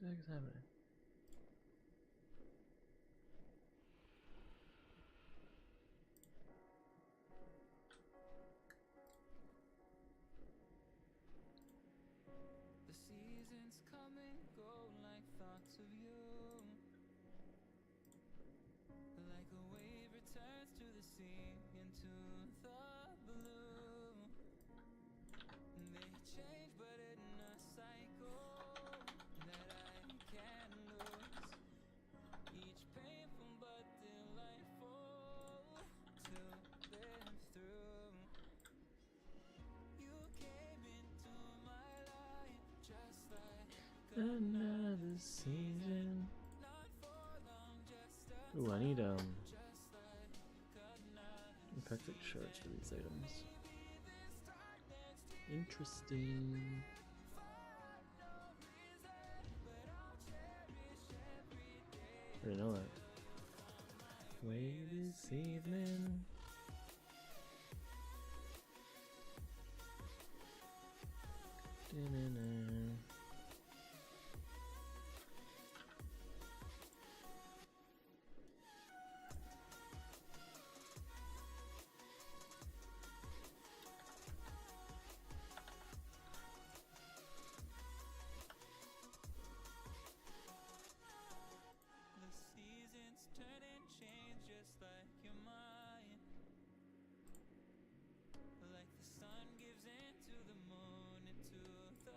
the heck is happening? The seasons come and go like thoughts of you. Like a wave returns to the sea, into the blue. They change but in a cycle that I can't lose. Each painful but delightful to live through. You came into my life just like Another season. not for long, just a Ooh, I need just like another. infected shards for these items. Interesting. I didn't know that. Wait this evening. Da-na-na. The seasons turn and change just like your mind. Like the sun gives into the moon, into the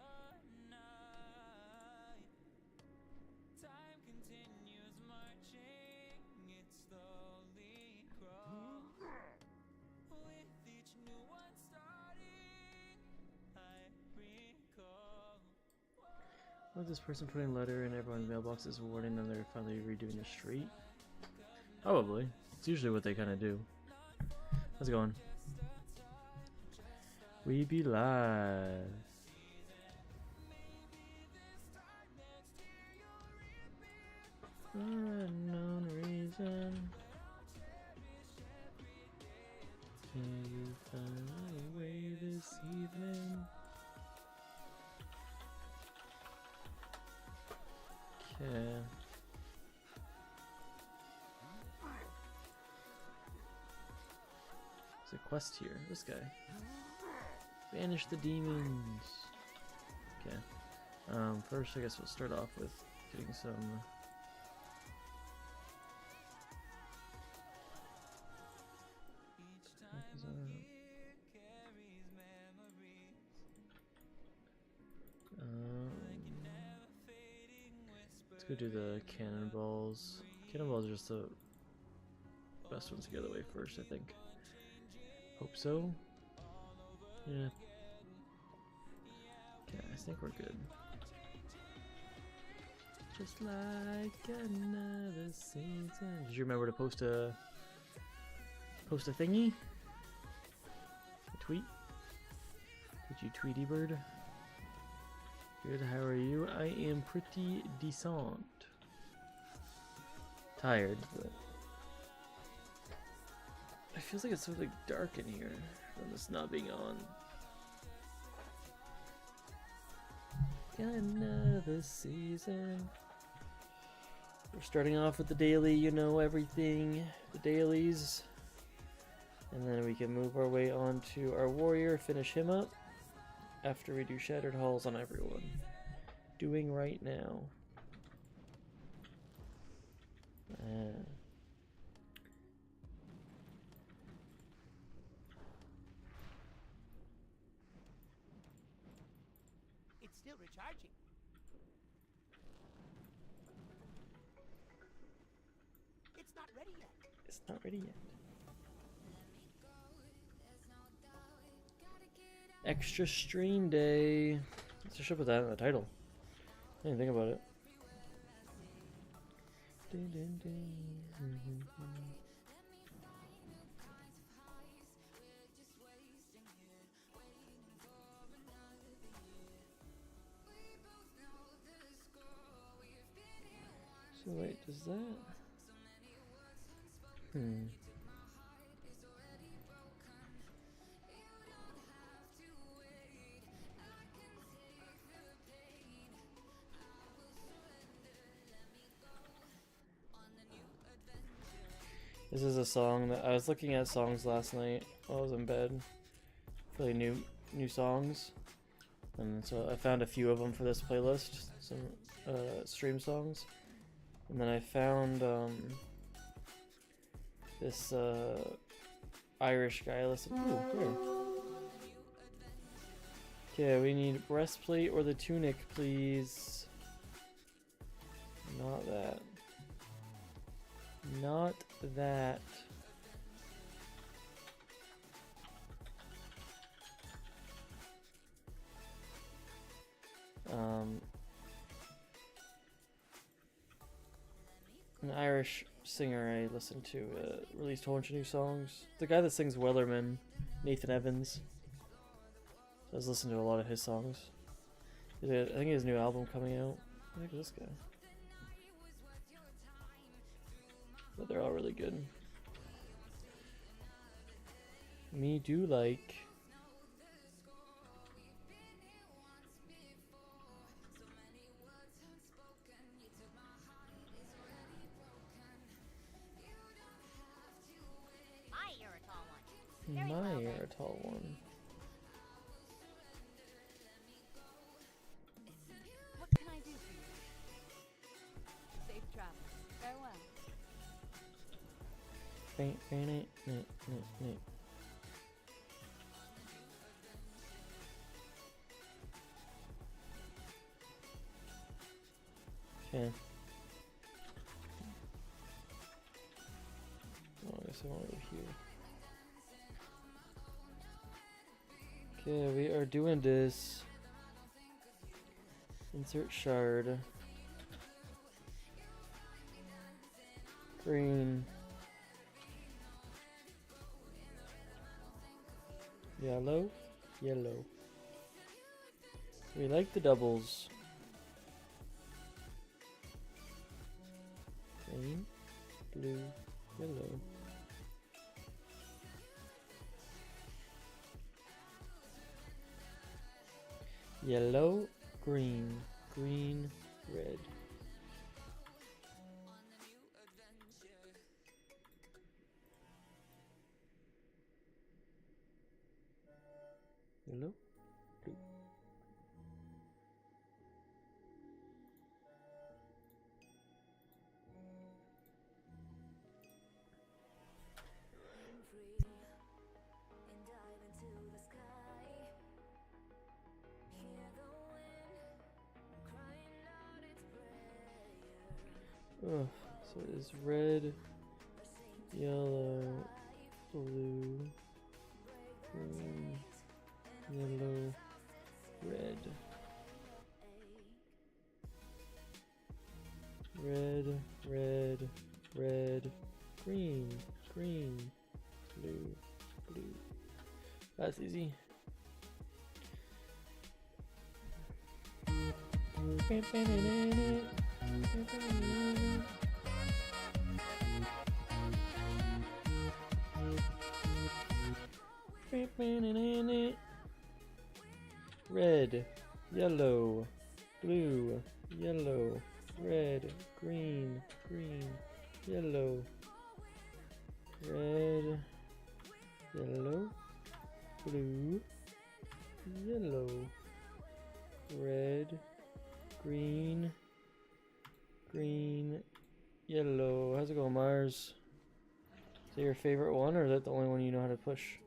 night. Time continues marching, it slowly crawls. With each new one starting, I recall. Was this person putting a letter in everyone's mailboxes warning them they're finally redoing the street? Probably. It's usually what they kind of do. How's it going? We be live. For unknown reason. Can you find a way this evening? Okay. There's a quest here. This guy. Banish the demons. Okay. First I guess we'll start off with getting some Each time of year carries memories. Like a never fading whisper. let's go do the cannonballs. Cannonballs are just the best ones to get away first, I think. Hope so. Yeah. Okay, I think we're good. Just like another season. Did you remember to post a thingy? A tweet? Did you Tweety bird? Good, how are you? I am pretty decent. Tired, but it feels like it's so like dark in here from this not being on. Another season. We're starting off with the daily, you know, everything, the dailies. And then we can move our way on to our warrior, finish him up after we do Shattered Halls on everyone. Doing right now. It's still recharging. It's not ready yet. It's not ready yet. Extra stream day. Let's just put that in the title. I didn't think about it. So wait, does that? This is a song that I was looking at songs last night while I was in bed. Really new songs. And so I found a few of them for this playlist, some stream songs. And then I found this Irish guy I listened to. Okay, we need breastplate or the tunic, please. Not that. Not that. An Irish singer I listened to released a whole bunch of new songs. The guy that sings Wellerman, Nathan Evans. I was listening to a lot of his songs. I think his new album coming out. Look at this guy. But they're all really good. Me do like. My Eritol one. What can I do for you? Safe travels. Farewell. Okay. Oh, I guess I want to go here. Okay, we are doing this. Insert shard. Green. Yellow. Yellow. We like the doubles. Green. Blue. Yellow. Yellow, green, green, red. Yellow, blue. Oh, so it is red, yellow, blue, green, yellow, red. Red, red, red, green, green, blue, blue. That's easy. Red, yellow, blue, yellow, red, green, green, yellow, red, yellow, blue, yellow, red, green, green, yellow. How's it going, Mars? Is that your favorite one, or is that the only one you know how to push?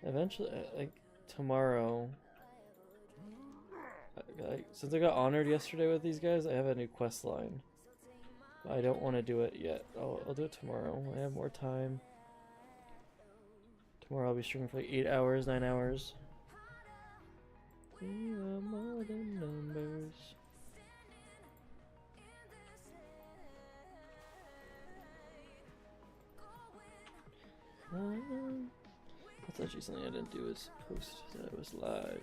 Eventually, like tomorrow, since I got honored yesterday with these guys, I have a new quest line. I don't want to do it yet. I'll do it tomorrow. I have more time. Tomorrow I'll be streaming for like 8 hours, 9 hours. We are more than numbers. That's actually something I didn't do, is post that I was live.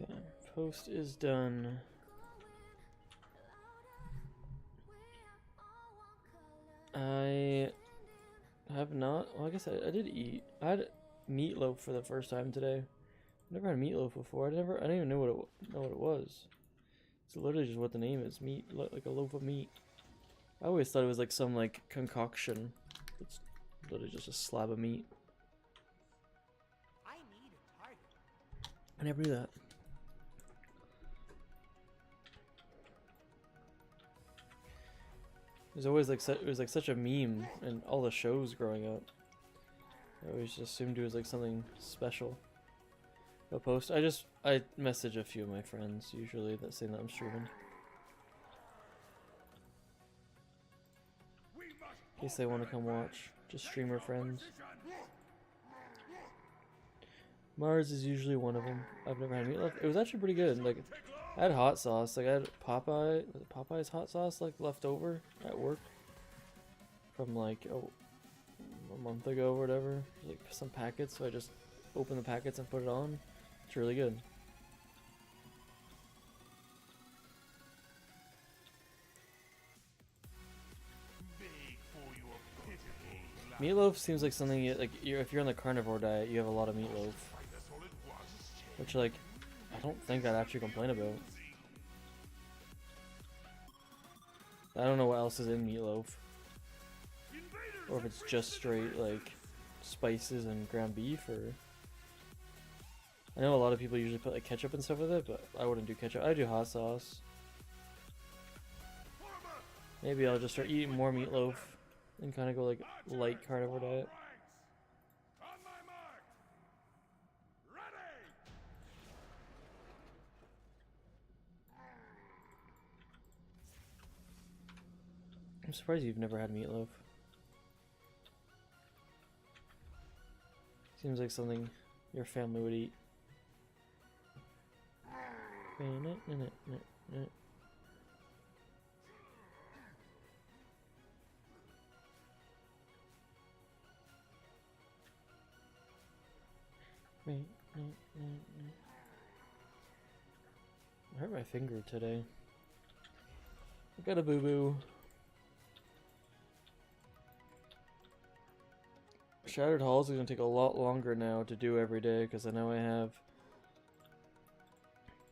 Okay, post is done. I have not. Well, I guess I did eat. I had meatloaf for the first time today. Never had meatloaf before. I didn't even know what it was. It's literally just what the name is. Meat, like a loaf of meat. I always thought it was like some like concoction. It's literally just a slab of meat. I need a target. I never knew that. It was always like it was like such a meme in all the shows growing up. I always just assumed it was like something special. A post. I message a few of my friends usually that saying that I'm streaming. In case they want to come watch. Just streamer friends. Mars is usually one of them. I've never had meatloaf. It was actually pretty good. Like, I had hot sauce. Like, I had Popeye's hot sauce like left over at work from like a month ago or whatever. Like some packets. So I just opened the packets and put it on. It's really good. Meatloaf seems like something if you're on the carnivore diet, you have a lot of meatloaf. Which, like, I don't think I'd actually complain about. I don't know what else is in meatloaf. Or if it's just straight, like, spices and ground beef, or... I know a lot of people usually put, like, ketchup and stuff with it, but I wouldn't do ketchup. I do hot sauce. Maybe I'll just start eating more meatloaf and kind of go, like, light carnivore diet. I'm surprised you've never had meatloaf. Seems like something your family would eat. I hurt my finger today. I got a boo-boo. Shattered Halls is going to take a lot longer now to do every day because I know I have...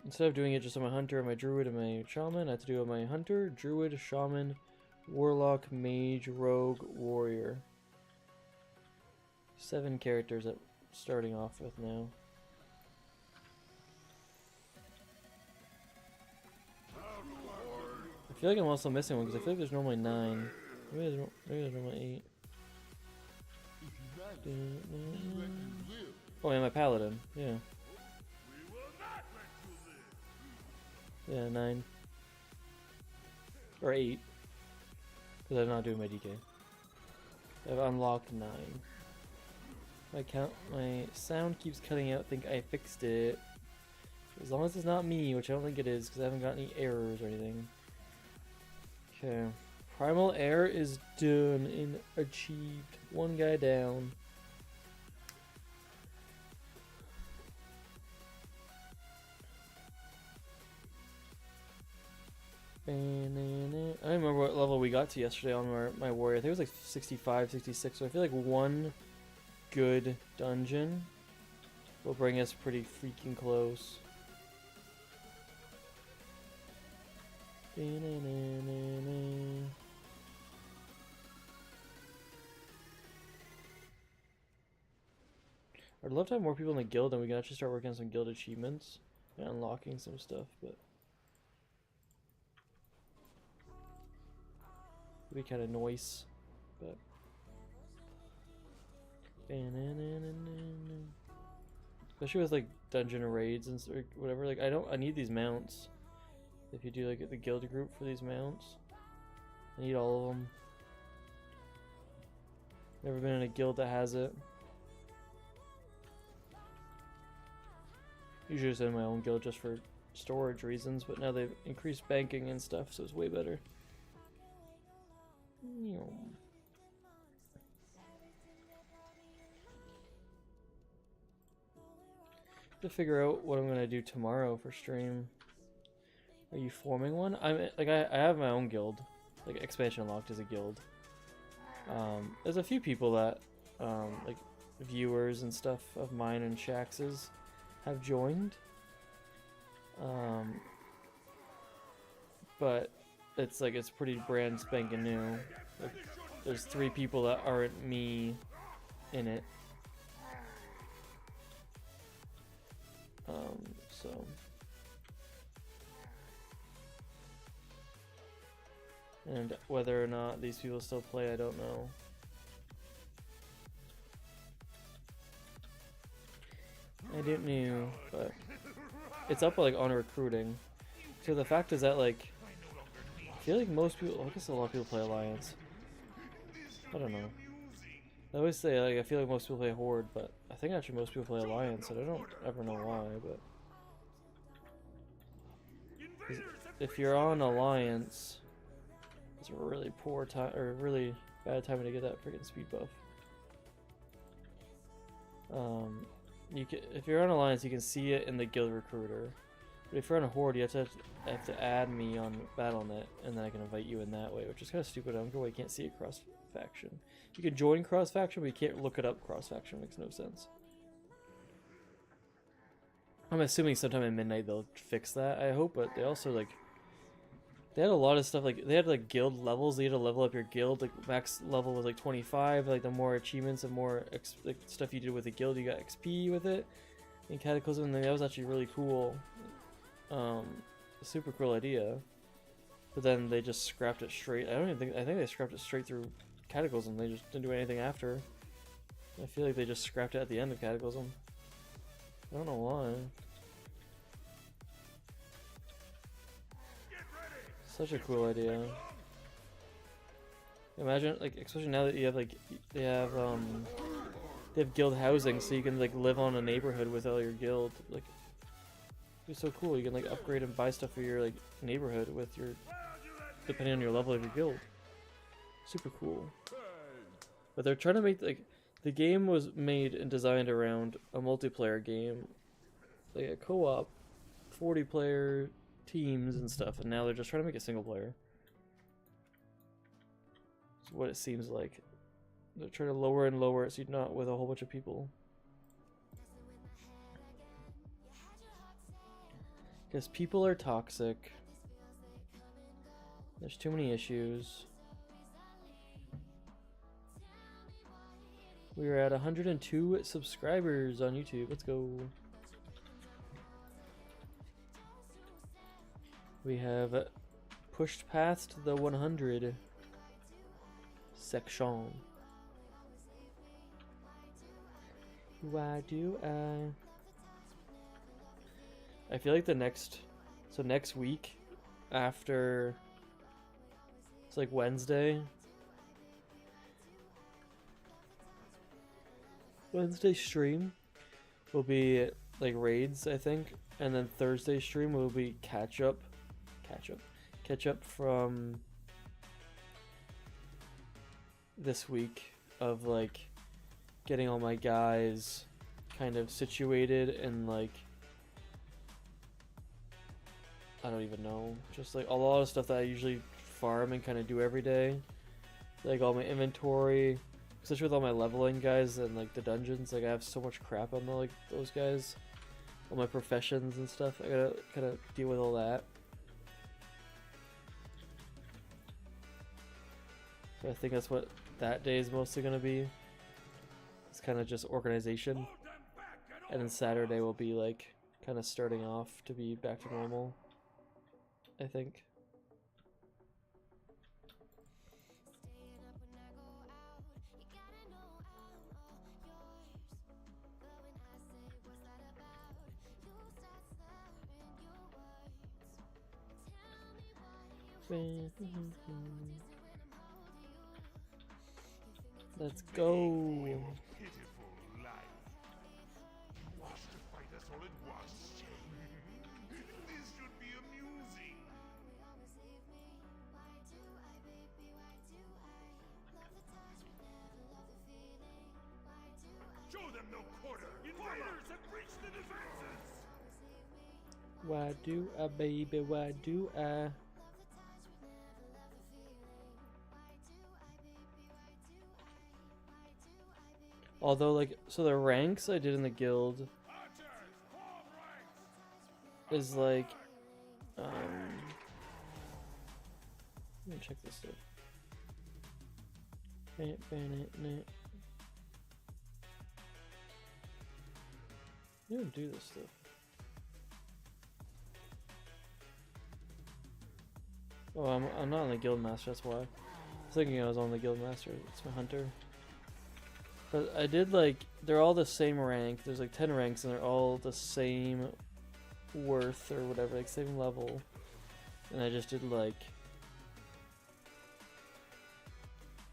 Instead of doing it just on my hunter, my druid, and my shaman, I have to do it on my hunter, druid, shaman, warlock, mage, rogue, warrior. 7 characters that I'm starting off with now. I feel like I'm also missing one because I feel like there's normally 9. Maybe there's normally 8. Oh, yeah, my paladin. Yeah. Yeah, 9. Or 8. Because I'm not doing my DK. I've unlocked 9. My sound keeps cutting out. Think I fixed it. As long as it's not me, which I don't think it is, because I haven't got any errors or anything. Okay. Primal Air is done and achieved. 1 guy down. I don't remember what level we got to yesterday on my warrior. I think it was like 65, 66. So I feel like 1 good dungeon will bring us pretty freaking close. I'd love to have more people in the guild and we can actually start working on some guild achievements and unlocking some stuff, but it'd be kind of noise, but especially with like dungeon raids and or whatever. Like I need these mounts. If you do like the guild group for these mounts, I need all of them. Never been in a guild that has it. Usually just in my own guild just for storage reasons, but now they've increased banking and stuff, so it's way better. To figure out what I'm gonna do tomorrow for stream. Are you forming one? I have my own guild. Like Expansion Locked is a guild. There's a few people that like viewers and stuff of mine and Shax's have joined. But it's like it's pretty brand spanking new. Like, there's 3 people that aren't me in it. So and whether or not these people still play, I don't know. I don't know, but it's up like on recruiting. So the fact is that like I feel like most people, I guess a lot of people play Alliance. I don't know. I always say like I feel like most people play Horde, but I think actually most people play Alliance, and I don't ever know why. But if you're on Alliance, it's a really poor time or really bad time to get that freaking speed buff. If you're on Alliance, you can see it in the guild recruiter. But if you're on a Horde, you have to add me on BattleNet, and then I can invite you in that way, which is kind of stupid. I don't know why you can't see it cross faction. You can join cross faction, but you can't look it up cross faction. Makes no sense. I'm assuming sometime in midnight they'll fix that. I hope, but they also like they had a lot of stuff like they had like guild levels. They had to level up your guild. Like max level was like 25. Like the more achievements and more like stuff you did with the guild, you got XP with it. In Cataclysm, and that was actually really cool. Super cool idea. But then they just scrapped it straight. I think they scrapped it straight through Cataclysm. They just didn't do anything after. I feel like they just scrapped it at the end of Cataclysm. I don't know why. Such a cool idea. Imagine, like, especially now that you have, like, they have guild housing, so you can, like, live on a neighborhood with all your guild. Like, it's so cool. You can, like, upgrade and buy stuff for your, like, neighborhood with your, depending on your level of your guild. Super cool. But they're trying to make, like, the game was made and designed around a multiplayer game, like a co-op, 40-player teams and stuff, and now they're just trying to make a single player. That's what it seems like. They're trying to lower and lower it so you're not with a whole bunch of people. Because people are toxic. There's too many issues. We are at 102 subscribers on YouTube. Let's go. We have pushed past the 100 section. Why do I feel like next week after it's like Wednesday stream will be like raids, I think, and then Thursday stream will be catch up from this week of like getting all my guys kind of situated and like I don't even know, just like a lot of stuff that I usually farm and kind of do every day, like all my inventory, especially with all my leveling guys and like the dungeons. Like I have so much crap on like those guys, all my professions and stuff. I gotta kind of deal with all that. So I think that's what that day is mostly gonna be. It's kind of just organization, and then Saturday will be like kind of starting off to be back to normal, I think. Let's go. Show them no quarter! Invaders have breached the defenses! Why do I, baby? Why do I? Although, like, so the ranks I did in the guild is like, let me check this stuff. You don't do this stuff. Oh, I'm not on the guild master. That's why. I was thinking I was on the guild master. It's my hunter. But I did like they're all the same rank. There's like 10 ranks and they're all the same worth or whatever, like same level. And I just did like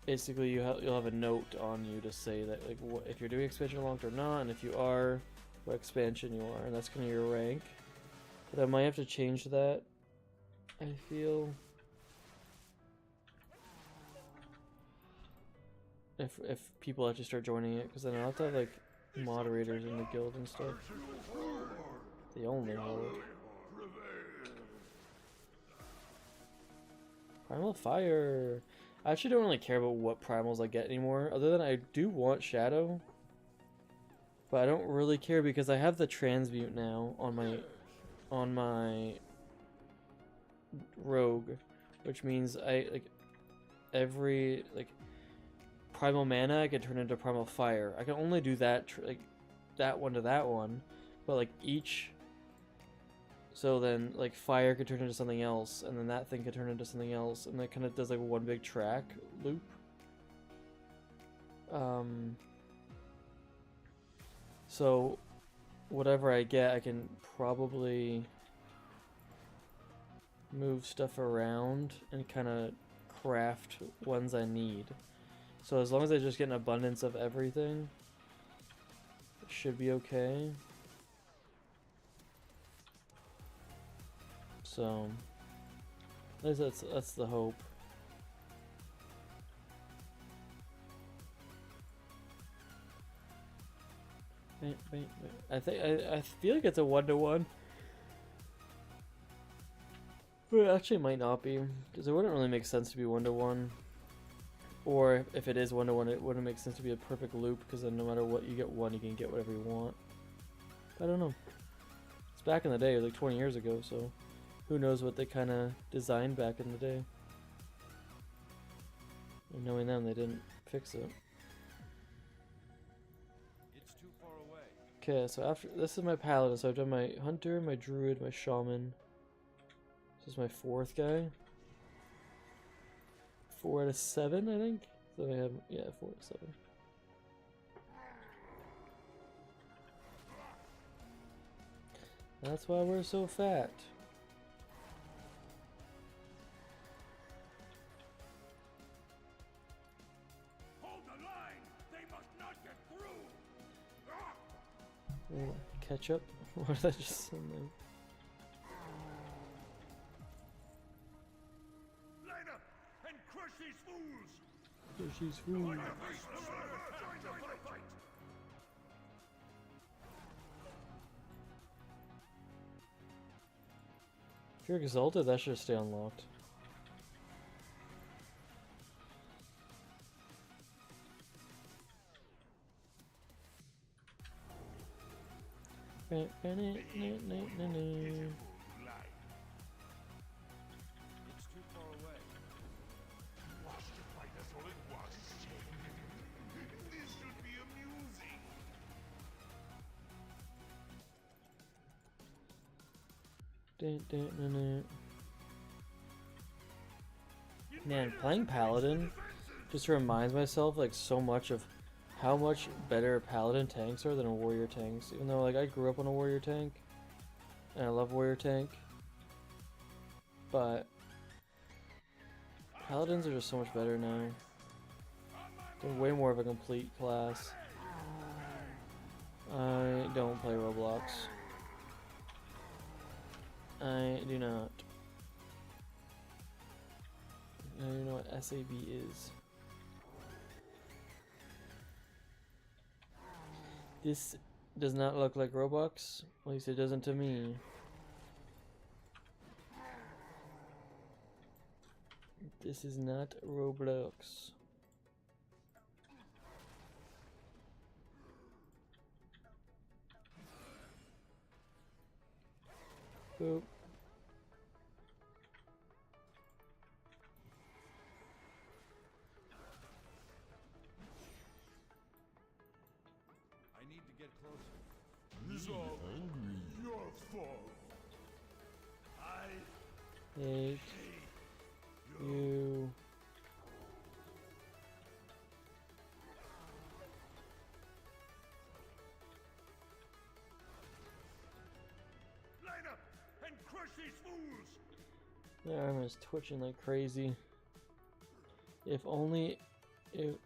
basically you'll have a note on you to say that like what if you're doing expansion unlocked or not, and if you are, what expansion you are, and that's kind of your rank. But I might have to change that. I feel if people actually start joining it, because then I'll have to have like moderators in the guild and stuff. The only hold. Primal Fire. I actually don't really care about what primals I get anymore, other than I do want Shadow. But I don't really care because I have the transmute now on my rogue, which means I like every like primal mana I can turn into primal fire. I can only do that like that one to that one, but like each. So then, like, fire could turn into something else, and then that thing could turn into something else, and that kind of does, like, one big track loop. So, whatever I get, I can probably move stuff around and kind of craft ones I need. So as long as I just get an abundance of everything, it should be okay. So, at least that's the hope. I feel like it's a 1-to-1. But it actually might not be, because it wouldn't really make sense to be 1-to-1. Or if it is 1-to-1, it wouldn't make sense to be a perfect loop, because then no matter what you get one, you can get whatever you want. I don't know. It's back in the day, like 20 years ago, so who knows what they kind of designed back in the day. And knowing them, they didn't fix it. It's too far away. Okay, so after this is my paladin. So I've done my hunter, my druid, my shaman. This is my fourth guy. 4 out of 7, I think. So I have 4 out of 7. That's why we're so fat. Hold the line! They must not get through! Oh, ketchup? What did I just send them? Line up and crush these fools! Oh, she's food. Join the fight! If you're exalted, that should stay unlocked. It's too far away. Watch the fight us all at once. This should be amusing. Man, playing paladin just reminds myself like so much of how much better paladin tanks are than warrior tanks. Even though like I grew up on a warrior tank and I love warrior tank, but paladins are just so much better now. They're way more of a complete class. I don't play Roblox. I do not. I don't even know what SAB is. This does not look like Roblox. At least it doesn't to me. This is not Roblox. Boop. I need to get closer. This all your fault. I Hate you. line up and crush these fools. My arm is twitching like crazy. If only it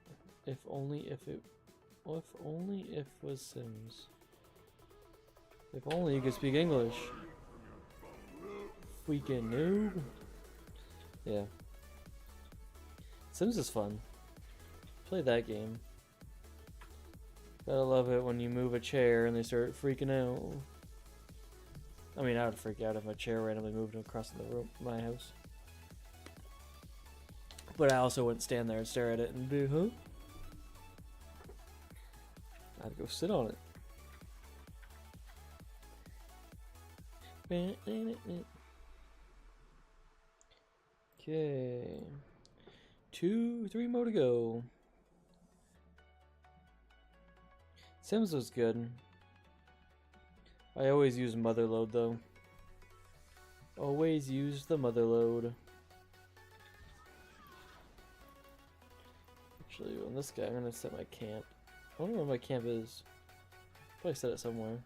was Sims. If only you could speak English. Freaking noob. Yeah. Sims is fun. Play that game. Gotta love it when you move a chair and they start freaking out. I mean, I would freak out if my chair randomly moved across the room, my house. But I also wouldn't stand there and stare at it and be, huh? I'd go sit on it. Okay. 3 more to go. Sims was good. I always use motherload though. Always use the motherload. Actually, on this guy, I'm gonna set my camp. I wonder where my camp is. Probably set it somewhere.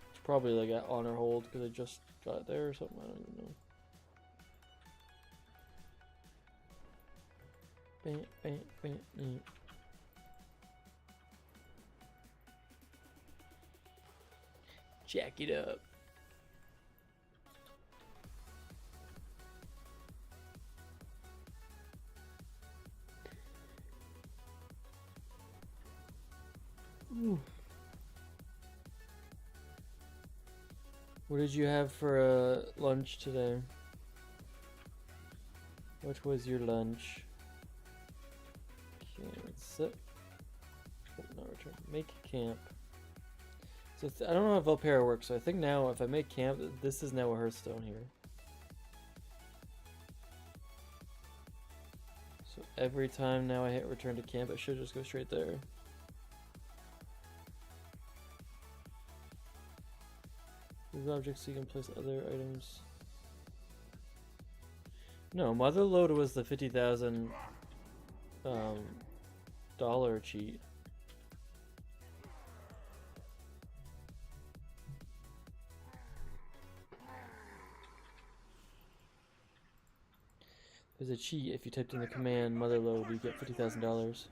It's probably like at honor hold because I just got it there or something. I don't even know. Bam, bam, bam, bam. Jack it up. Ooh. What did you have for lunch today? What was your lunch? Okay, let's sit. Oh, no, return. Make camp. So I don't know how Valpera works, so I think now if I make camp, this is now a Hearthstone here. So every time now I hit return to camp, it should just go straight there. These objects so you can place other items. No, Motherload was the $50,000 dollar cheat. There's a cheat if you typed in the command motherload, you get $50,000.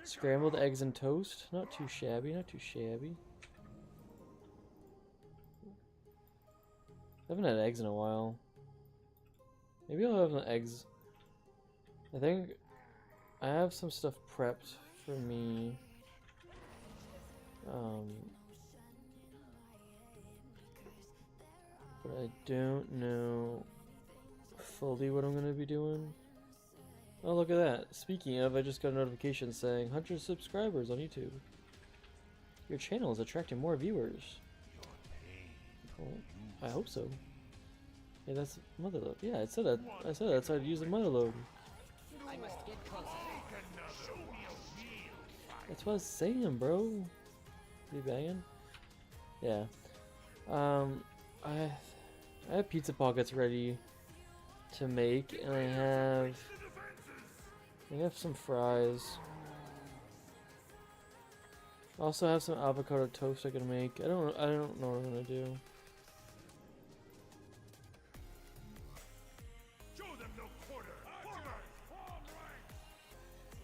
Scrambled eggs and toast, not too shabby, not too shabby. I haven't had eggs in a while. Maybe I'll have the eggs. I think I have some stuff prepped for me. But I don't know fully what I'm gonna be doing. Oh, look at that. Speaking of, I just got a notification saying 100 subscribers on YouTube. Your channel is attracting more viewers. Cool. I hope so. Hey, that's motherload. Yeah, I said that. I said that's how I'd use the motherload. I must get closer. That's what I was saying, bro. You banging? Yeah. I have pizza pockets ready to make, and I have some fries. I also have some avocado toast I can make. I don't know what I'm gonna do.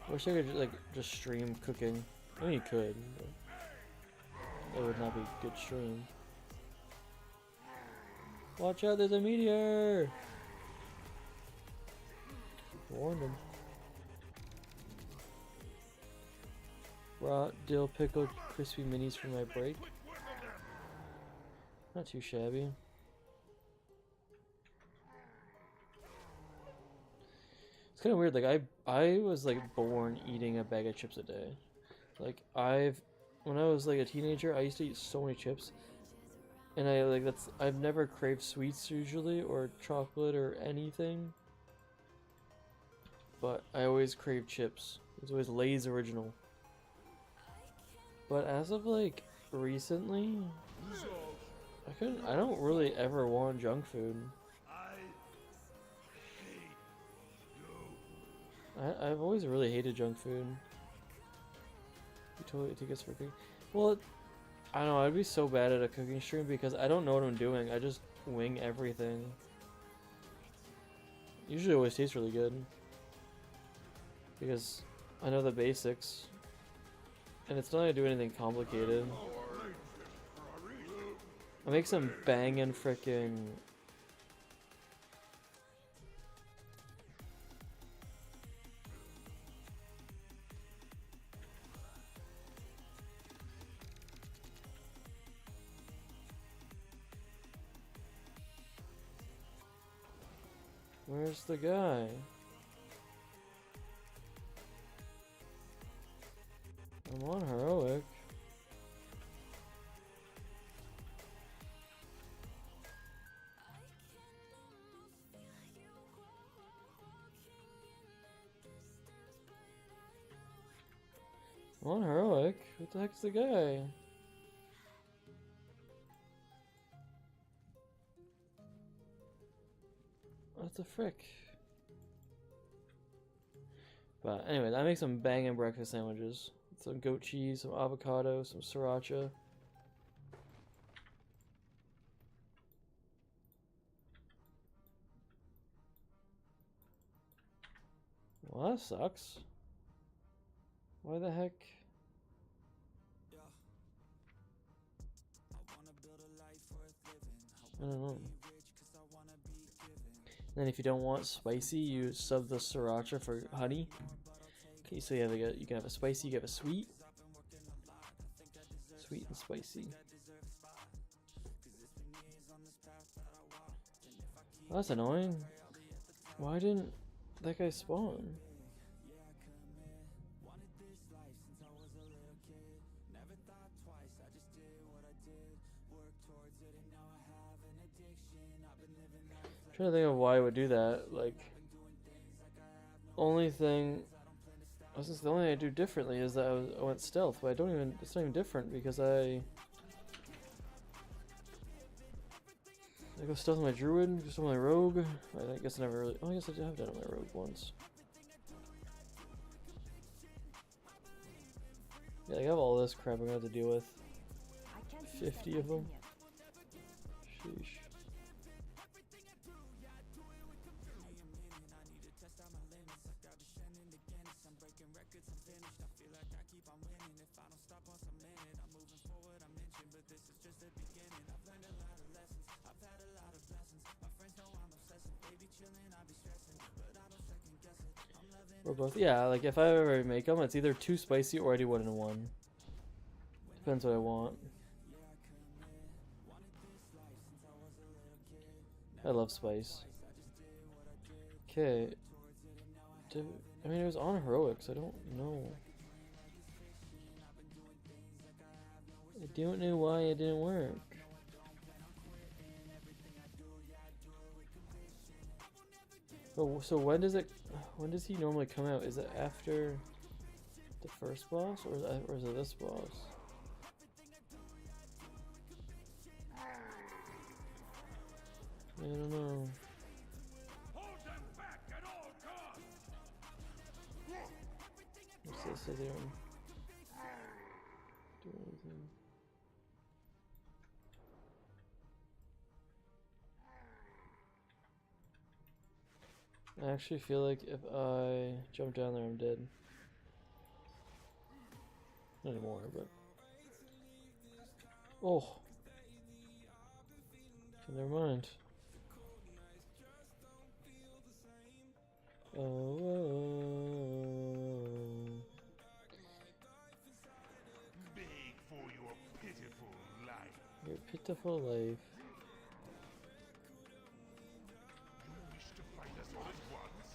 I wish I could just stream cooking. I mean, you could, but it would not be a good stream. Watch out, there's a meteor! Warned him. Raw dill pickled crispy minis for my break. Not too shabby. It's kind of weird. Like I was like born eating a bag of chips a day. Like when I was like a teenager, I used to eat so many chips, and I've never craved sweets usually or chocolate or anything. But I always crave chips. It's always Lay's original. But as of like recently, I don't really ever want junk food. I've always really hated junk food. You totally take us for cooking. Well, I don't know. I'd be so bad at a cooking stream because I don't know what I'm doing. I just wing everything. Usually, always tastes really good because I know the basics, and it's not like I do anything complicated. I make some bangin' frickin'. Where's the guy? I'm on heroic. I'm on heroic. What the heck's the guy? What the frick? But anyway, I make some banging breakfast sandwiches. Some goat cheese, some avocado, some sriracha. Well, that sucks. Why the heck? I don't know. And then if you don't want spicy, you sub the sriracha for honey. Okay, so you have you can have a spicy, you can have a sweet. Sweet and spicy. Oh, that's annoying. Why didn't that guy spawn? I'm trying to think of why I would do that. Like, the only thing I do differently is that I went stealth, but it's not even different because I go stealth on my druid, go stealth on my rogue. I guess I never really, oh, I guess I have done it on my rogue once. Yeah, I have all this crap I'm gonna have to deal with. 50 of them. Sheesh. Or both. Yeah, like if I ever make them, it's either too spicy or I do 1 in 1. Depends what I want. I love spice. Okay. I mean, it was on heroics. I don't know. I don't know why it didn't work. Oh, so when does he normally come out? Is it after the first boss, or is it this boss? I don't know. Hold them back at all costs. What's this? Is there do anything? I actually feel like if I jump down there, I'm dead. Not anymore, but oh, never mind. Beg for your pitiful life. Your pitiful life. You wish to fight us all at once?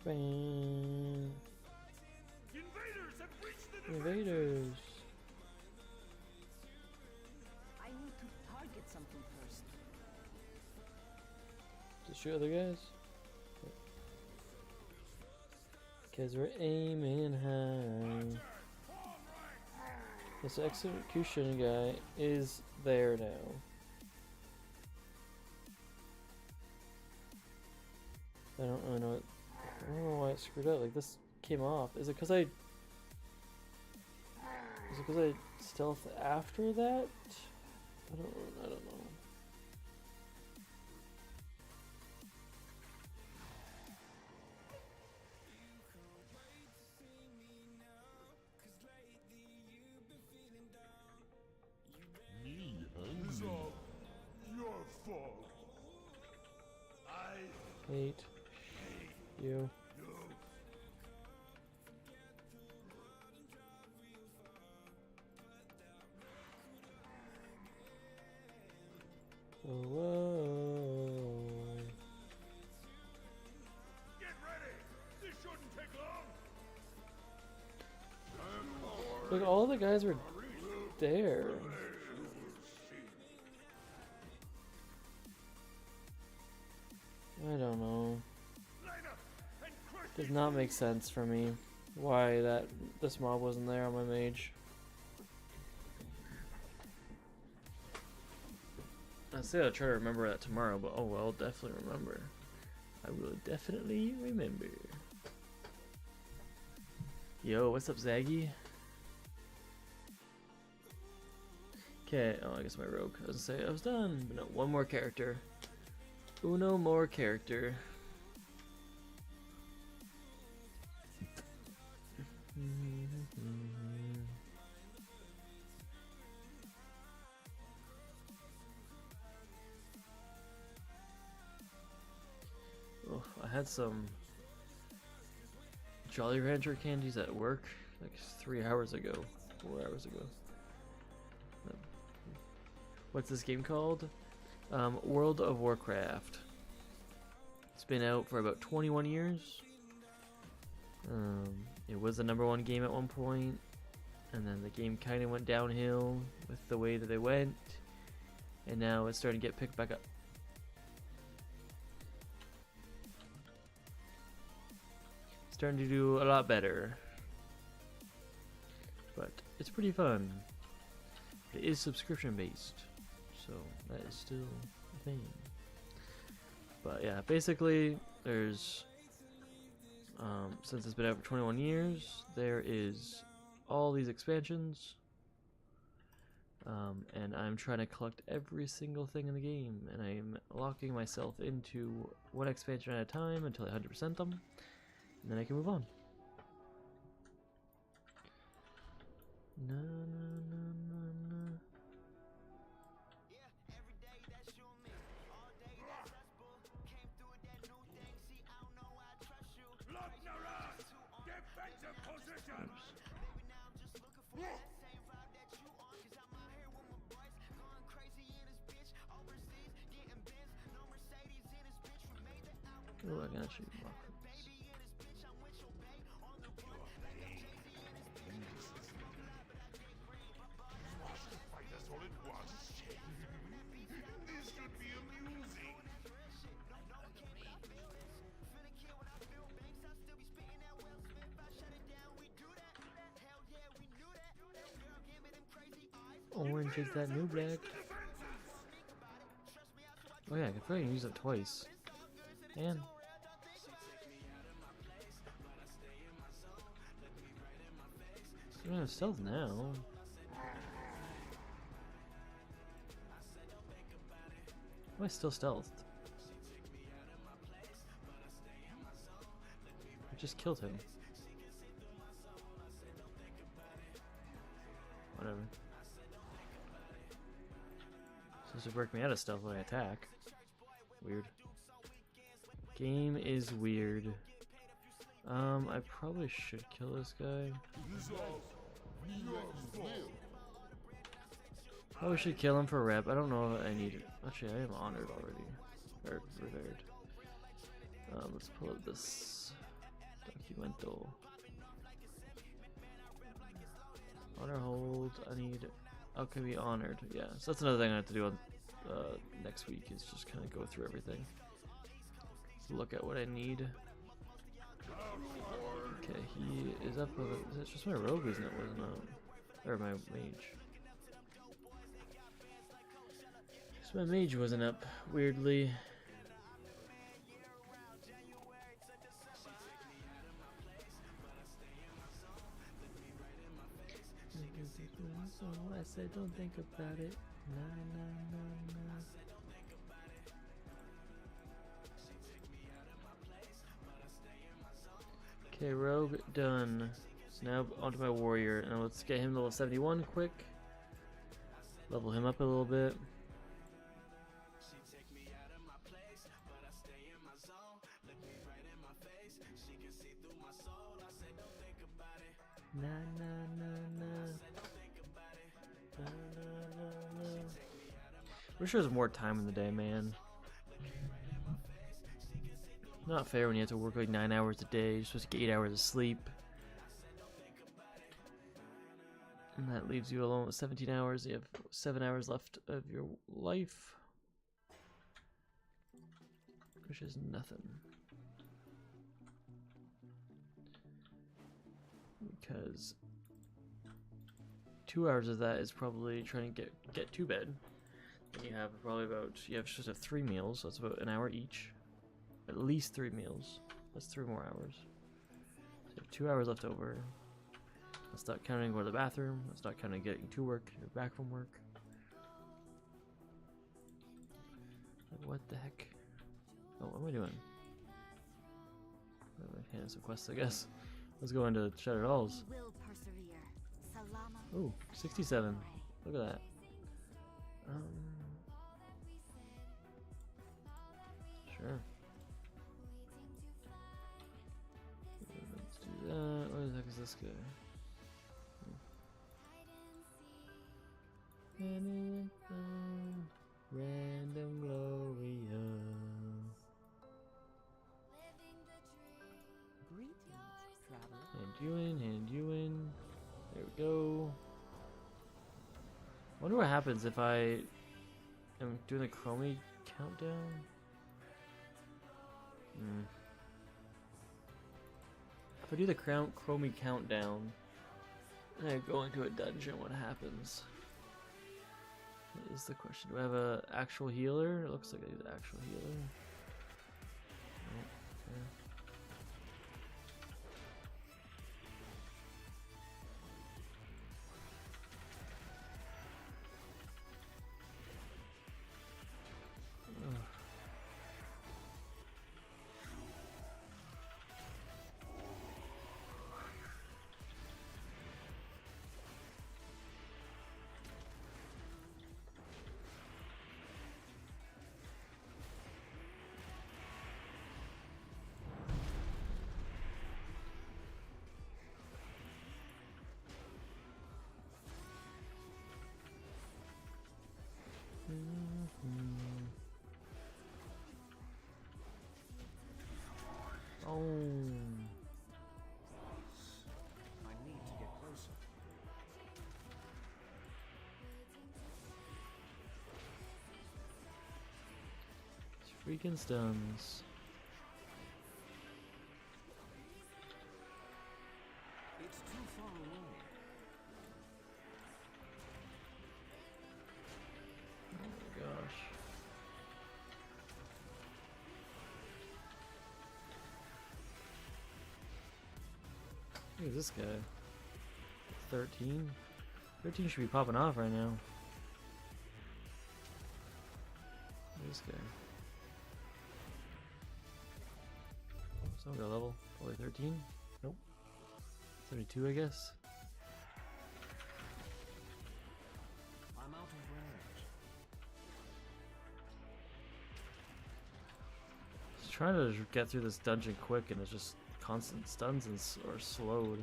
Bang. Invaders have reached the Invaders. I need to target something first. Just shoot other guys. Cause we're aiming high. This execution guy is there now. I don't really know. I don't know why it screwed up. Like this came off. Is it because I stealthed after that? I don't know. It's all your fault. I Hate you. you. Oh, whoa. Get ready. This shouldn't take long. Look, all the guys were there. I don't know. Line up and crush Does not make sense for me why this mob wasn't there on my mage. I say I'll try to remember that tomorrow, but oh well, definitely remember. I will definitely remember. Yo, what's up, Zaggy? Okay, oh, I guess my rogue. I was gonna say I was done, but no, one more character. Uno more character. Oh, I had some Jolly Rancher candies at work like 3 hours ago, 4 hours ago. What's this game called? World of Warcraft. It's been out for about 21 years. It was the #1 game at one point, and then the game kind of went downhill with the way that they went, and now it's starting to get picked back up. Starting to do a lot better, but it's pretty fun. It is subscription based, so that is still a thing. But yeah, basically there's since it's been out for 21 years, there is all these expansions, and I'm trying to collect every single thing in the game, and I'm locking myself into one expansion at a time until I 100% them, and then I can move on. Na, na, na, na, na. Lognara! Defensive position! Oh, I can actually block this. Fight us all at once. This should be amusing. Orange is that new black. Oh yeah, I could probably use it twice. And I don't have stealth now. Why still stealthed? I just killed him. Whatever. Supposed to break me out of stealth when I attack. Weird. Game is weird. I probably should kill this guy. Probably should kill him for rep. I don't know if I need it. Actually, I am honored already. Or revered. Let's pull up this Documento. Honor hold. I need. How can be honored? Yeah, so that's another thing I have to do on next week. Is just kind of go through everything. Look at what I need. Okay, he is up. Is that just my rogue? Isn't it? Wasn't or my mage? Just my mage wasn't up. Weirdly. So I said, don't think about it. Nah, nah, nah, nah. Okay, rogue done. So now onto my warrior, and let's get him to level 71 quick. Level him up a little bit. Nah, nah, nah, nah. Nah, nah, nah, nah. Wish there was more time in the day, man. Not fair when you have to work like 9 hours a day. You're supposed to get 8 hours of sleep. And that leaves you alone with 17 hours. You have 7 hours left of your life. Which is nothing. Because 2 hours of that is probably trying to get to bed. And you have probably just have 3 meals, so that's about an hour each. At least 3 meals. That's 3 more hours. So you have 2 hours left over. Let's not counting going to the bathroom. Let's not counting getting to work. You're back from work. Like, what the heck? Oh, what am I doing? Okay, some quests, I guess. Let's go into Shattered Halls. Ooh, 67. Look at that. Sure. Let's do that. What the heck is this guy? Random Gloria. Greetings, traveler. Hand you in. There we go. Wonder what happens if I am doing the Chromie countdown. If I do the Chromie countdown and I go into a dungeon, what happens? That is the question. Do I have an actual healer? It looks like I do the actual healer. Nope. Okay. Oh. I need to get closer. Freaking stuns. It's too far away. Oh my gosh. Look at this guy. 13? 13 should be popping off right now. Look at this guy. Someone got level. Probably 13? Nope. 32, I guess. I'm out of range. Just trying to get through this dungeon quick, and it's just constant stuns and or slowed.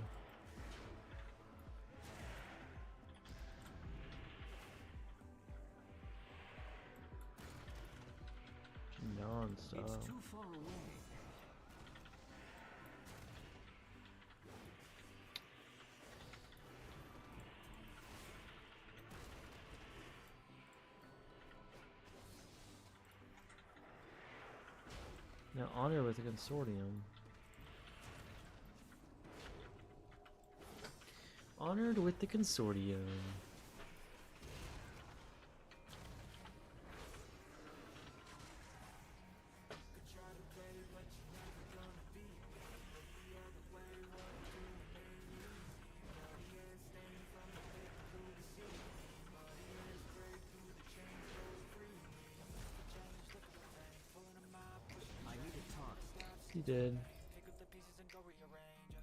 Non-stop. It's too far away. Now honor with the consortium. Honored with the consortium. I need a talk. He did. Pick up the pieces and go rearrange.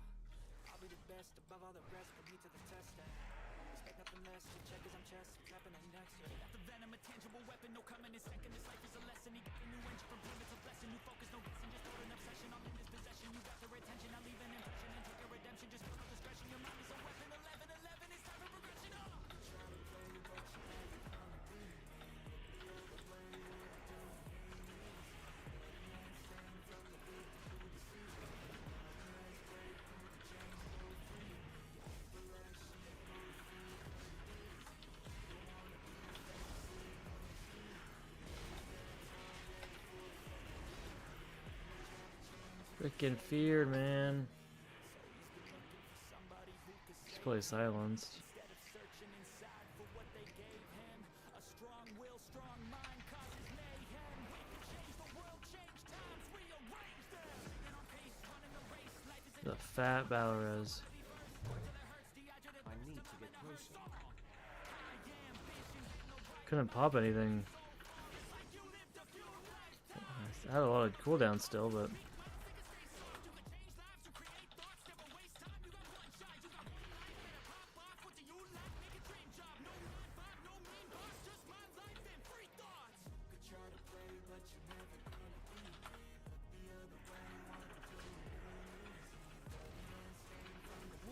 I'll be the best above all the rest. Put me to the test. Expect nothing less. To check as I'm chest. Clapping at next. Got the venom, a tangible weapon. No coming in second. This life is a lesson. He got a new engine from him. It's a blessing. New focus, no guessing. Just hold an obsession. I'm in his possession. You got their attention. I'll leave an impression and take a redemption. Just put no discretion. Your mind is a weapon. 11-11. It's time for progression. Freaking feared, man. Just play silenced. The fat Balorez. I need to get closer. Couldn't pop anything. I had a lot of cooldown still, but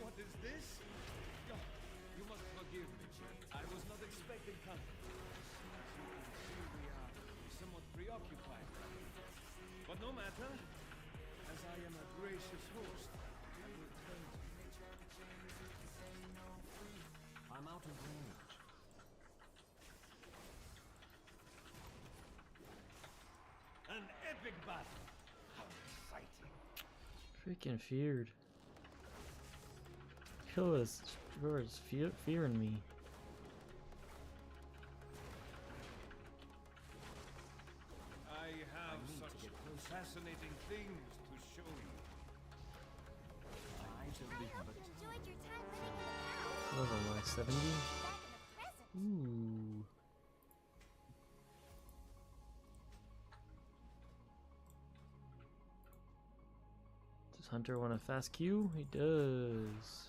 What is this? Oh, you must forgive me. I was not expecting company. As you can see, we are somewhat preoccupied. But no matter. As I am a gracious host, I will tell you. I'm out of range. An epic battle. How exciting. freaking feared. Kill is fearing me. I have need to such get closer. fascinating things to show you. I believe I hope it. you enjoyed your time living in the past. Level like 70. Back in the present. Ooh. Does Hunter want a fast Q? He does.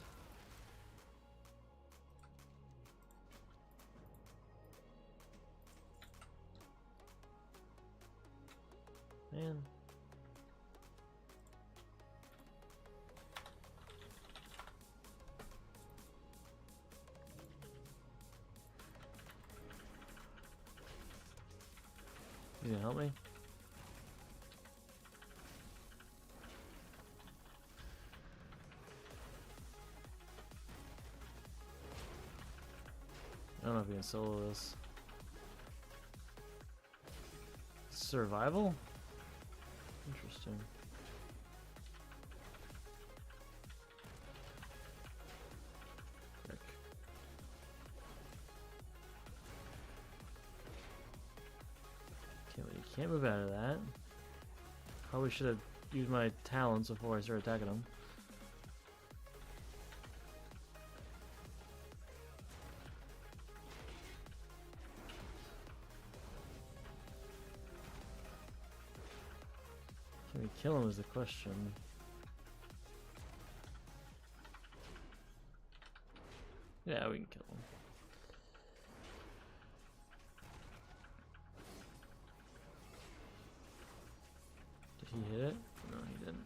Man. You gonna help me? I don't know if you can solo this. Survival? Interesting. Frick. Can't move out of that. Probably should have used my talents before I started attacking him. Can we kill him is the question. Yeah, we can kill him. Did he hit it? No, he didn't.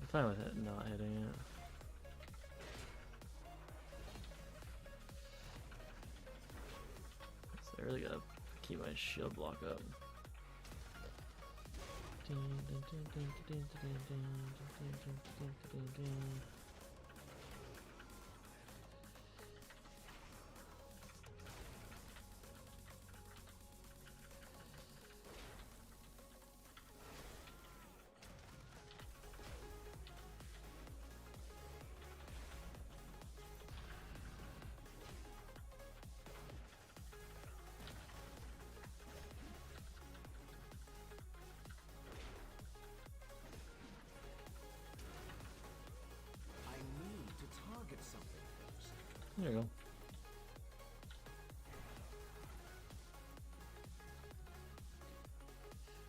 I'm fine with it not hitting it. So I really gotta keep my shield block up. There you go.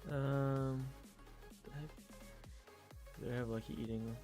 What the heck? Do they have lucky eating?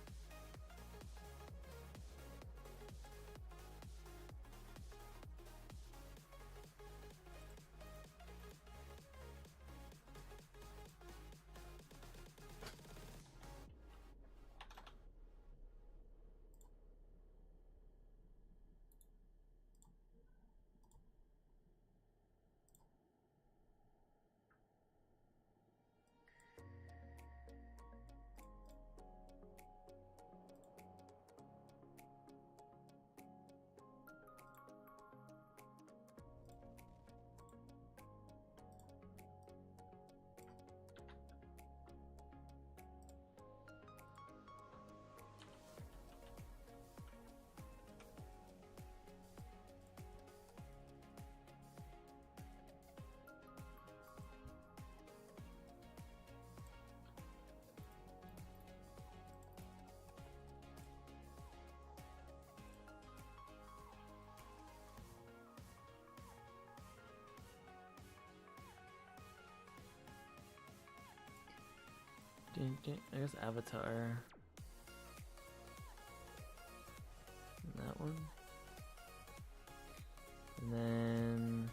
I guess Avatar. And that one. And then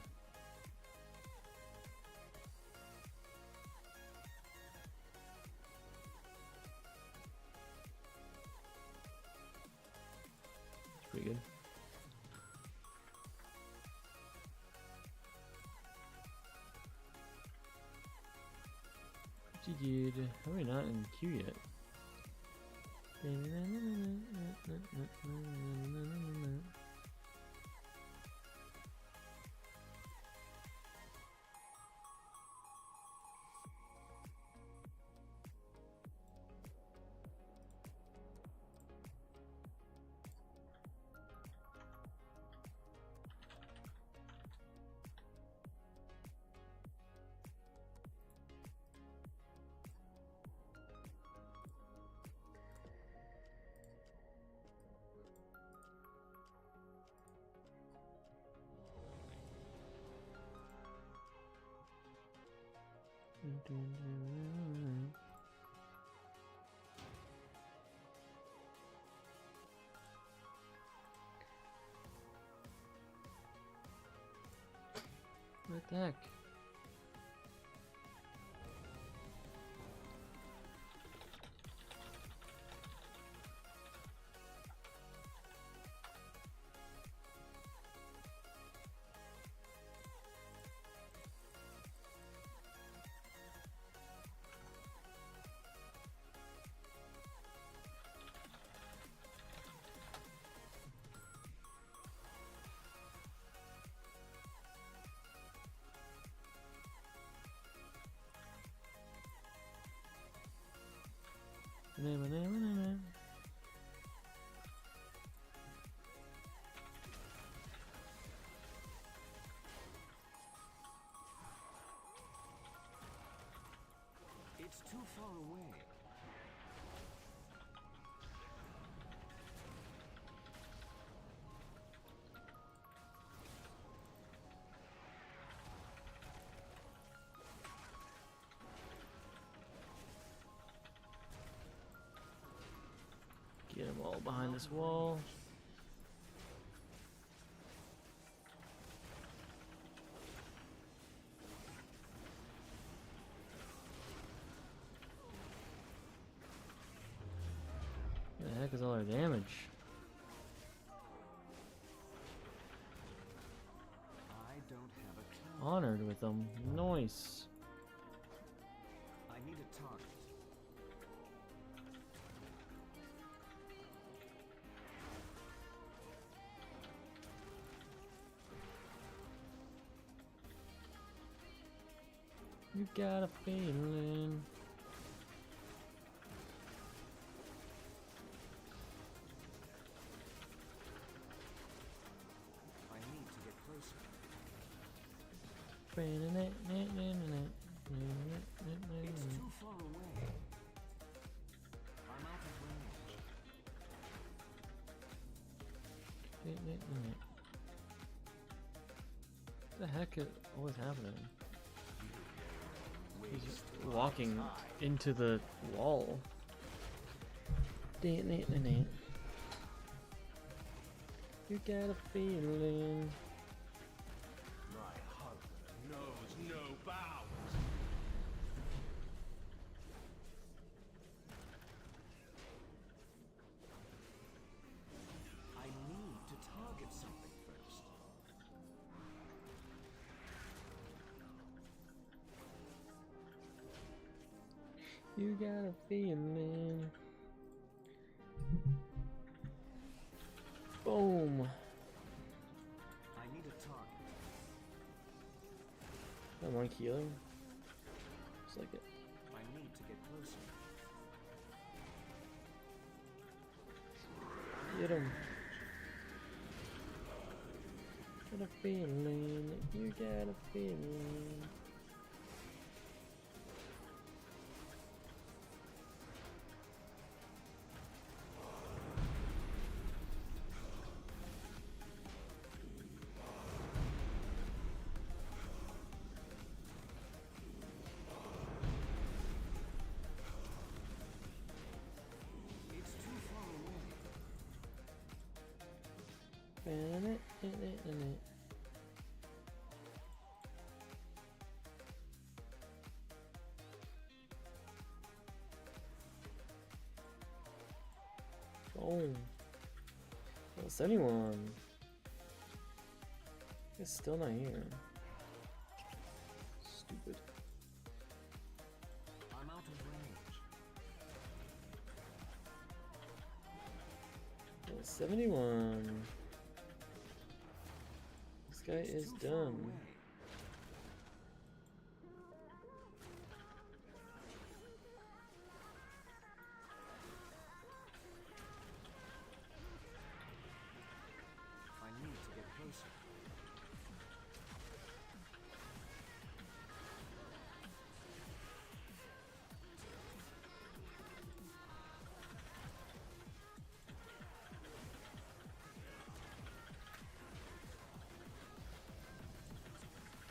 it's pretty good. Pretty good. How are we not in queue yet? What the heck? It's too far away. Get them all behind this wall. What the heck is all our damage? I don't have a clue. Honored with them. Nice. I need a target. You got a feeling. I need to get closer. It's too far away. I'm out of range. is always happening? He's just walking into the wall. You got a feeling. My husband knows no bounds. I need to target something first. You got a feeling. Boom. I need a target. That one healing. Just like it. I need to get closer. Get him. Got a feeling. You got a feeling. It's too far away. Boom. Well, 71. It's still not here. Stupid. I'm out of range. Well, 71. This guy It's is too far done. away. I need to get closer.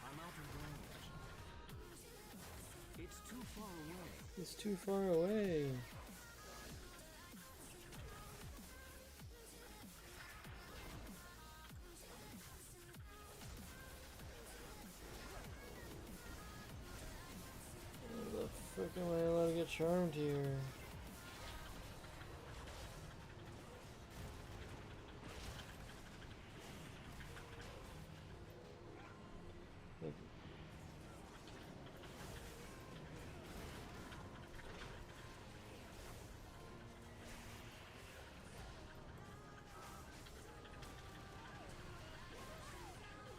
I'm out of range. It's too far away. It's too far away. How the frick am I allowed to get charmed here? Like,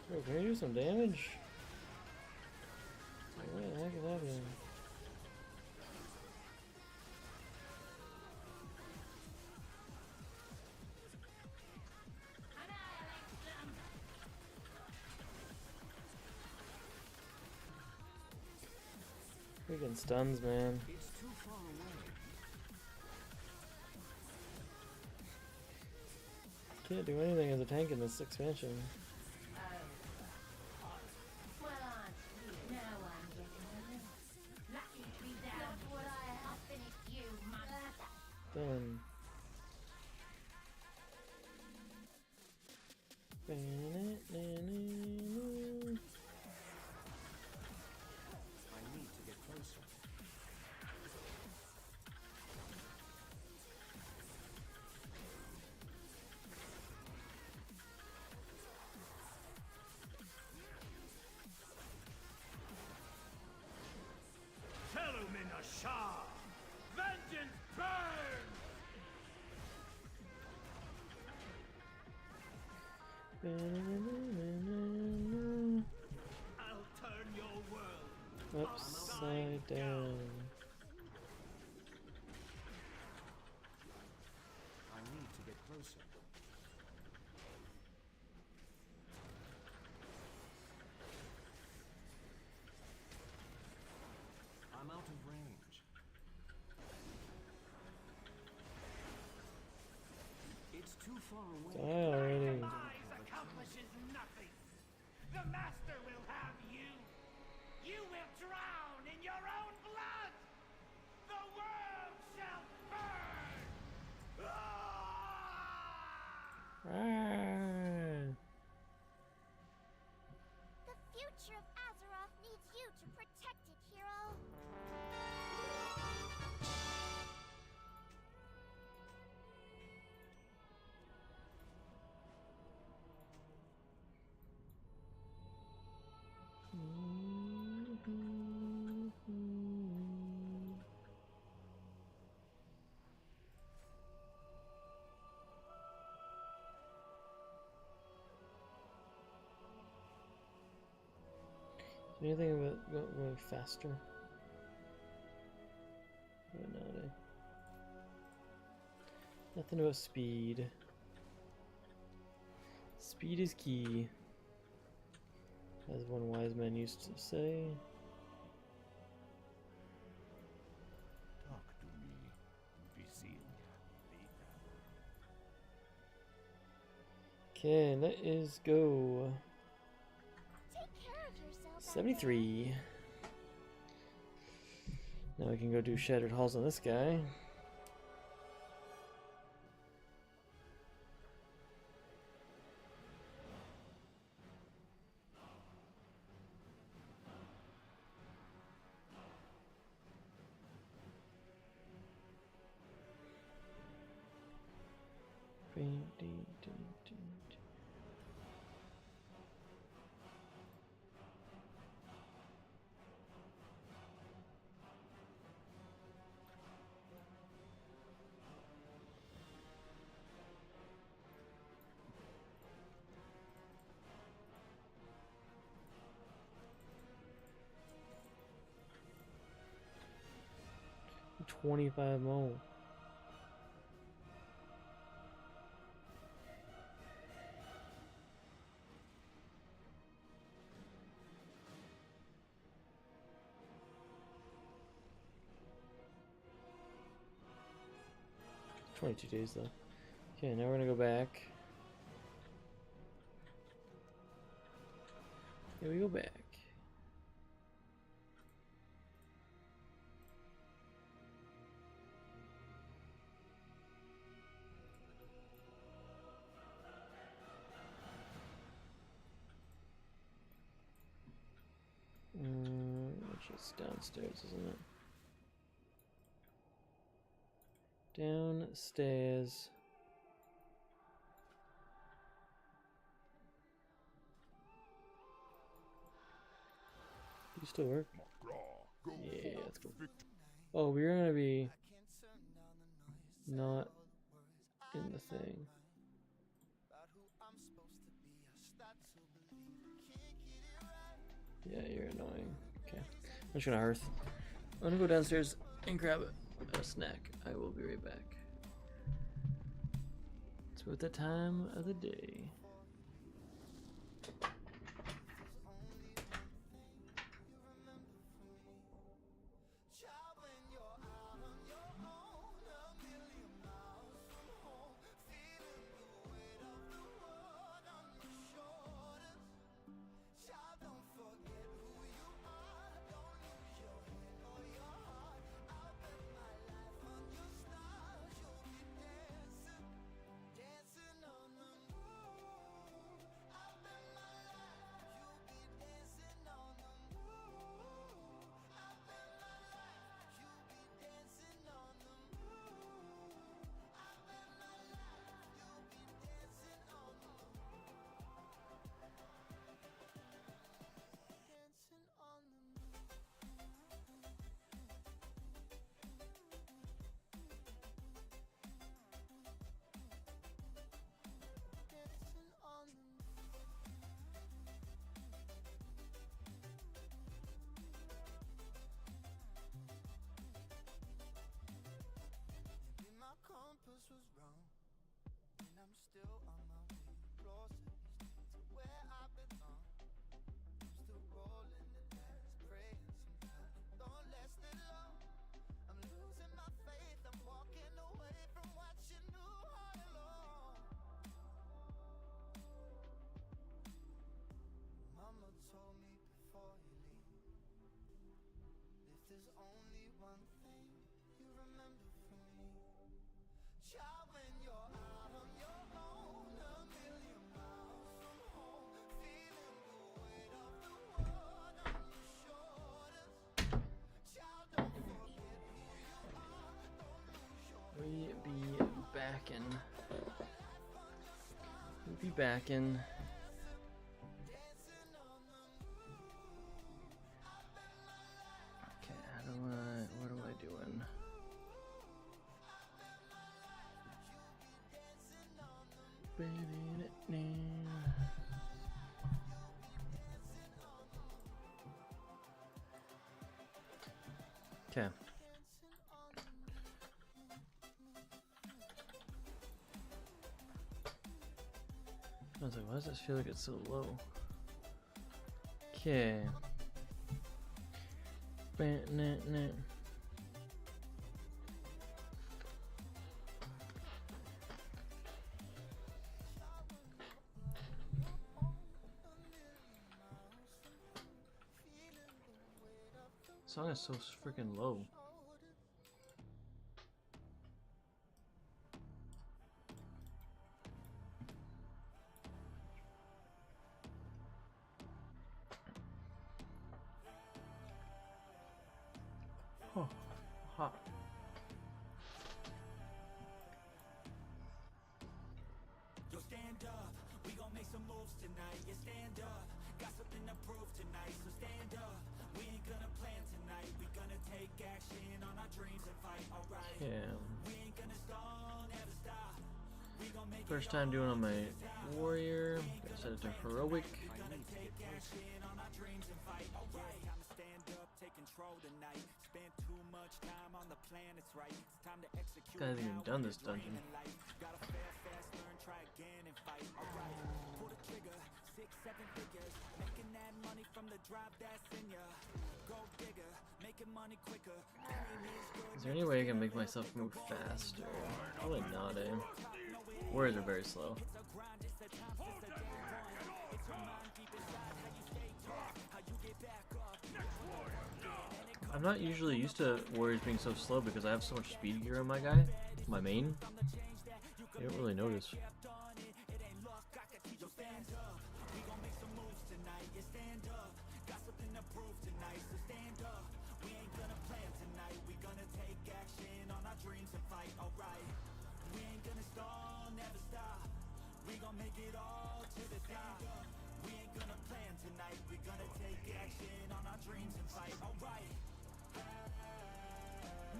bro, can you do some damage? What the heck is happening? Freaking stuns, man. It's too far away. Can't do anything as a tank in this expansion. Well, aren't you? No one getting a little. Lucky to be down. Look what I have finished, you mother. Done. I need to get closer. Telomina Shah! Vengeance burns! I'll turn your world Upside down. I need to get closer. I'm out of range. It's too far away. Die already. accomplishes nothing. The master will have You will drown in your own blood! The world shall burn! Ah. The future of Azeroth needs you to protect it, hero. Anything about going faster? Why not, eh? Nothing about speed. Speed is key, as one wise man used to say. Talk to me, Vizier. Okay, let us go. Take care of yourself. 73. Now we can go do Shattered Halls on this guy. $25 more. $22 days though. Okay, now we're gonna go back. Here we go back. Which is downstairs, isn't it? Downstairs. You still work? Yeah, that's cool. Oh, we're gonna be not in the thing. Yeah, you're annoying. Okay. I'm just gonna hearth. I'm gonna go downstairs and grab a snack. I will be right back. It's about that time of the day. We be backin'. We be backin'. Okay, what am I doing? Okay. I was like, why does this feel like it's so low? Okay. Song is so freaking low. Oh, hot. Yo, stand up, we gon' make some moves tonight. Yeah, stand up, got something to prove tonight. So stand up, we ain't gonna plan tonight. We gonna take action on our dreams and fight, alright. Yeah. We ain't gonna stall, never stop. We gon' make First time doing on my warrior. Gotta set it to heroic. take action on our dreams and fight, alright. I'ma stand up, take control tonight. Spend too much time on the planets, right? It's time to execute. Guys haven't even done this dungeon. Gotta fail fast, learn, try again and fight. Alright, pull the trigger, 6, 7 figures. Making that money from the drive that's in ya. Go digger, making money quicker. Is there any way I can make myself move faster? Probably not, eh? Warriors are very slow. I'm not usually used to warriors being so slow because I have so much speed gear on my guy, my main. You don't really notice.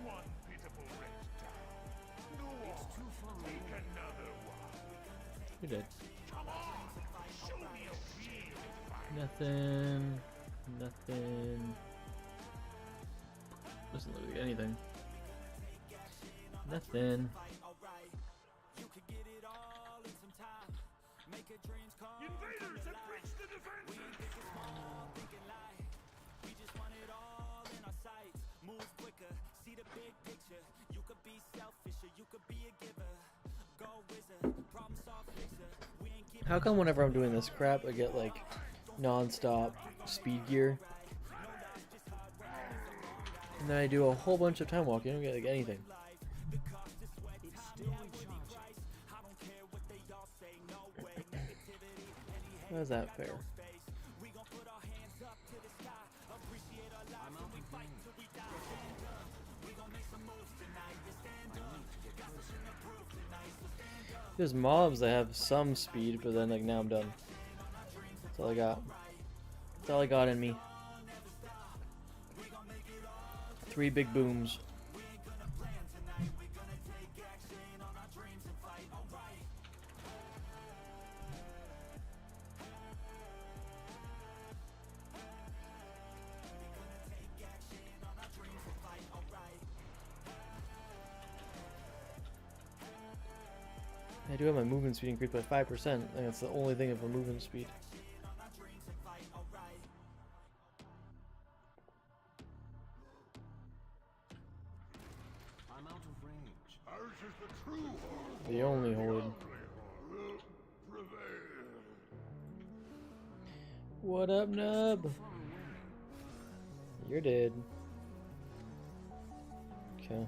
One pitiful rest time. Go on, take another one. You did. Come on, show me a real fight. Nothing. Nothing. Doesn't look like anything. Nothing. Invaders have breached the defenses. How come whenever I'm doing this crap, I get like non-stop speed gear? And then I do a whole bunch of time walking, I don't get like anything. How is that fair? There's mobs that have some speed, but then like now I'm done. That's all I got. That's all I got in me. 3 big booms. I do have my movement speed increased by 5%, and that's the only thing of a movement speed. I'm out of range. Ours is the true horde. The only horde. Will prevail. What up, nub? You're dead. Okay.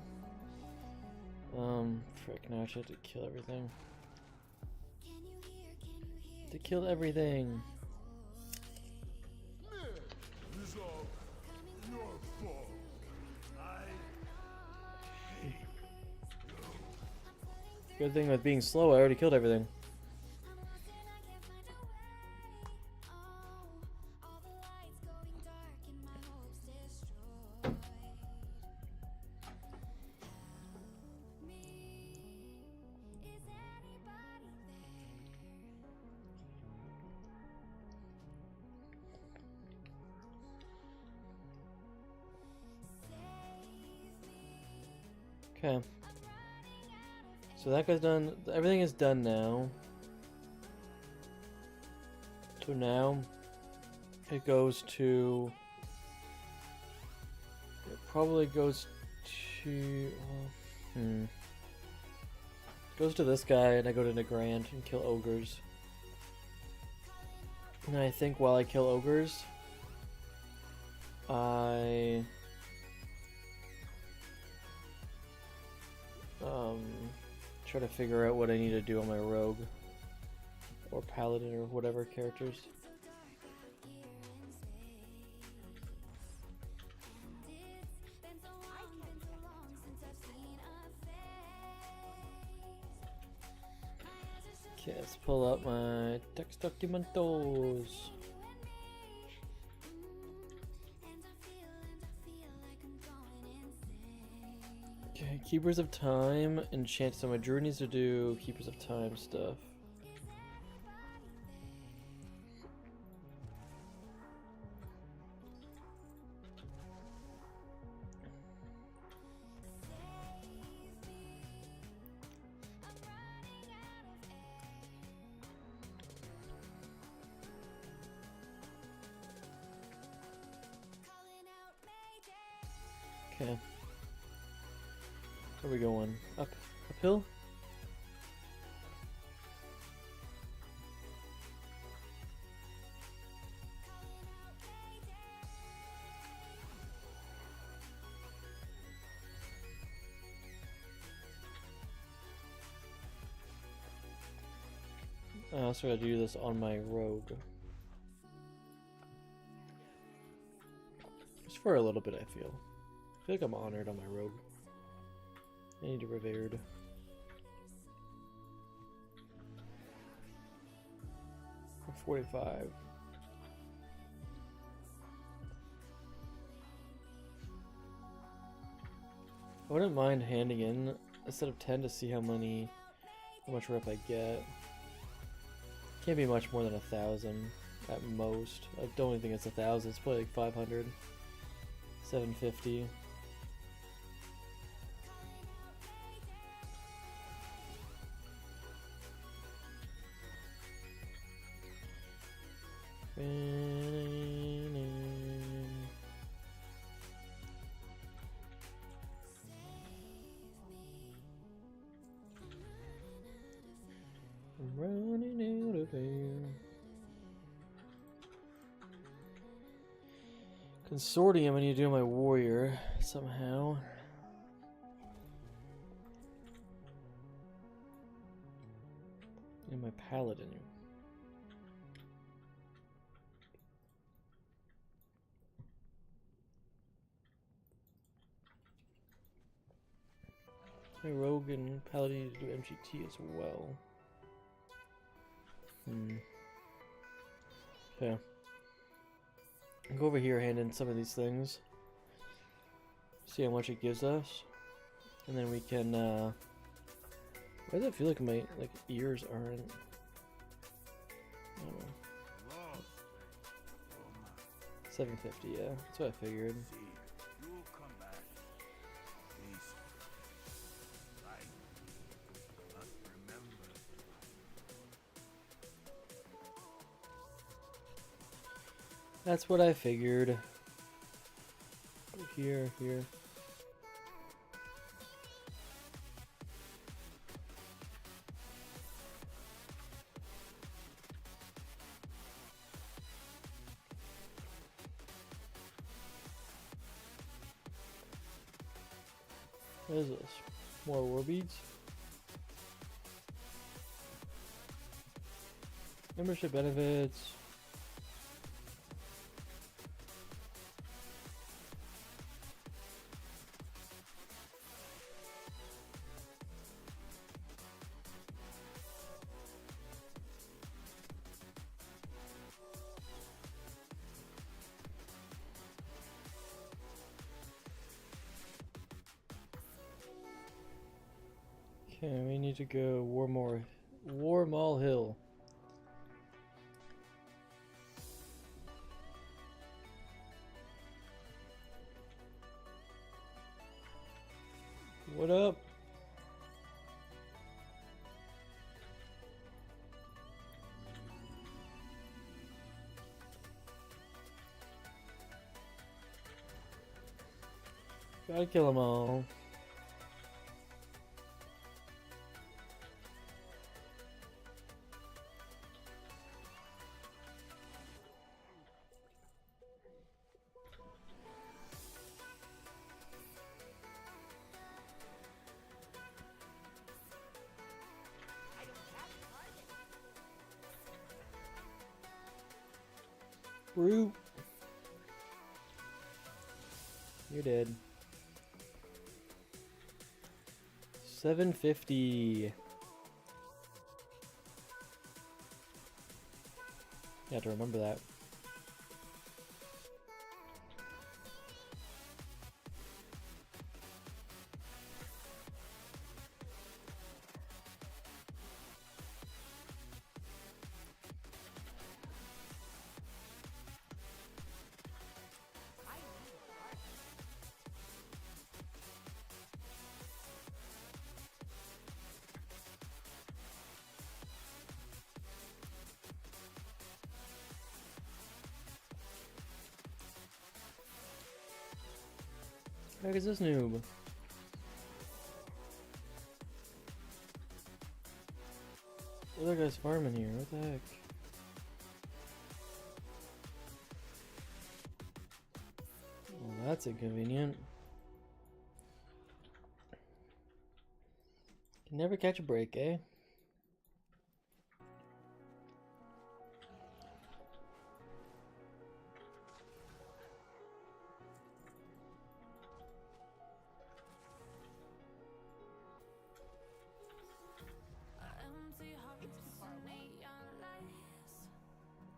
Frick, now I should have to kill everything. To kill everything. It's all your fault. I hate Good thing with being slow, I already killed everything. Okay. So that guy's done. Everything is done now. So now it goes to. It probably goes to. Goes to this guy, and I go to Negrand and kill ogres. And I think while I kill ogres, I try to figure out what I need to do on my rogue or paladin or whatever characters. Okay, let's pull up my text documentos. Okay, Keepers of Time, enchant. So my druid needs to do Keepers of Time stuff. Okay. Where are we going? Uphill? I also gotta do this on my rogue. Just for a little bit, I feel. I feel like I'm honored on my rogue. I need to revered. For 45. I wouldn't mind handing in a set of 10 to see how much rep I get. Can't be much more than 1,000 at most. I don't even think it's 1,000. It's probably like 500, 750. I'm running out of air. Consortium, I need to do my warrior somehow. And my paladin. My rogue and paladin need to do MGT as well. Yeah. Go over here, hand in some of these things. See how much it gives us. And then we can, why does it feel like my, ears aren't, I don't know. 750, yeah. That's what I figured. you'll come back. Please. Right. But remember. That's what I figured. Here. What is this? More war beads. Membership benefits. Okay, we need to go War Mall Hill. What up? Gotta kill them all. Brute. You're dead. 750. You have to remember that. What the heck is this noob? The other guy's farming here, what the heck? Well, that's inconvenient. Can never catch a break, eh? Empty hearts and neon lights.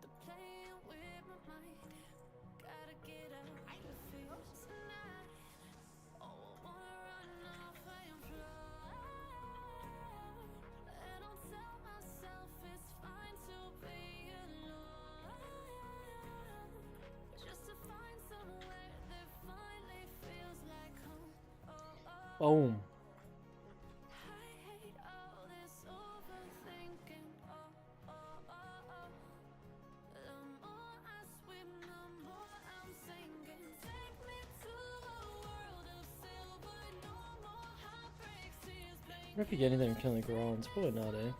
The playing with my mind. Gotta get out of here tonight. Oh, I wanna run off and fly. And I'll tell myself it's fine to be alone. Just to find somewhere that finally feels like home. Boom. I wonder if you get anything from killing the Gorons. Probably not, eh?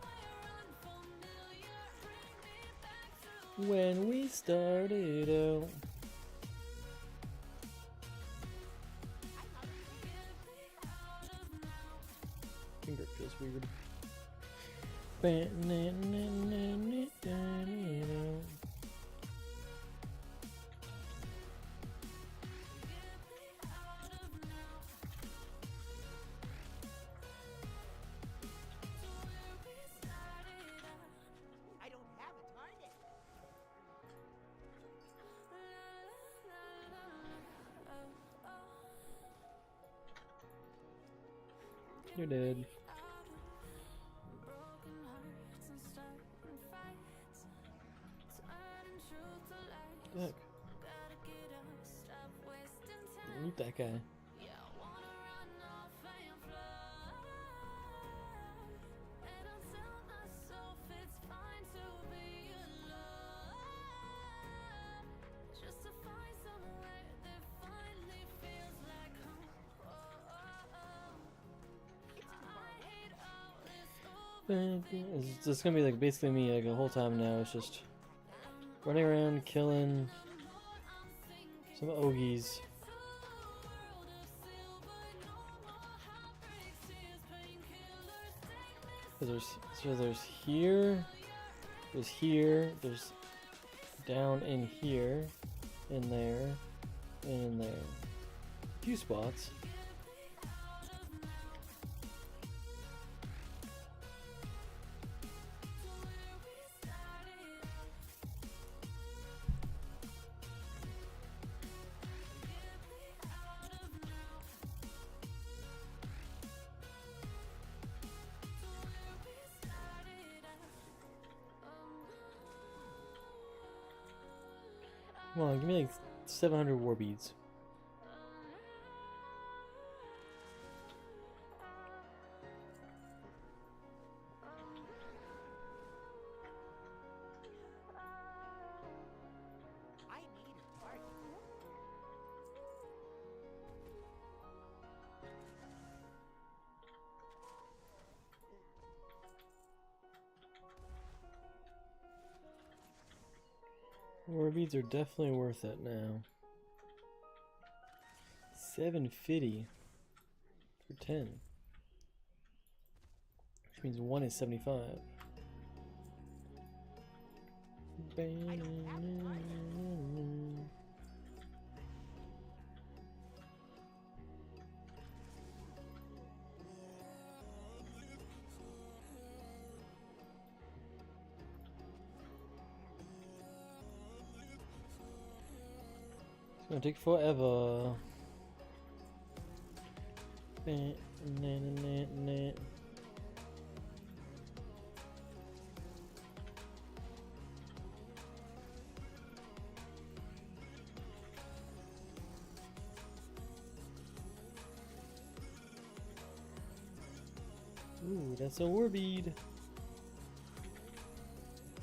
When we started out. Finger feels weird. You're dead. Look. Loot that guy. It's just gonna be like basically me like the whole time now. It's just running around killing some Ogies. There's here, there's down in here, in there, and in there. A few spots. Come on, give me like 700 war beads. I need a party. War beads are definitely worth it now. 750 for 10. Which means 1 is 75. It's gonna take forever. Ooh, that's a war bead.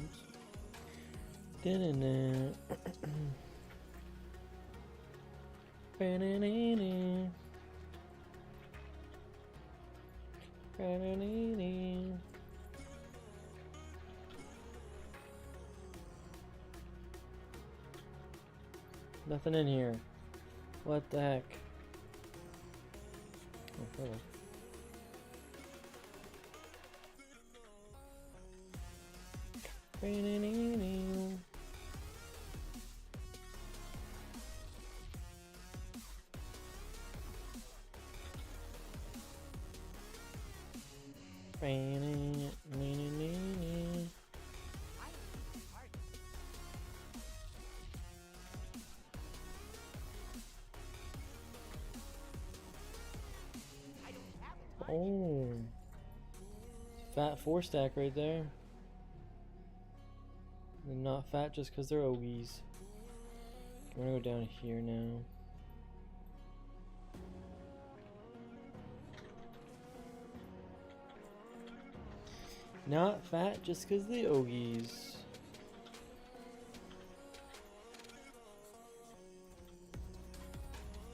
Oops. Da-na-na. Ba-na-na-na. Ba-na-na-na. Nothing in here. What the heck? Oh, hello. Ba-na-na-na. Ba-na-na-na-na. Oh, fat 4-stack right there. They're not fat just because they're Ogies. I'm gonna go down here now. Not fat just because the Ogies.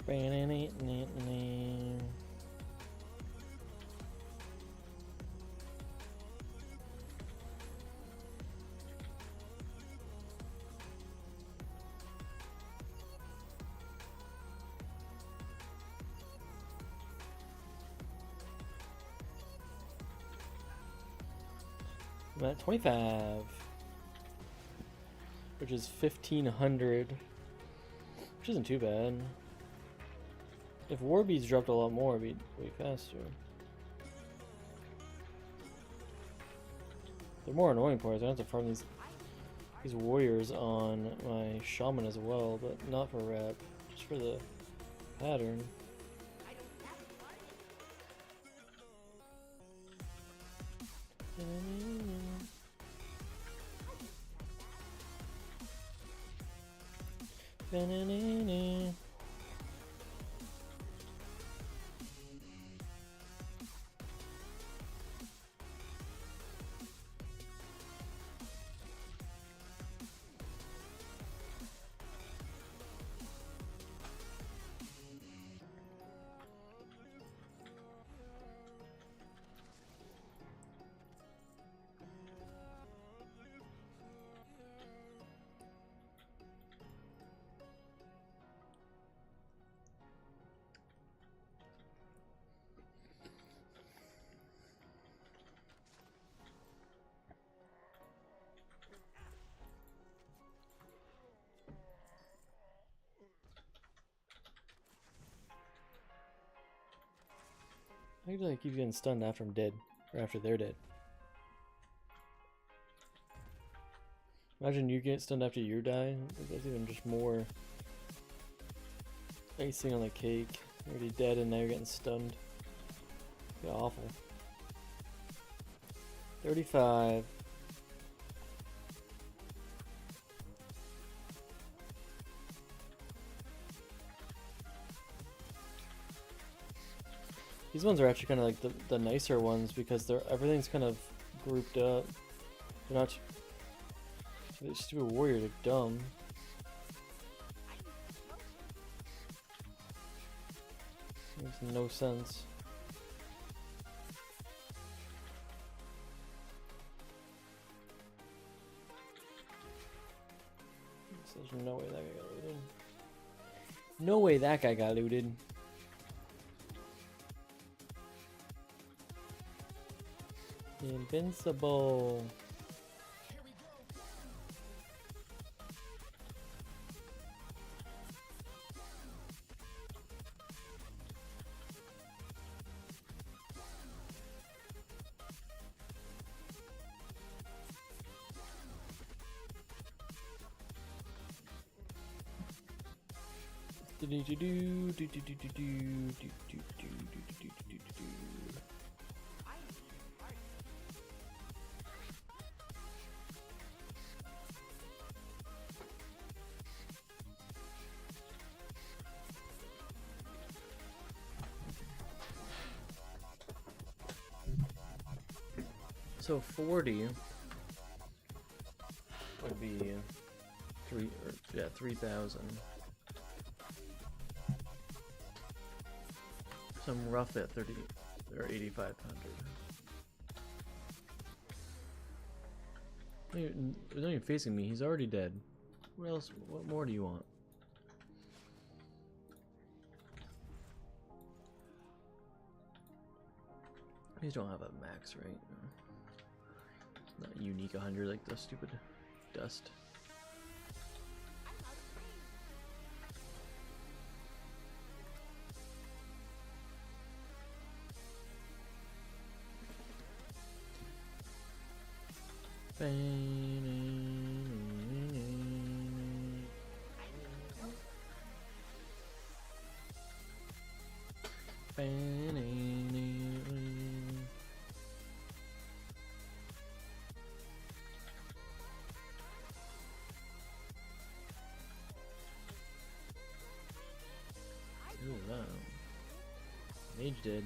Ba-na-na-na-na. I'm at 25, which is 1,500, which isn't too bad. If war beads dropped a lot more, it'd be way faster. The more annoying part is I have to farm these warriors on my shaman as well, but not for rep, just for the pattern. Ba-na-na-na. How do I keep getting stunned after I'm dead? Or after they're dead? Imagine you get stunned after you die. That's even just more icing on the cake. You're already dead and now you're getting stunned. Yeah, awful. 35. These ones are actually kind of like the nicer ones because everything's kind of grouped up. They're not. These stupid warriors are dumb. Makes no sense. There's no way that guy got looted. No way that guy got looted. Invincible. So 40 would be 3,000. So I'm rough at 30 or 8,500. He's not even facing me. He's already dead. What else? What more do you want? These don't have a max, right? No. Not unique 100 like the stupid dust. Mage did.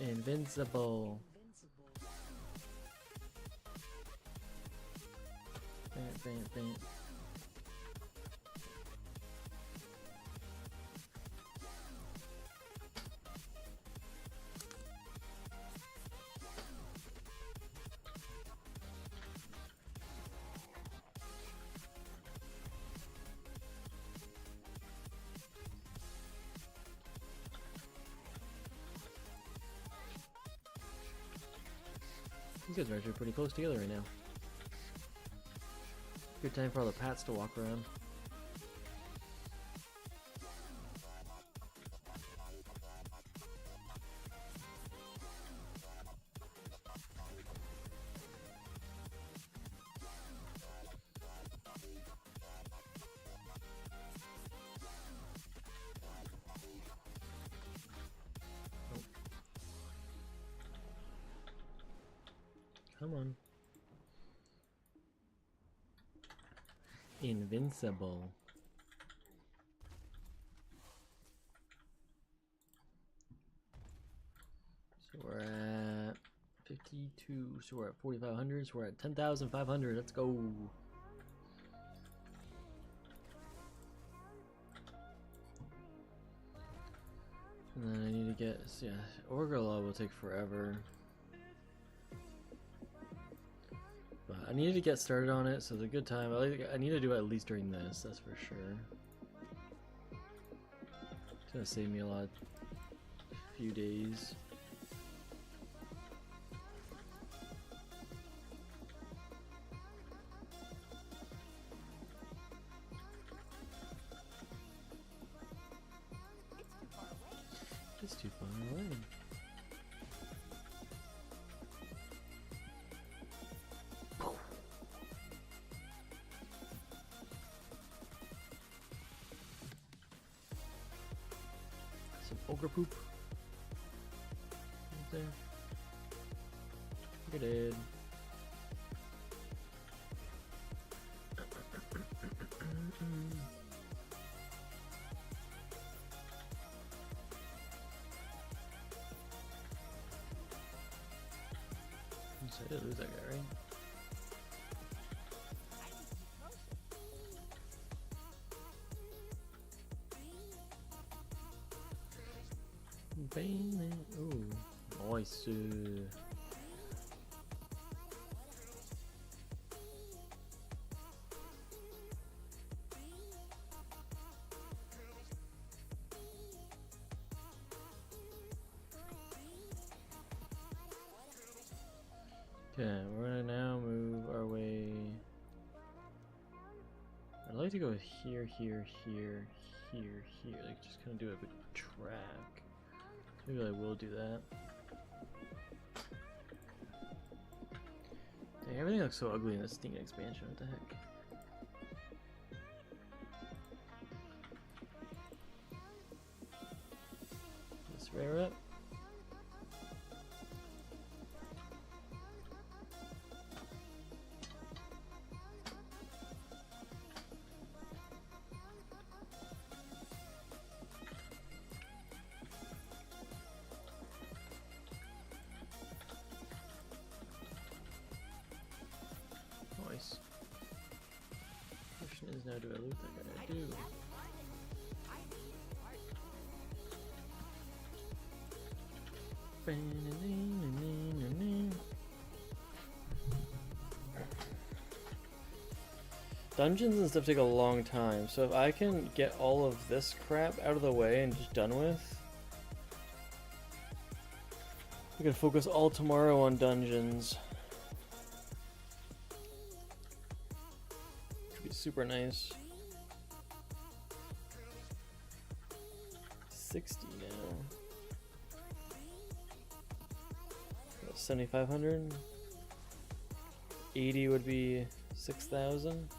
Invincible. Bam, bam, bam. These guys are actually pretty close together right now. Good time for all the pats to walk around. Come on. Invincible. So we're at 52. So we're at 4,500. So we're at 10,500. Let's go. And then I need to get, yeah, Orgala will take forever. But I needed to get started on it, so it's a good time. I need to do it at least during this, that's for sure. gonna save me a few days. It's too far away. Some ogre poop. Right there. You're dead. So I did lose that guy, right? Bang. Ooh, nice. Okay, we're gonna now move our way. I'd like to go here, here, here, here, here. Like just kind of do a big track. Maybe I will do that. Dang, everything looks so ugly in this stinking expansion. What the heck? Let's rare up. Nice. Question is now, do I loot that guy? I do. Dungeons and stuff take a long time, so if I can get all of this crap out of the way and just done with, we can focus all tomorrow on dungeons. Which would be super nice. 60 now. 7,500. 80 would be 6,000.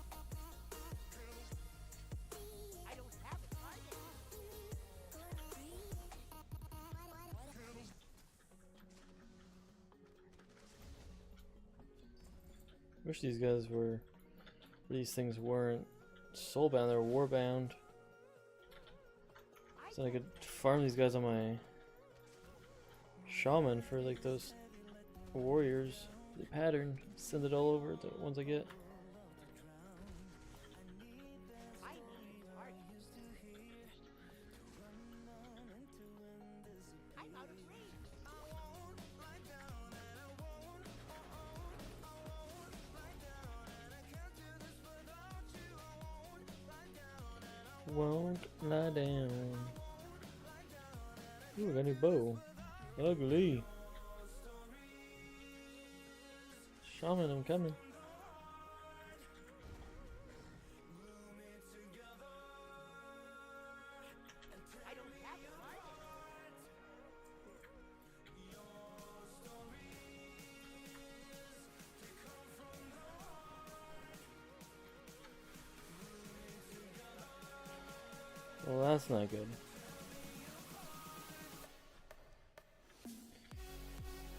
Wish these guys were. These things weren't soulbound, they're warbound. So I could farm these guys on my shaman for like those warriors. The pattern, send it all over the ones I get. Won't lie down. Ooh, I got a new bow. Ugly. Shaman, I'm coming. Well, that's not good.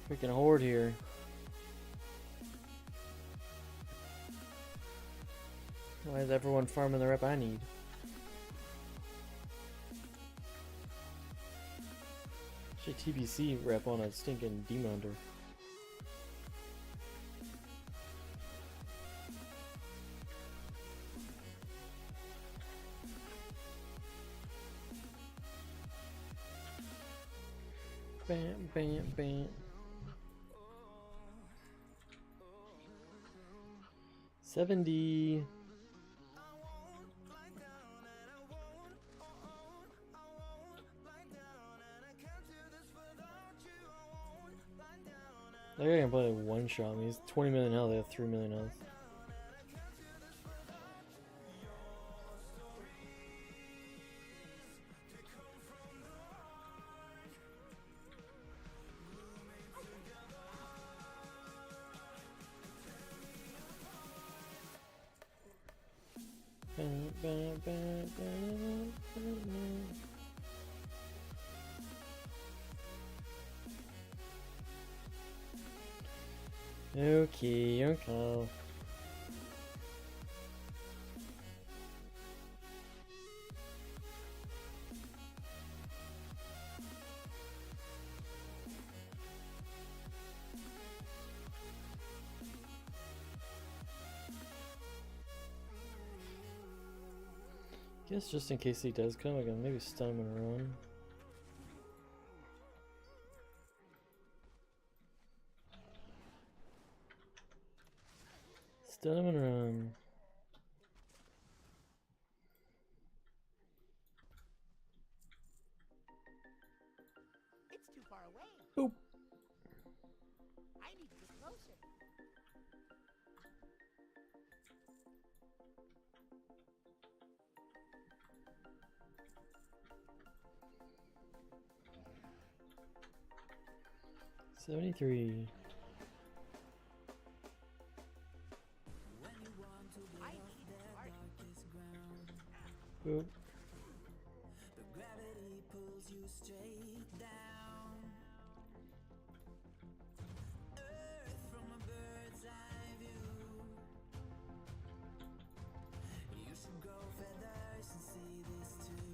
Freaking horde here. Why is everyone farming the rep I need? Should TBC rep on a stinking demon hunter. Bam, bam, bam. 70. That guy can probably one shot me. He's 20 million health. I have 3 million health. Okay, okay. Guess just in case he does come, I can maybe stun him and run. Stun him and run. It's too far away. Boop. I need to get closer. $73. I need to start. Boop. Gravity pulls you straight down. Earth from a bird's eye view. You should grow feathers and see this too.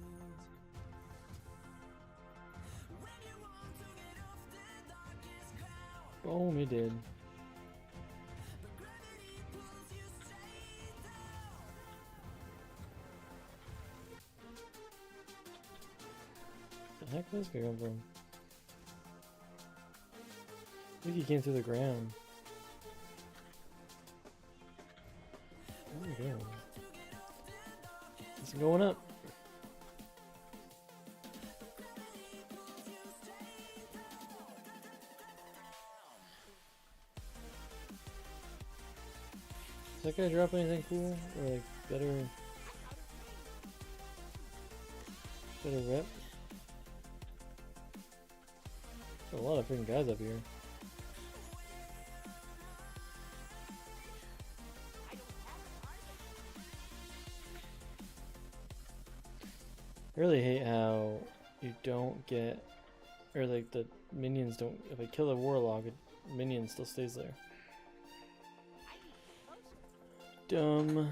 When you want to get off the darkest ground, Boom, he did. but gravity pulls you straight down. The heck did this guy come from? I think he came through the ground. Where are we going? It's going up. Does that guy drop anything cool? Or like better rep? There's a lot of freaking guys up here. I really hate how you don't get, or like the minions don't, if I kill a warlock, a minion still stays there. Dumb.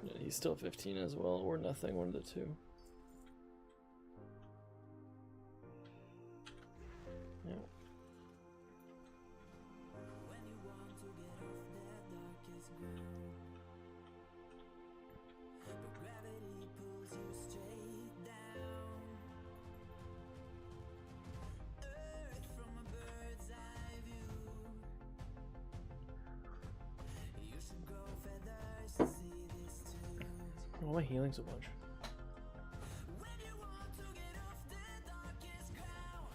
Yeah, he's still 15 as well, or nothing, one of the two. Yeah. When you want to get off the darkest ground, but gravity pulls you straight down. Earth from a bird's eye view. You should grow feathers to see this too. Why am I healing so much? When you want to get off the darkest ground,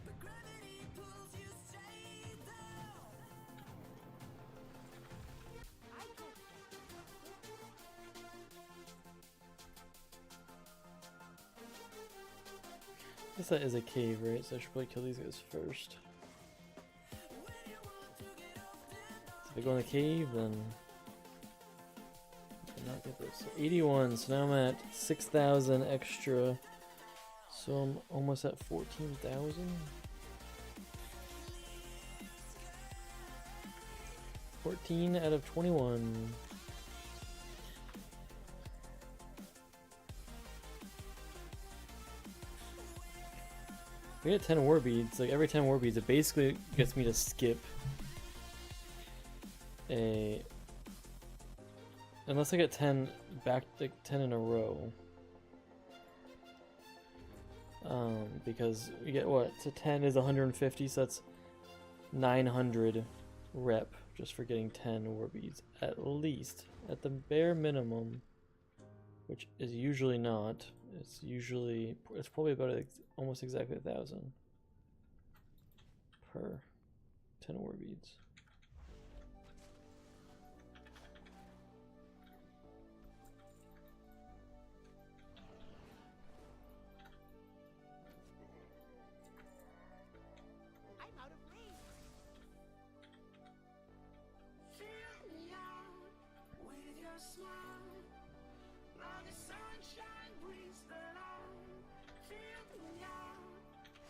but gravity pulls you straight down. I can't. I guess that is a cave, right? So I should probably kill these guys first. So if I go in the cave, then I cannot get this. So 81, so now I'm at 6,000 extra. So I'm almost at 14,000. $14 out of 21. If I get 10 war beads, like every 10 war beads, it basically gets me to skip a, unless I get 10 back, like 10 in a row. Because we get what? So 10 is 150, so that's 900 rep just for getting 10 war beads, at least, at the bare minimum, which is usually not. It's probably about almost exactly 1,000. her. 10 war beads. I'm out of range. Fill me out with your smile. Now the sunshine brings the light. Fill me out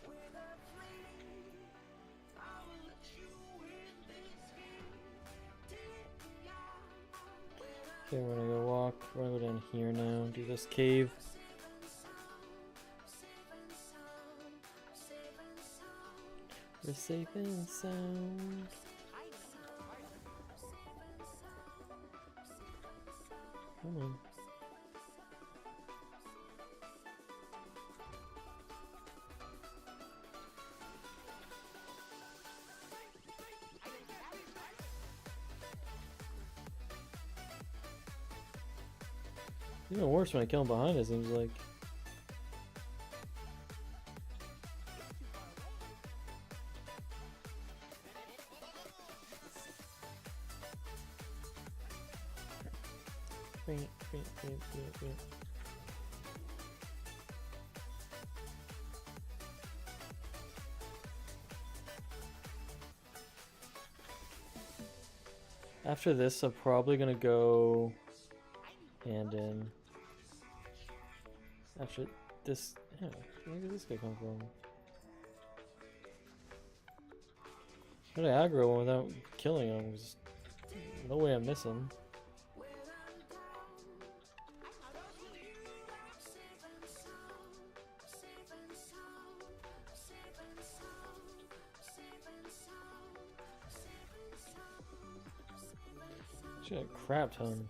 with a flame. I will let you in this game. Take me out with a Okay, we're gonna go walk. We're gonna go down here now. Do this cave. We're safe and sound. Come on. Even worse when I kill him behind, it seems like. After this, I'm probably gonna go hand in. Actually, this. Yeah, where did this guy come from? How did I aggro him without killing him? There's no way I'm missing. She got a crap ton.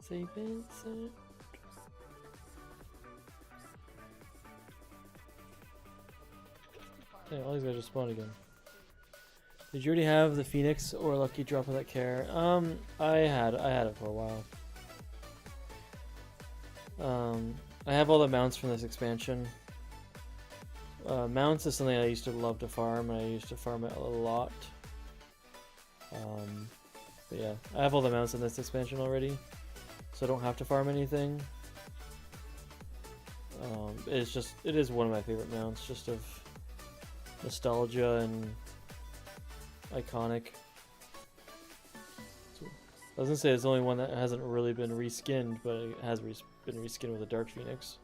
Safe and sound. Okay, all these guys just spawned again. Did you already have the Phoenix or Lucky Drop of that care? I had it for a while. I have all the mounts from this expansion. Mounts is something I used to love to farm, and I used to farm it a lot. But yeah, I have all the mounts in this expansion already, so I don't have to farm anything. It is one of my favorite mounts, just of nostalgia and iconic. So, I was gonna say it's the only one that hasn't really been reskinned, but it has been reskinned with a Dark Phoenix,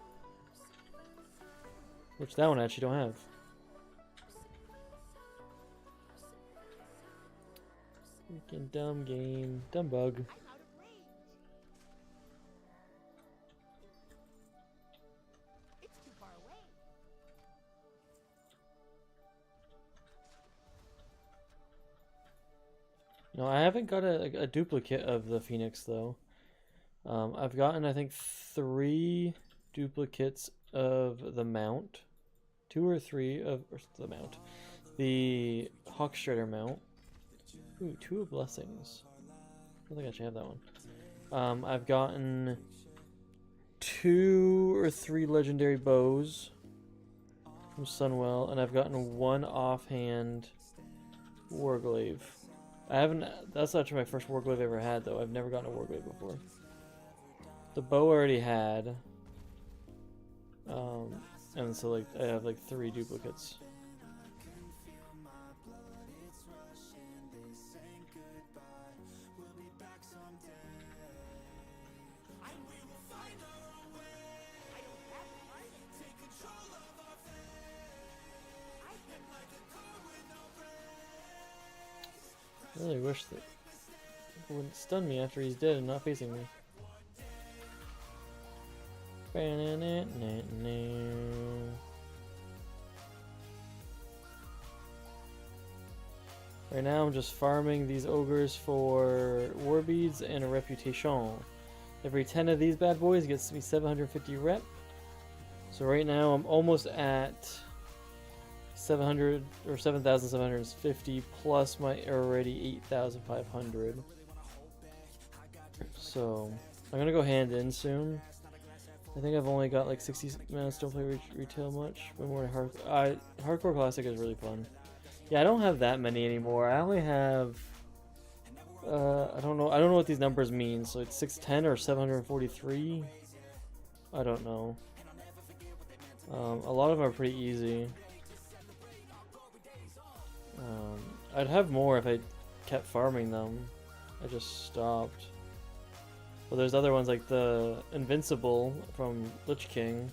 which that one I actually don't have. Freaking dumb game, dumb bug. It's too far away. No, I haven't got a duplicate of the Phoenix though. I've gotten I think 3 duplicates of the mount, 2 or 3 of the mount, the Hawk Strider mount. Ooh, 2 of Blessings. I don't think I should have that one. I've gotten 2 or 3 legendary bows from Sunwell, and I've gotten 1 offhand Warglaive. I haven't. That's actually my first Warglaive I ever had, though. I've never gotten a Warglaive before. The bow I already had, and so like I have like 3 duplicates. I really wish that it wouldn't stun me after he's dead and not facing me. Right now I'm just farming these ogres for war beads and a reputation. Every 10 of these bad boys gets me 750 rep. So right now I'm almost at 700 or 7,750 plus my already 8,500. So I'm gonna go hand in soon. I think I've only got like 60 minutes. Don't play retail much. But more hardcore classic is really fun. Yeah, I don't have that many anymore. I only have. I don't know. I don't know what these numbers mean. So it's 610 or 743. I don't know. A lot of them are pretty easy. I'd have more if I kept farming them. I just stopped. But there's other ones like the Invincible from Lich King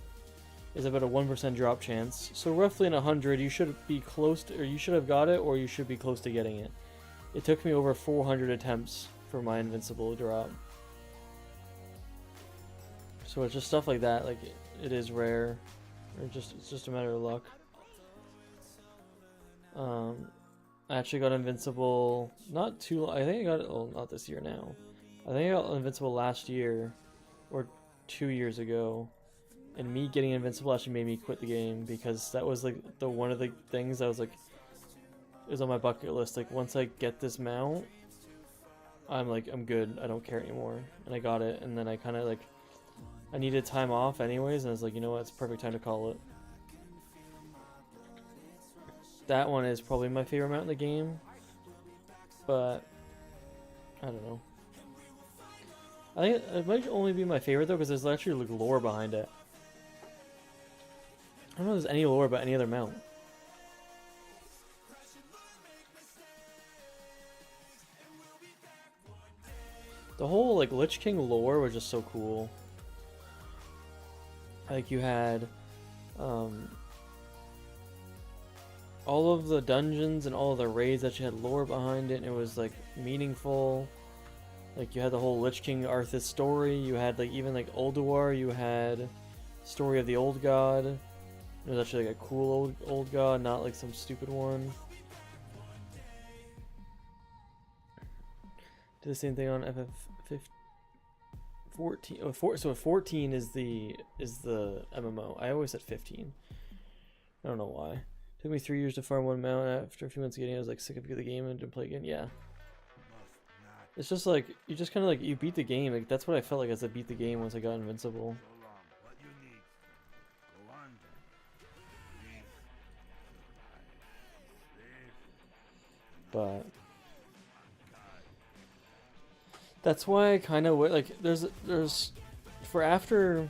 is about a 1% drop chance. So roughly in 100 you should be close to, or you should have got it, or you should be close to getting it. It took me over 400 attempts for my Invincible drop. So it's just stuff like that, like it is rare. Or it's just a matter of luck. I actually got Invincible not too long. I think I got it, well, not this year now. I think I got Invincible last year or 2 years ago. And me getting Invincible actually made me quit the game because that was like the one of the things I was like, it was on my bucket list. Like once I get this mount, I'm good. I don't care anymore. And I got it, and then I kind of like, I needed time off anyways, and I was like, you know what, it's perfect time to call it. That one is probably my favorite mount in the game, but I don't know. I think it might only be my favorite though, because there's actually like lore behind it. I don't know if there's any lore about any other mount. The whole like Lich King lore was just so cool. Like you had all of the dungeons and all of the raids that you had lore behind it, and it was like meaningful. Like you had the whole Lich King Arthas story, you had like even like Ulduar, you had story of the old god. It was actually like a cool old god, not like some stupid one. Did the same thing on FF14. Oh, so 14 is the MMO. I always said 15. I don't know why. Took me 3 years to farm one mount. After a few months of getting it, I was like sick of the game and didn't play again. Yeah. It's just like, you just kind of like, you beat the game. Like that's what I felt like as I beat the game once I got Invincible. But that's why I kind of like there's for after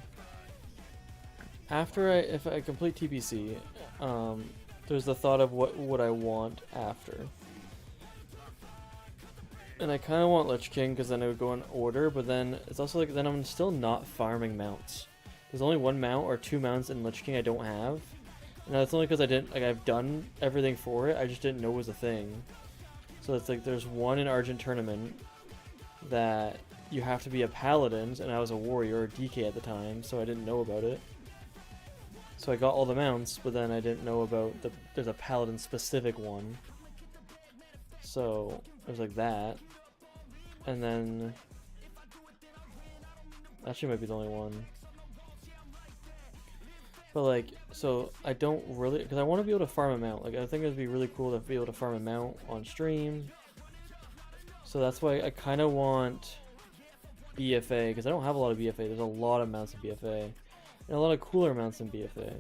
if I complete TBC, there's the thought of what would I want after. And I kind of want Lich King because then it would go in order, but then it's also like then I'm still not farming mounts. There's only one mount or two mounts in Lich King I don't have. And that's only because I didn't, like, I've done everything for it, I just didn't know it was a thing. So it's like there's one in Argent Tournament that you have to be a paladin, and I was a warrior or DK at the time, so I didn't know about it. So I got all the mounts, but then I didn't know about there's a paladin specific one. So it was like that. And then actually might be the only one. But like, so I don't really, because I want to be able to farm a mount. Like I think it'd be really cool to be able to farm a mount on stream. So that's why I kind of want BFA, because I don't have a lot of BFA. There's a lot of mounts in BFA. And a lot of cooler mounts in BFA.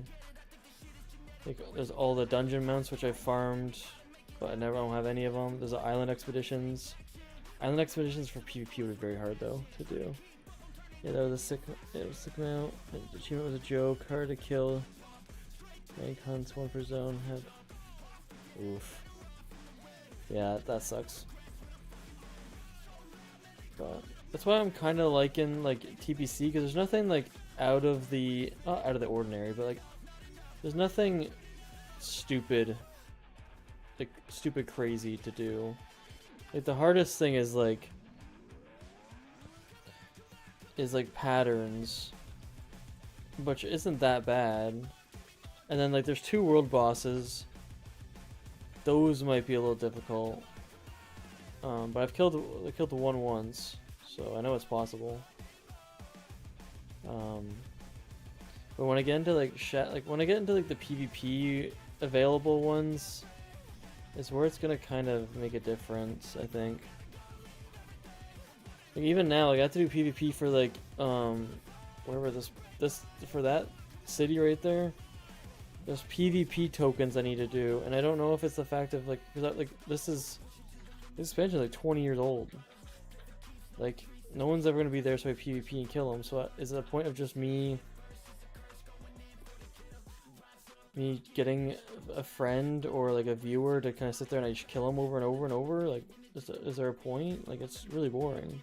Like there's all the dungeon mounts which I farmed, but I don't have any of them. There's the Island Expeditions. Island Expeditions for PvP would be very hard though to do. Yeah, that was a sick. It was a sick mount. The achievement was a joke. Hard to kill. Rank hunts, one per zone. Oof. Yeah, that sucks. But that's why I'm kind of liking like TBC, because there's nothing like out of the not out of the ordinary, but like there's nothing stupid, like stupid crazy to do. Like the hardest thing is like patterns, which isn't that bad. And then like there's 2 world bosses. Those might be a little difficult. But I killed the one once, so I know it's possible. But when I get into like the PvP available ones, is where it's gonna kind of make a difference, I think. Like even now, like I have to do PvP for like wherever this for that city right there. There's PvP tokens I need to do, and I don't know if it's the fact of like, cause like this expansion is like 20 years old. Like no one's ever gonna be there so I PvP and kill them. So is it a point of just me getting a friend or like a viewer to kind of sit there and I just kill them over and over and over? Like, is there a point? Like, it's really boring.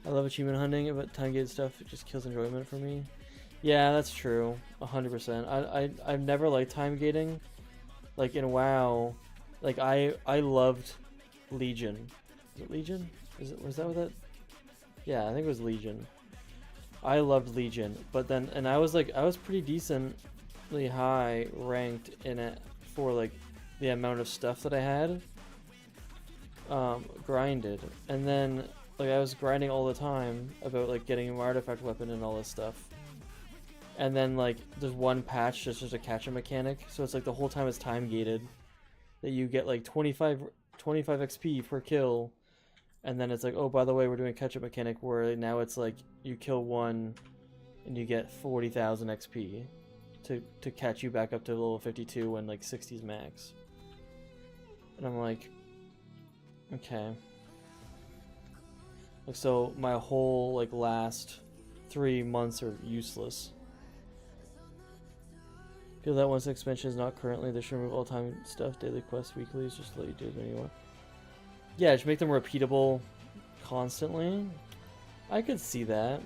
I love achievement hunting, but time gated stuff, it just kills enjoyment for me. Yeah, that's true. 100%. I've never liked time gating. Like in WoW, like I loved Legion. Is it Legion? Was that what that? Yeah, I think it was Legion. I loved Legion, but then I was pretty decently high ranked in it for like the amount of stuff that I had grinded, and then like I was grinding all the time about like getting an artifact weapon and all this stuff. And then like there's one patch just a catch-up mechanic, so it's like the whole time it's time gated that you get like 25 XP per kill, and then it's like, oh, by the way, we're doing a catch-up mechanic where now it's like you kill one and you get 40,000 XP to catch you back up to level 52 when like 60's max. And I'm like, okay. Like, so my whole like last 3 months are useless. Feel that once the expansion is not currently, they should remove all time stuff, daily quests, weeklies, just let you do it when you want. Yeah, just make them repeatable constantly. I could see that.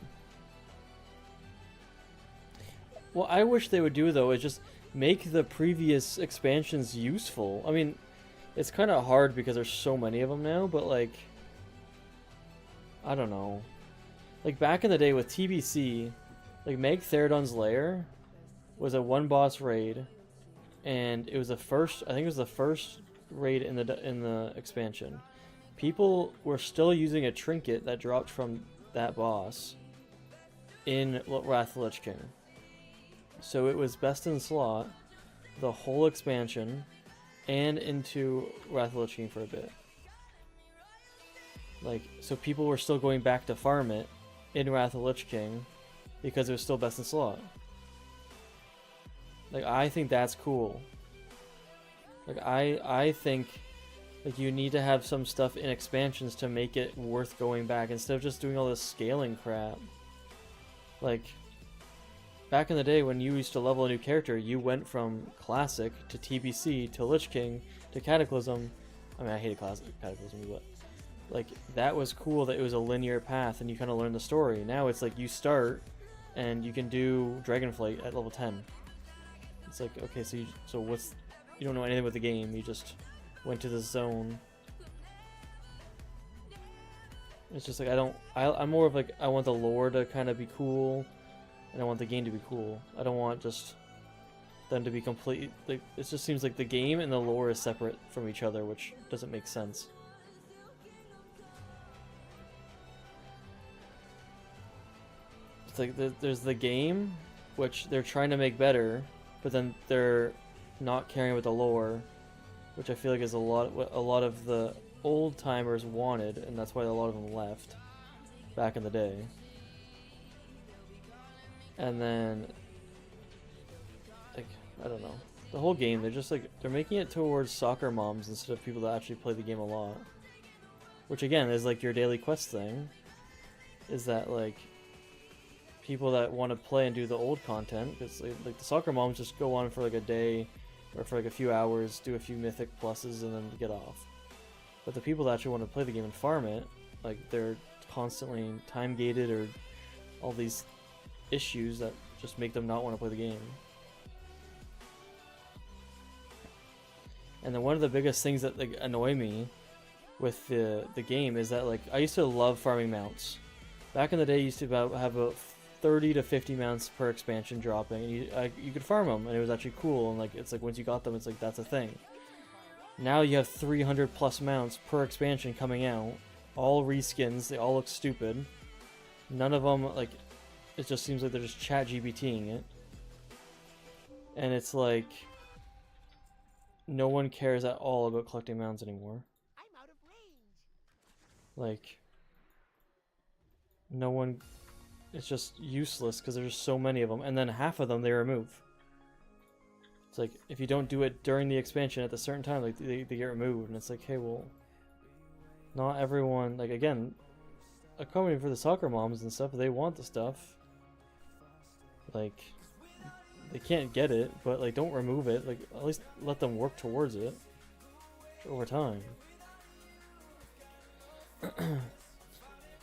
What I wish they would do though is just make the previous expansions useful. I mean, it's kind of hard because there's so many of them now, but like, I don't know. Like back in the day with TBC, like Meg Theridon's Lair was a one boss raid, and it was the first. I think it was the first raid in the expansion. People were still using a trinket that dropped from that boss in Wrath of the Lich King. So it was best in slot the whole expansion and into Wrath of the Lich King for a bit. Like, so people were still going back to farm it in Wrath of the Lich King because it was still best in slot. Like, I think that's cool. Like, I think like you need to have some stuff in expansions to make it worth going back instead of just doing all this scaling crap. Like, back in the day when you used to level a new character, you went from Classic to TBC to Lich King to Cataclysm. I mean, I hated Cataclysm, but like that was cool that it was a linear path and you kind of learned the story. Now it's like you start and you can do Dragonflight at level 10. It's like, okay, so you don't know anything about the game, you just went to this zone. It's just like I'm more of like, I want the lore to kind of be cool, and I want the game to be cool. I don't want just them to be complete, like, it just seems like the game and the lore is separate from each other, which doesn't make sense. It's like there's the game, which they're trying to make better, but then they're not caring about the lore, which I feel like is what a lot of the old timers wanted, and that's why a lot of them left back in the day. And then, like, I don't know, the whole game, they're making it towards soccer moms instead of people that actually play the game a lot, which again is like your daily quest thing, is that like people that want to play and do the old content, because like the soccer moms just go on for like a day or for like a few hours, do a few mythic pluses, and then get off. But the people that actually want to play the game and farm it, like, they're constantly time gated or all these issues that just make them not want to play the game. And then one of the biggest things that like annoy me with the game is that, like, I used to love farming mounts. Back in the day, I used to have about 30 to 50 mounts per expansion dropping, and you could farm them, and it was actually cool. And like, it's like once you got them, it's like that's a thing. Now you have 300 plus mounts per expansion coming out, all reskins. They all look stupid. None of them, like, it just seems like they're just chat GBTing it, and it's like no one cares at all about collecting mounts anymore. I'm out of range. Like, no one it's just useless because there's so many of them, and then half of them they remove. It's like if you don't do it during the expansion at a certain time, like they get removed, and it's like, hey, well, not everyone, like, again, accommodating for the soccer moms and stuff, they want the stuff. Like, they can't get it, but like, don't remove it. Like, at least let them work towards it over time.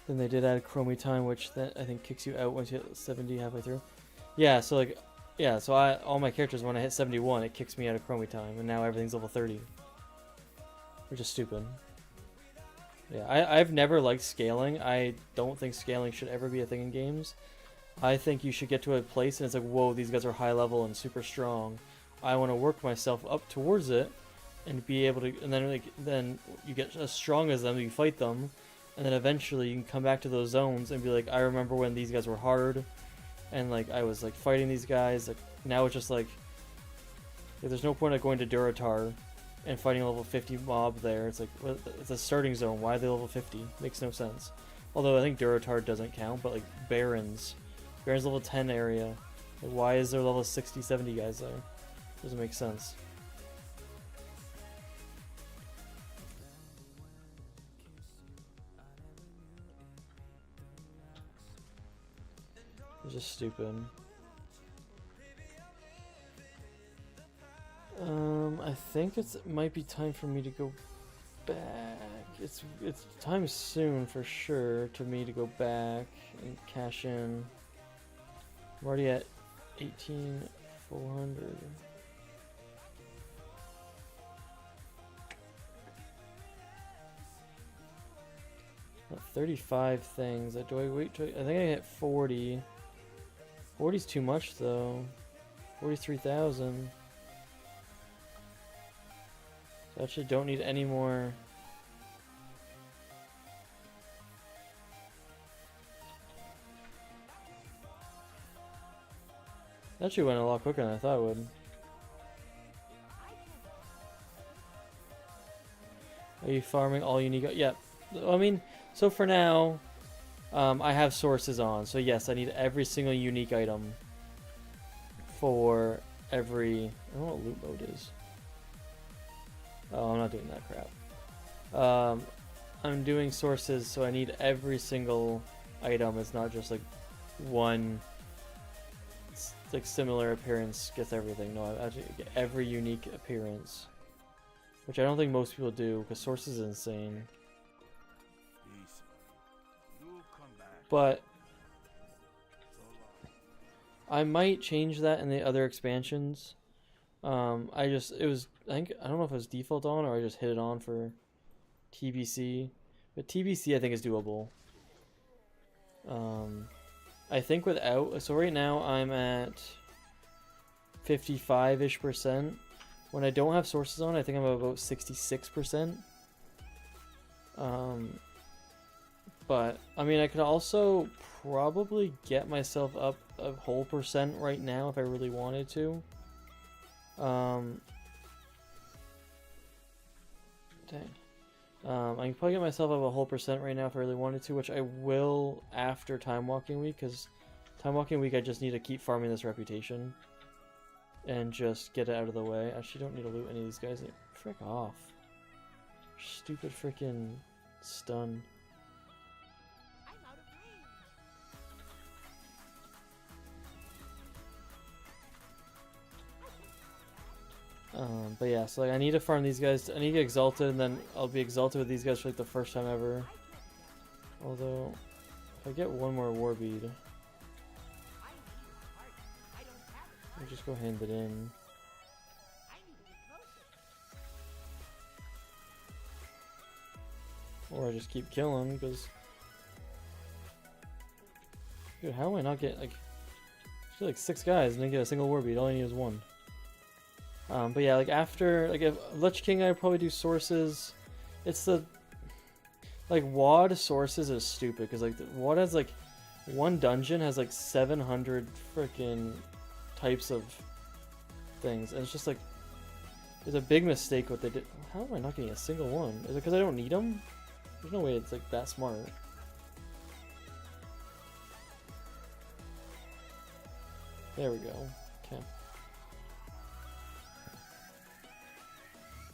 Then they did add Chromie time, which that I think kicks you out once you hit 70 halfway through. Yeah, so like, yeah, so all my characters, when I hit 71, it kicks me out of Chromie time, and now everything's level 30, which is stupid. Yeah, I've never liked scaling. I don't think scaling should ever be a thing in games. I think you should get to a place and it's like, whoa, these guys are high level and super strong. I want to work myself up towards it and be able to, and then like then you get as strong as them, you fight them, and then eventually you can come back to those zones and be like, I remember when these guys were hard, and like I was like fighting these guys. Like now it's just like there's no point of going to Duratar and fighting a level 50 mob there. It's like, well, it's a starting zone. Why are they level 50? Makes no sense. Although I think Duratar doesn't count, but like Barons level 10 area. Like, why is there level 60, 70 guys there? Doesn't make sense. It's just stupid. I think it might be time for me to go back. It's time soon for sure to me to go back and cash in. I'm already at 18,400. 35 things. Do I wait till I think I hit 40. 40's too much though. 43,000. So I actually don't need any more. That actually went a lot quicker than I thought it would. Are you farming all unique? Yeah. I mean, so for now, I have sources on. So yes, I need every single unique item for every... I don't know what loot mode is. Oh, I'm not doing that crap. I'm doing sources, so I need every single item. It's not just like one... like similar appearance gets everything. No, I actually get every unique appearance, which I don't think most people do because source is insane. But I might change that in the other expansions. I think I don't know if it was default on or I just hit it on for TBC, but TBC I think is doable. I think without, so right now I'm at 55-ish%. When I don't have sources on, I think I'm about 66%. But I mean, I could also probably get myself up a whole percent right now if I really wanted to. Dang. I can probably get myself up a whole percent right now if I really wanted to, which I will after Time Walking Week, because Time Walking Week I just need to keep farming this reputation and just get it out of the way. I actually don't need to loot any of these guys. Frick off. Stupid freaking stun. But yeah, so like I need to farm these guys. I need to get exalted, and then I'll be exalted with these guys for like the first time ever. Although, if I get one more war bead, I'll just go hand it in. Or I just keep killing because, dude, how am I not get like? I feel like 6 guys and then get a single war bead. All I need is 1. But yeah, like after, like if Lich King, I'd probably do sources. It's the, like WoD sources is stupid, because like WoD has like, one dungeon has like 700 freaking types of things, and it's just like, it's a big mistake what they did. How am I not getting a single one? Is it because I don't need them? There's no way it's like that smart. There we go. Okay.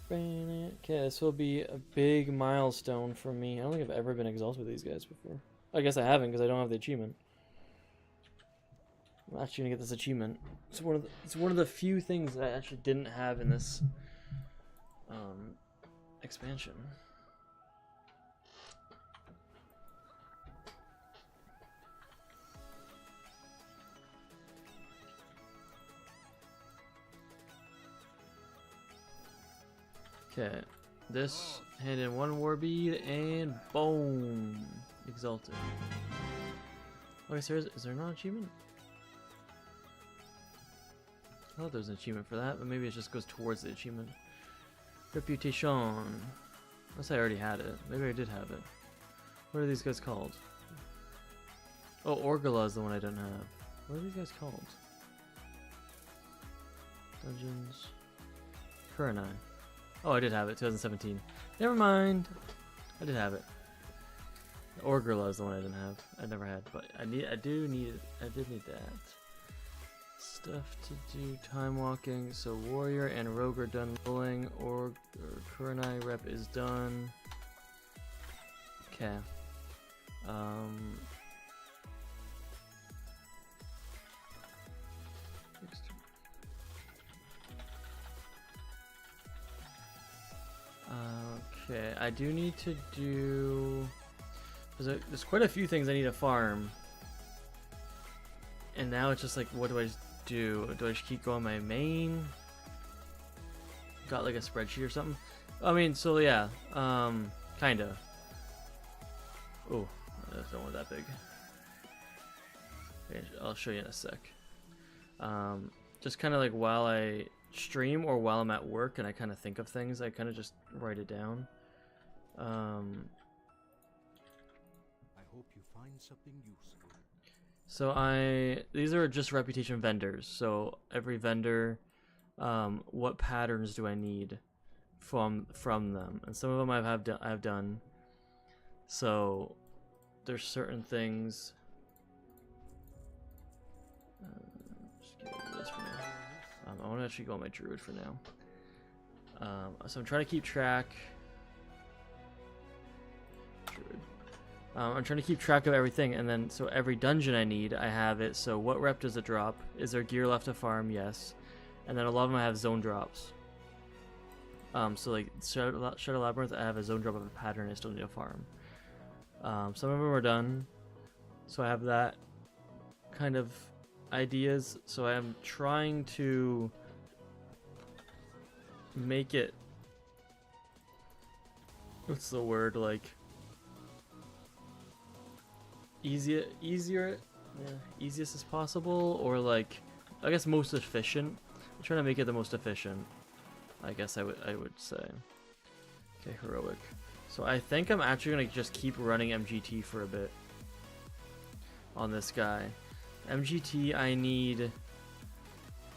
Okay, this will be a big milestone for me. I don't think I've ever been exalted with these guys before. I guess I haven't because I don't have the achievement. I'm actually gonna get this achievement. It's one of the few things that I actually didn't have in this expansion. Okay, this hand in one war bead and boom, exalted. Okay, so is there not an achievement? I thought there was an achievement for that, but maybe it just goes towards the achievement. Reputation. Unless I already had it. Maybe I did have it. What are these guys called? Oh, Orgala is the one I don't have. What are these guys called? Dungeons. Kurenai. Oh, I did have it. 2017. Never mind. I did have it. Orgala is the one I didn't have. I never had, but I did need that. Stuff to do, time walking, so warrior and rogue are done rolling, or Kurenai rep is done. Okay. Okay, I do need to do... There's quite a few things I need to farm. And now it's just like, what do I do? Do I just keep going my main? Got like a spreadsheet or something? I mean, so yeah, kinda. Oh, I don't want that big. Okay, I'll show you in a sec. Just kind of like while I stream or while I'm at work and I kind of think of things, I kind of just write it down. I hope you find something useful. So these are just reputation vendors. So every vendor, what patterns do I need from them? And some of them I've done. So there's certain things. Just get rid of this for now. I want to actually go on my druid for now. So I'm trying to keep track. Druid. I'm trying to keep track of everything, and then so every dungeon I need, I have it. So what rep does it drop? Is there gear left to farm? Yes. And then a lot of them I have zone drops. So like Shadow Labyrinth, I have a zone drop of a pattern I still need to farm. Some of them are done, so I have that kind of ideas. So I am trying to make it, what's the word, like easiest as possible, or like I guess most efficient. I'm trying to make it the most efficient, I guess I would say. Okay, heroic. So I think I'm actually gonna just keep running MGT for a bit on this guy. MGT, I need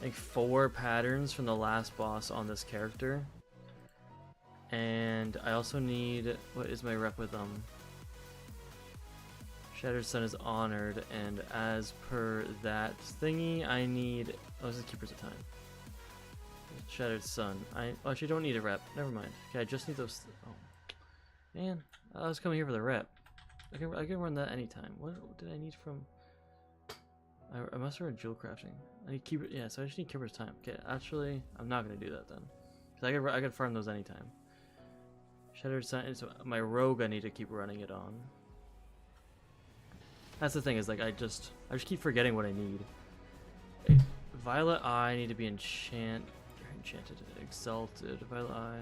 like 4 patterns from the last boss on this character, and I also need, what is my rep with them? Shattered Sun is honored, and as per that thingy, I need, oh, this is Keepers of Time. Shattered Sun. I actually don't need a rep. Never mind. Okay, I just need those. Oh, man, I was coming here for the rep. I can run that anytime. What did I need from? I must have run jewel crafting. I need keeper. Yeah, so I just need Keeper's Time. Okay, actually, I'm not gonna do that then, because I could farm those anytime. Shattered Sun. So my rogue, I need to keep running it on. That's the thing, is like I just keep forgetting what I need. Violet Eye, I need to be enchanted, exalted. Violet Eye.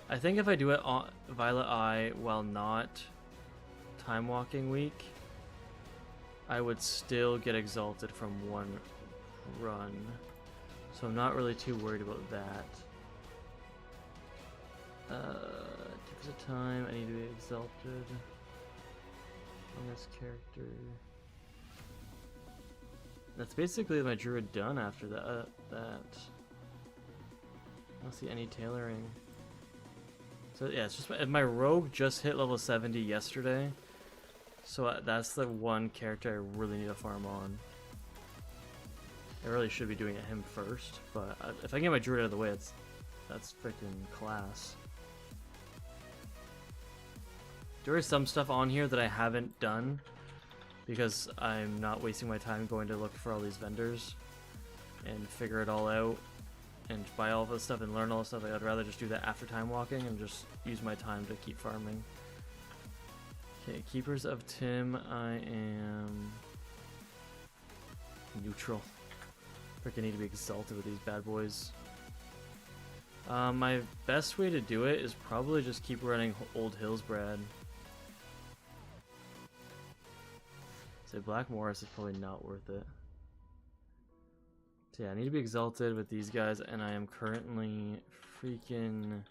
I think if I do it on Violet Eye while not time walking week, I would still get exalted from one run. So I'm not really too worried about that. Takes a time. I need to be exalted on this character. That's basically my druid done after that. I don't see any tailoring. So yeah, it's just my rogue just hit level 70 yesterday. So that's the one character I really need to farm on. I really should be doing him first, but if I get my druid out of the way, that's freaking class. There is some stuff on here that I haven't done because I'm not wasting my time going to look for all these vendors and figure it all out and buy all this stuff and learn all this stuff. I'd rather just do that after time walking and just use my time to keep farming. Okay, Keepers of Tim, I am neutral. Freaking need to be exalted with these bad boys. My best way to do it is probably just keep running Old Hillsbrad. Say Black Morris is probably not worth it. So yeah, I need to be exalted with these guys, and I am currently freaking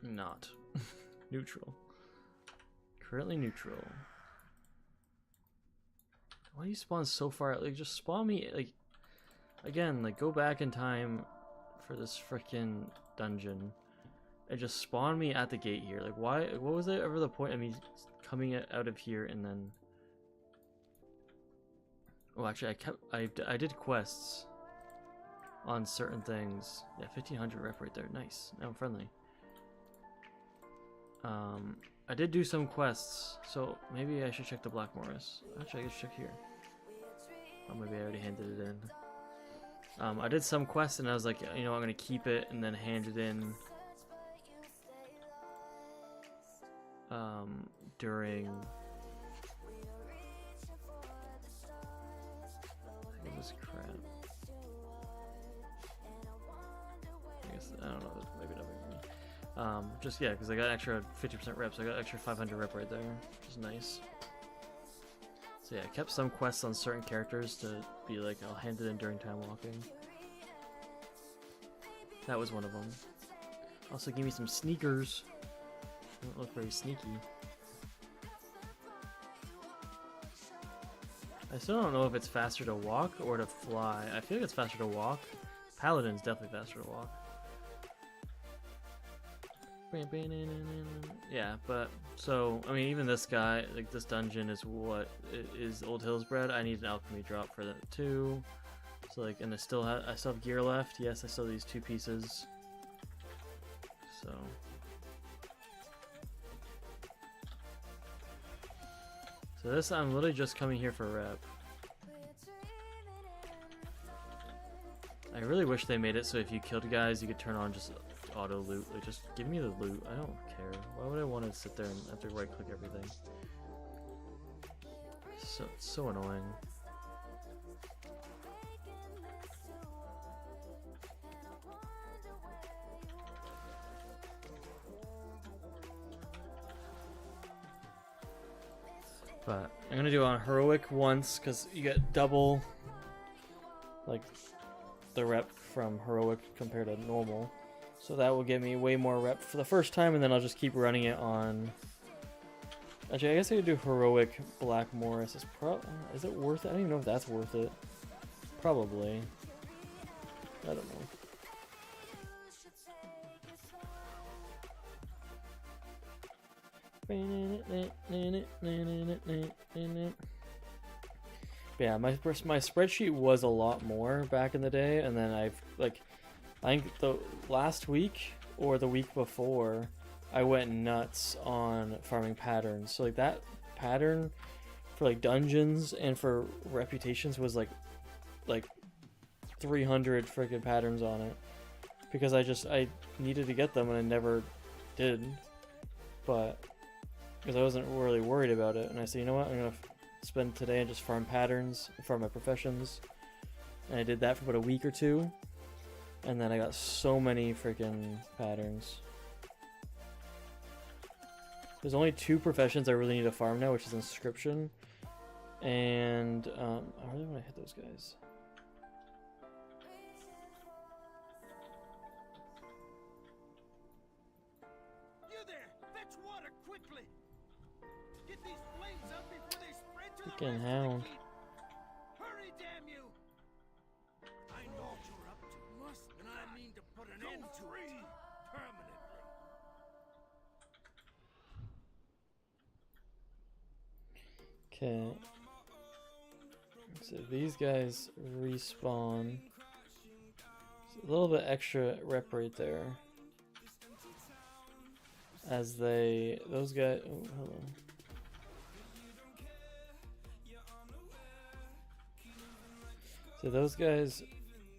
not neutral. Currently neutral. Why do you spawn so far? Like, just spawn me, like, again, like, go back in time for this freaking dungeon and just spawn me at the gate here. Like, why? What was it ever the point of me coming out of here and then? Oh, actually, I did quests on certain things. Yeah, 1500 rep right there. Nice. Now I'm friendly. I did do some quests, so maybe I should check the Black Morris. Actually, I should check here. Oh, maybe I already handed it in. I did some quests, and I was like, you know, I'm gonna keep it and then hand it in. During. It was crap. I guess I don't know. Maybe not. Just yeah, because I got extra 50% reps. So I got extra 500 rep right there, which is nice. So yeah, I kept some quests on certain characters to be like, I'll hand it in during time walking. That was one of them. Also, give me some sneakers. They don't look very sneaky. I still don't know if it's faster to walk or to fly. I feel like it's faster to walk. Paladin's definitely faster to walk. Yeah, but so I mean, even this guy, like this dungeon, is what is Old Hillsbrad. I need an alchemy drop for that too. So like, and I still have gear left. Yes, I still have these 2 pieces. So this, I'm literally just coming here for rep. I really wish they made it so if you killed guys, you could turn on just auto loot. Like, just give me the loot. I don't care. Why would I want to sit there and have to right click everything? So annoying. But I'm gonna do on heroic once because you get double, like, the rep from heroic compared to normal. So that will get me way more rep for the first time, and then I'll just keep running it on. Actually, I guess I could do heroic Black Morris. Is it worth it? I don't even know if that's worth it. Probably. I don't know. Yeah, my spreadsheet was a lot more back in the day, and then I think the last week or the week before, I went nuts on farming patterns. So like that pattern for like dungeons and for reputations was like 300 freaking patterns on it, because I needed to get them and I never did, but because I wasn't really worried about it, and I said, you know what, I'm gonna spend today and just farm patterns, farm my professions, and I did that for about a week or two, and then I got so many freaking patterns. There's only 2 professions I really need to farm now, which is inscription, and I really want to hit those guys. You there! Fetch water quickly! Get these flames up before they spread to the Freaking rest hound. of the keep! Hurry, damn you! I know what you're up to, and I mean to put an end to it permanently. Okay. So these guys respawn. So a little bit extra rep right there. As those guys. Oh, hello. So those guys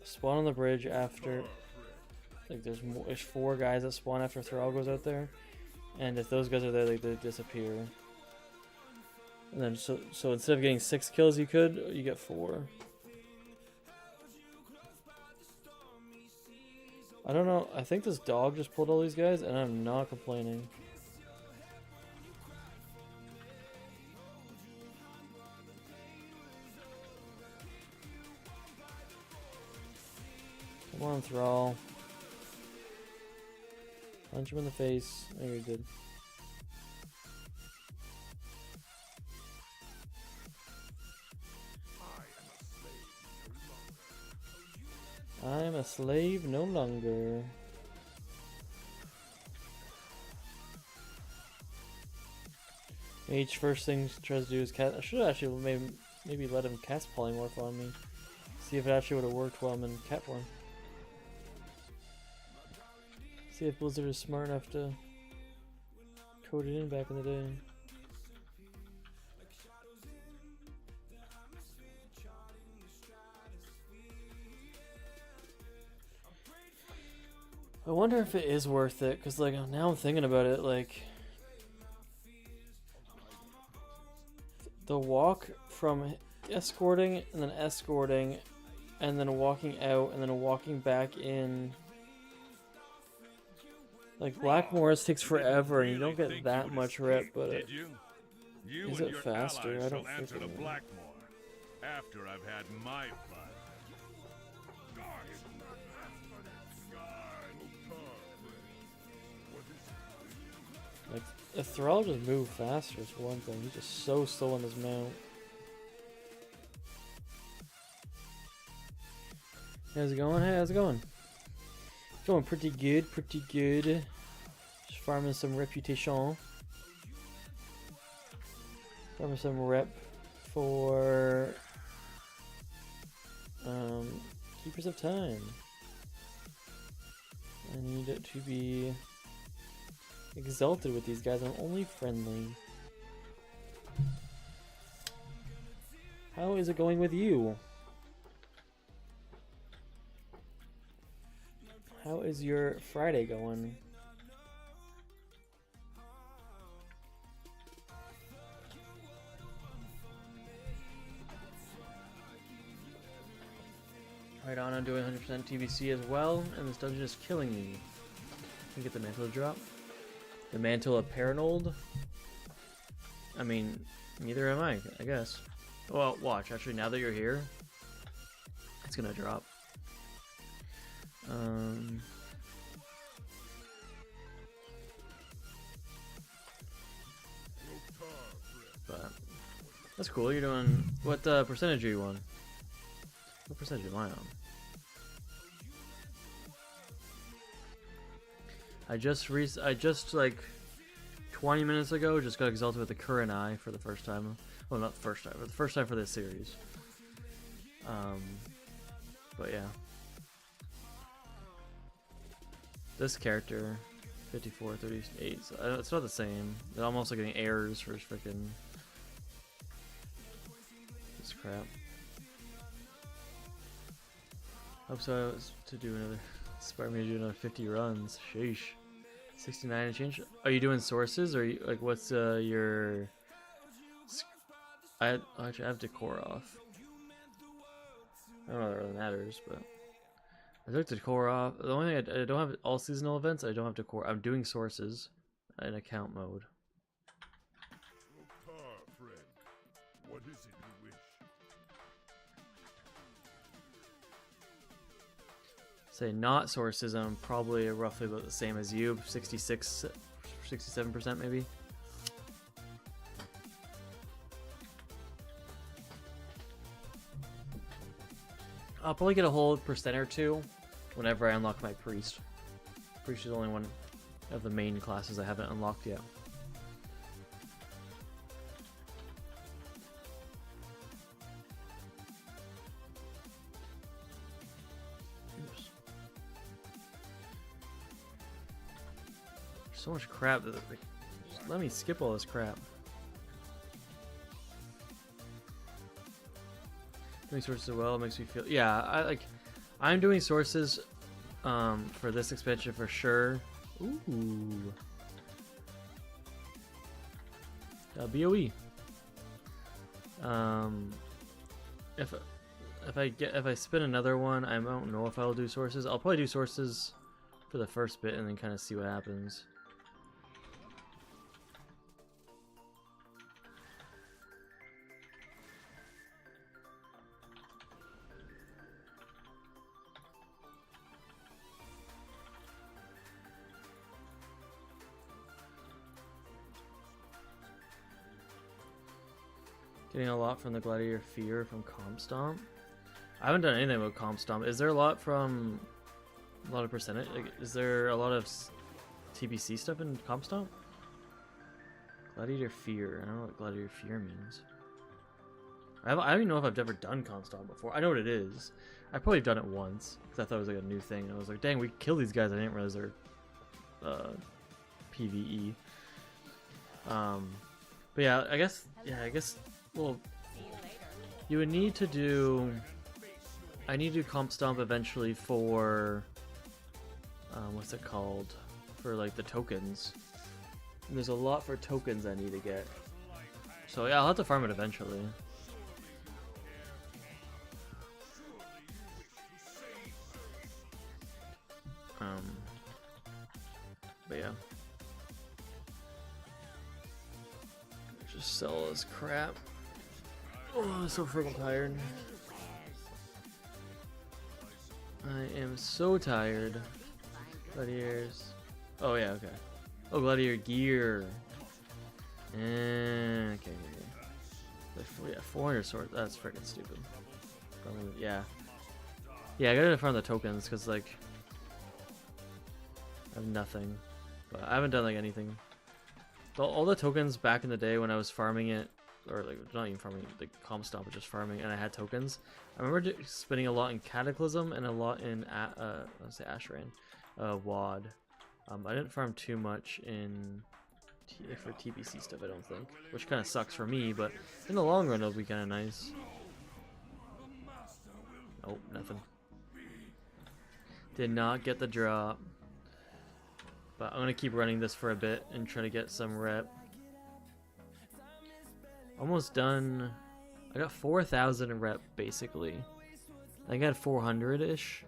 spawn on the bridge after. Like there's 4 guys that spawn after Thrall goes out there, and if those guys are there, like they disappear. And then so instead of getting 6 kills, you get 4. I don't know. I think this dog just pulled all these guys, and I'm not complaining. Come on, Thrall. Punch him in the face. There you did. I am a slave no longer. Mage first thing he tries to do is cast. I should actually maybe let him cast polymorph on me. See if it actually would have worked while I'm in cat form. See if Blizzard is smart enough to code it in back in the day. I wonder if it is worth it, because like now I'm thinking about it, like the walk from escorting and then walking out and then walking back in. Like Blackmoor's takes forever and you don't get that much rep, but is it faster? I don't think it is. Blackmoor after I've had my fun. Like, if Thrall just moved faster, it's one thing. He's just so slow on his mount. How's it going? Hey, how's it going? It's going pretty good, pretty good. Just farming some reputation. Farming some rep for Keepers of Time. I need it to be exalted with these guys. I'm only friendly. How is it going with you? How is your Friday going? Right on, I'm doing 100% TBC as well, and this dungeon is killing me. Can get the mantle to drop. The mantle of Paranold? I mean, neither am I guess. Well, watch. Actually, now that you're here, it's gonna drop. But that's cool. You're doing what percentage are you on? What percentage am I on? I just like 20 minutes ago just got exalted with the current eye for the first time. Well, not the first time, but the first time for this series. But yeah. This character, 54, 38, so it's not the same. I'm also getting errors for freaking this crap. Hope so I was to do another, inspire me to do another 50 runs. Sheesh. 69 and change. Are you doing sources or you, like what's your? I have decor off. I don't know if that really matters, but I took decor off. The only thing I don't have all seasonal events. I don't have decor. I'm doing sources in account mode. Friend, what is it you wish? Say not sources, I'm probably roughly about the same as you, 66, 67% maybe. I'll probably get a whole percent or two whenever I unlock my priest. Priest is the only one of the main classes I haven't unlocked yet. so much crap that just let me skip all this crap. Doing sources as well makes me feel, yeah, I'm doing sources for this expansion for sure. Ooh. BOE. If I spin another one, I don't know if I'll do sources. I'll probably do sources for the first bit and then kind of see what happens. Getting a lot from the Gladiator Fear from Comp Stomp. I haven't done anything with Comp Stomp. Is there a lot from a lot of percentage? Like, is there a lot of TBC stuff in Comp Stomp? Gladiator Fear. I don't know what Gladiator Fear means. I don't even know if I've ever done Comp Stomp before. I know what it is. I've probably done it once because I thought it was like a new thing. And I was like, dang, we kill these guys. I didn't realize they're PvE. But yeah, I guess. Well, you would need to do. I need to do Comp Stomp eventually for. What's it called? For like the tokens. And there's a lot for tokens I need to get. So yeah, I'll have to farm it eventually. But yeah. Just sell this crap. Oh, I'm so freaking tired. I am so tired. Gladiators. Oh yeah, okay. Oh, Gladiator gear. Okay. Yeah, 400 swords. That's freaking stupid. Probably, yeah. Yeah, I gotta farm the tokens because like I have nothing. But I haven't done like anything. All the tokens back in the day when I was farming it, or like not even farming, like Comp Stomp, but just farming, and I had tokens. I remember spending a lot in Cataclysm and a lot in let's say Ashran, WAD. I didn't farm too much in for TBC stuff, I don't think, which kind of sucks for me. But in the long run, it'll be kind of nice. Oh, nothing. Did not get the drop. But I'm gonna keep running this for a bit and try to get some rep. Almost done. I got 4,000 rep basically. I think I had 400-ish.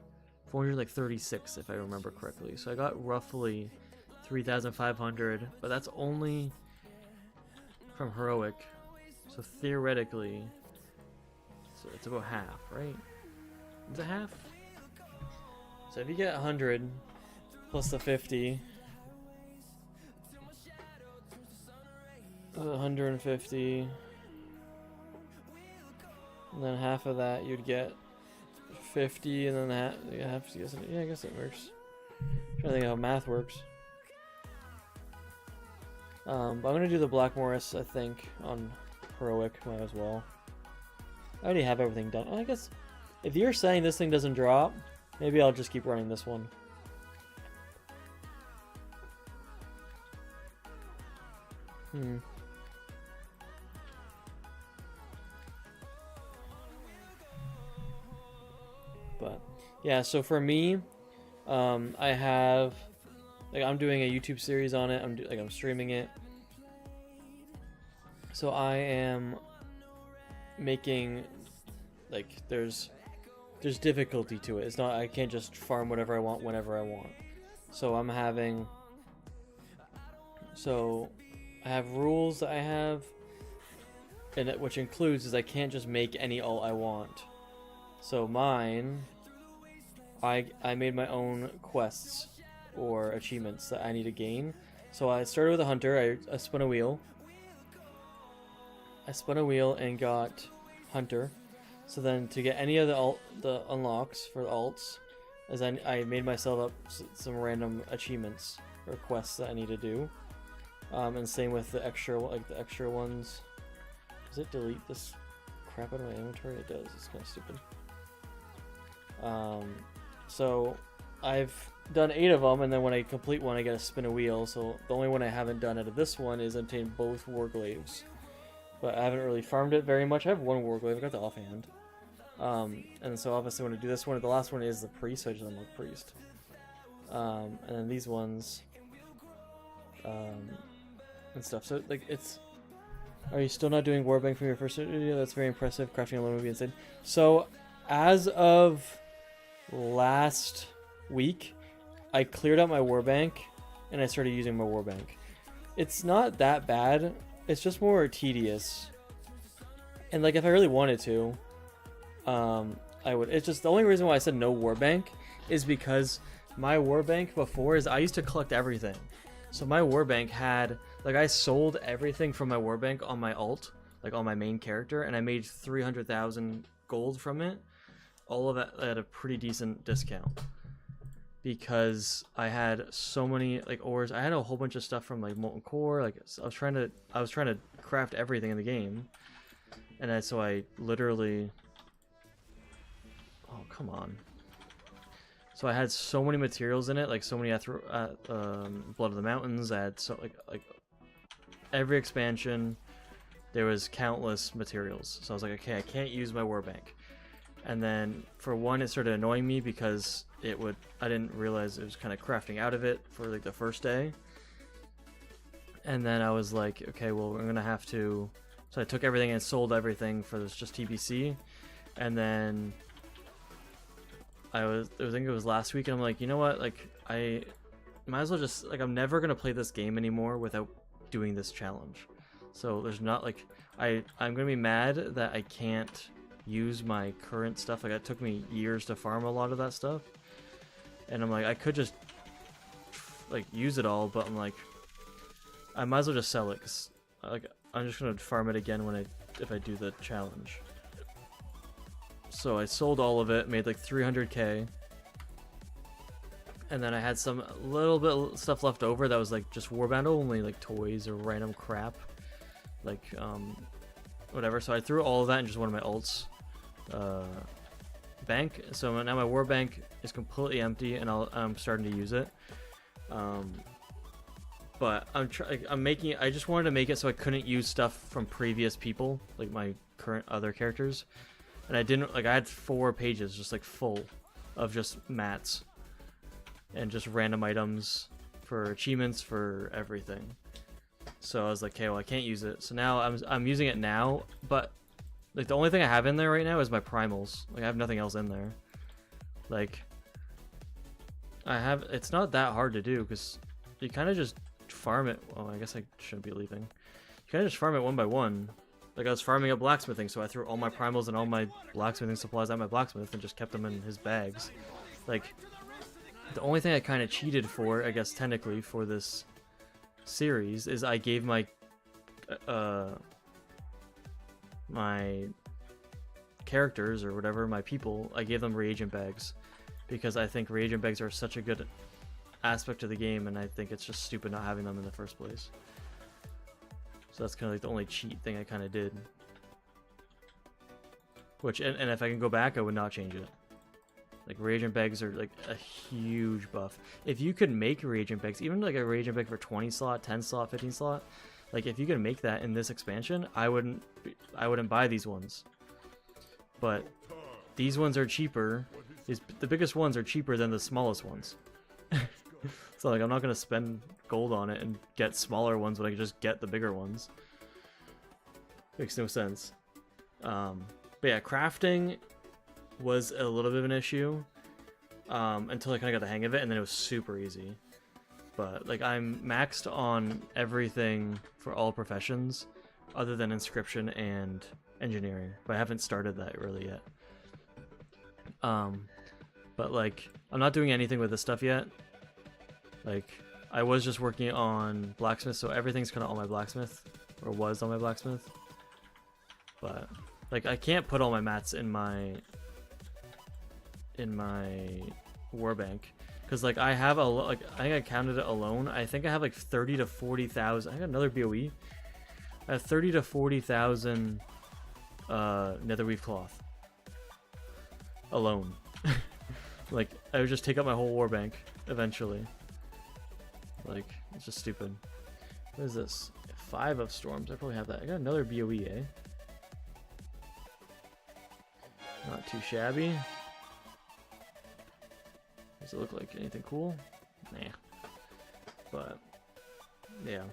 436 if I remember correctly. So I got roughly 3,500, but that's only from heroic. So theoretically, so it's about half, right? Is it half? So if you get 100 plus the 50. 150, and then half of that you'd get 50, and then half. Yeah, I guess it works. I'm trying to think how math works. But I'm gonna do the Black Morris, I think, on heroic. Might as well. I already have everything done. I guess if you're saying this thing doesn't drop, maybe I'll just keep running this one. But yeah, so for me, I have I'm doing a YouTube series on it. I'm streaming it. So I am making there's difficulty to it. It's not I can't just farm whatever I want whenever I want. So I have rules that I have, and which includes is I can't just make any ult I want. So mine, I made my own quests or achievements that I need to gain. So I started with a hunter. I spun a wheel. And got hunter. So then to get any of the unlocks for the alts, as I made myself up some random achievements or quests that I need to do. And same with the extra ones. Does it delete this crap out of my inventory? It does. It's kind of stupid. So I've done 8 of them, and then when I complete one, I get to spin a wheel. So the only one I haven't done out of this one is obtain both Warglaves. But I haven't really farmed it very much. I have one Warglaive, I got the offhand. And so obviously when I do this one, the last one is the Priest, so I just unlock Priest. And then these ones, and stuff. So like it's... Are you still not doing Warbank from your first video? That's very impressive. Crafting alone would be insane. So as of last week, I cleared out my Warbank and I started using my Warbank. It's not that bad. It's just more tedious. And like if I really wanted to, I would. It's just the only reason why I said no Warbank is because my Warbank before is I used to collect everything. So my Warbank had, like, I sold everything from my Warbank on my alt, like on my main character, and I made 300,000 gold from it. All of it at a pretty decent discount. Because I had so many like ores. I had a whole bunch of stuff from like Molten Core. Like I was trying to craft everything in the game. And so I literally... Oh, come on. So I had so many materials in it, like so many Blood of the Mountains. I had so like every expansion, there was countless materials. So I was like, okay, I can't use my Warbank. And then for one, it started annoying me because I didn't realize it was kind of crafting out of it for like the first day. And then I was like, okay, well, I'm gonna have to. So I took everything and sold everything for this just TBC, and then I think it was last week, and I'm like, you know what, like I might as well just, like, I'm never gonna play this game anymore without doing this challenge. So there's not like I'm gonna be mad that I can't use my current stuff. Like it took me years to farm a lot of that stuff, and I'm like, I could just like use it all, but I'm like, I might as well just sell it, 'cause like I'm just gonna farm it again if I do the challenge. So I sold all of it, made like 300k, and then I had some little bit of stuff left over that was like just warband only, like toys or random crap, like whatever. So I threw all of that in just one of my alts bank. So now my war bank is completely empty, and I'm starting to use it. But I just wanted to make it so I couldn't use stuff from previous people, like my current other characters. And I didn't, like, I had 4 pages just like full of just mats and just random items for achievements for everything. So I was like, okay, well, I can't use it. So now I'm using it now, but like the only thing I have in there right now is my primals. Like I have nothing else in there. Like it's not that hard to do because you kind of just farm it. Well, I guess I shouldn't be leaving. You kind of just farm it one by one. Like I was farming up blacksmithing, so I threw all my primals and all my blacksmithing supplies at my blacksmith and just kept them in his bags. Like the only thing I kind of cheated for, I guess technically, for this series is I gave my my characters or whatever, my people, I gave them reagent bags because I think reagent bags are such a good aspect of the game, and I think it's just stupid not having them in the first place. So that's kind of like the only cheat thing I kind of did. Which, and if I can go back, I would not change it. Like reagent bags are like a huge buff. If you could make reagent bags, even like a reagent bag for 20 slot, 10 slot, 15 slot, like if you could make that in this expansion, I wouldn't buy these ones. But these ones are cheaper. The biggest ones are cheaper than the smallest ones. So like I'm not gonna spend gold on it and get smaller ones when I can just get the bigger ones. Makes no sense. But yeah, crafting was a little bit of an issue until I kind of got the hang of it, and then it was super easy. But like I'm maxed on everything for all professions other than inscription and engineering, but I haven't started that really yet. But like I'm not doing anything with this stuff yet. Like I was just working on blacksmith, so everything's kind of on my blacksmith, or was on my blacksmith. But like I can't put all my mats in my warbank because like I have I think I counted it alone. I think I have like 30 to 40,000. I got another BOE. I have 30 to 40,000 netherweave cloth alone. Like I would just take up my whole warbank eventually. Like, it's just stupid. What is this? 5 of storms. I probably have that. I got another BOE, eh? Not too shabby. Does it look like anything cool? Nah. But yeah.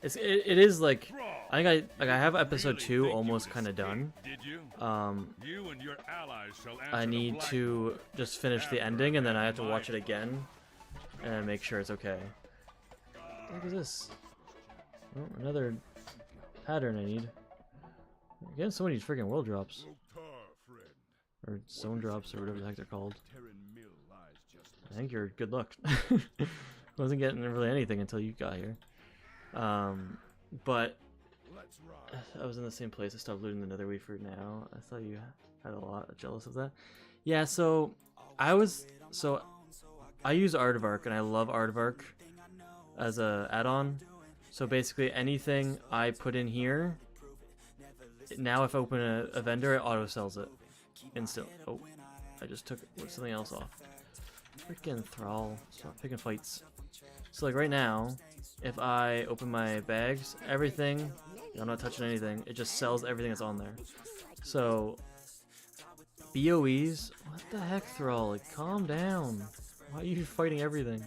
It is like, I think I have episode 2 almost kind of done. You and your allies shall I answer the need black to just finish the ending and then I have to watch it again and make sure it's okay. What is this? Oh, another pattern I need. Again, so many freaking world drops. Or zone drops or whatever the heck they're called. I think you're good luck. Wasn't getting really anything until you got here. But I was in the same place. I stopped looting the netherweed for now. I thought you had a lot. Jealous of that. Yeah, so I use Aardvark and I love Aardvark as a add-on. So basically anything I put in here, now if I open a vendor, it auto sells it instantly. Oh, I just took something else off. Freaking Thrall, stop picking fights. So like right now, if I open my bags, everything, I'm not touching anything, it just sells everything that's on there. So BOEs, what the heck, Thrall? Like, calm down. Why are you fighting everything?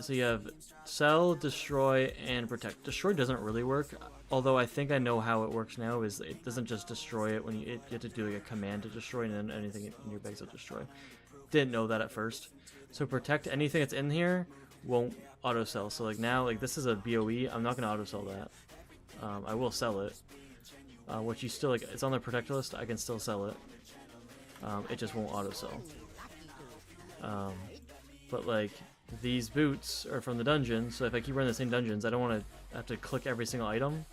So you have sell, destroy, and protect. Destroy doesn't really work, although I think I know how it works now. Is it doesn't just destroy it when you have to do like a command to destroy, and then anything in your bags will destroy. Didn't know that at first. So protect, anything that's in here won't auto sell. So like now, like this is a BOE. I'm not gonna auto sell that. I will sell it. What you still like, it's on the protect list. I can still sell it. It just won't auto sell. But like these boots are from the dungeon, so if I keep running the same dungeons, I don't want to have to click every single item.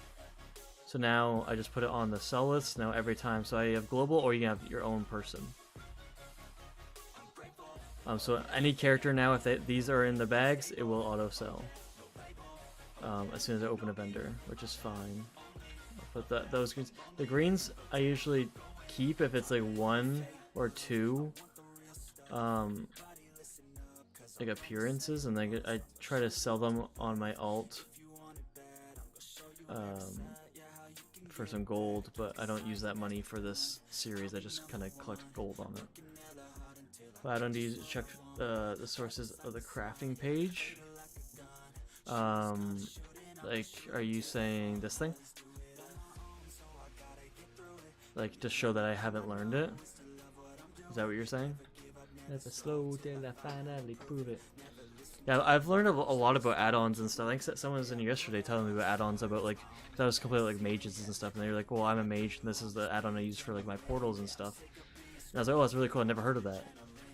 So now I just put it on the sell list now every time. So I have global, or you can have your own person. So any character now, if these are in the bags, it will auto sell as soon as I open a vendor, which is fine. I'll put those greens. The greens I usually keep if it's like 1 or 2 like appearances, and then I try to sell them on my alt for some gold, but I don't use that money for this series. I just kind of collect gold on it. But I don't need to check the sources of the crafting page. Like, are you saying this thing? Like, to show that I haven't learned it? Is that what you're saying? Never slow till I finally prove it. Yeah, I've learned a lot about add-ons and stuff. I think someone was in yesterday telling me about add-ons about like, cause I was completely like mages and stuff, and they were like, "Well, I'm a mage, and this is the add-on I use for like my portals and stuff." And I was like, "Oh, that's really cool. I never heard of that."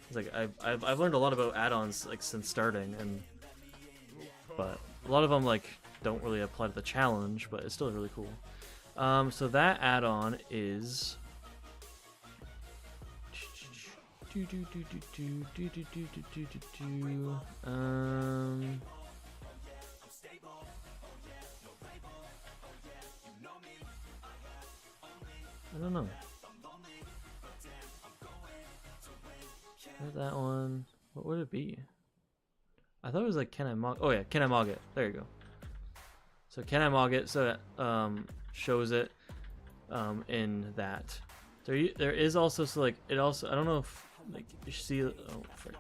It's like I've learned a lot about add-ons like since starting, but a lot of them like don't really apply to the challenge, but it's still really cool. So that add-on is. I don't know. That one. What would it be? I thought it was like Can I Mog? Oh yeah, Can I Mog it? There you go. So Can I Mog it? So that shows it in that. There is also, so like it also, I don't know if like you see, oh frick,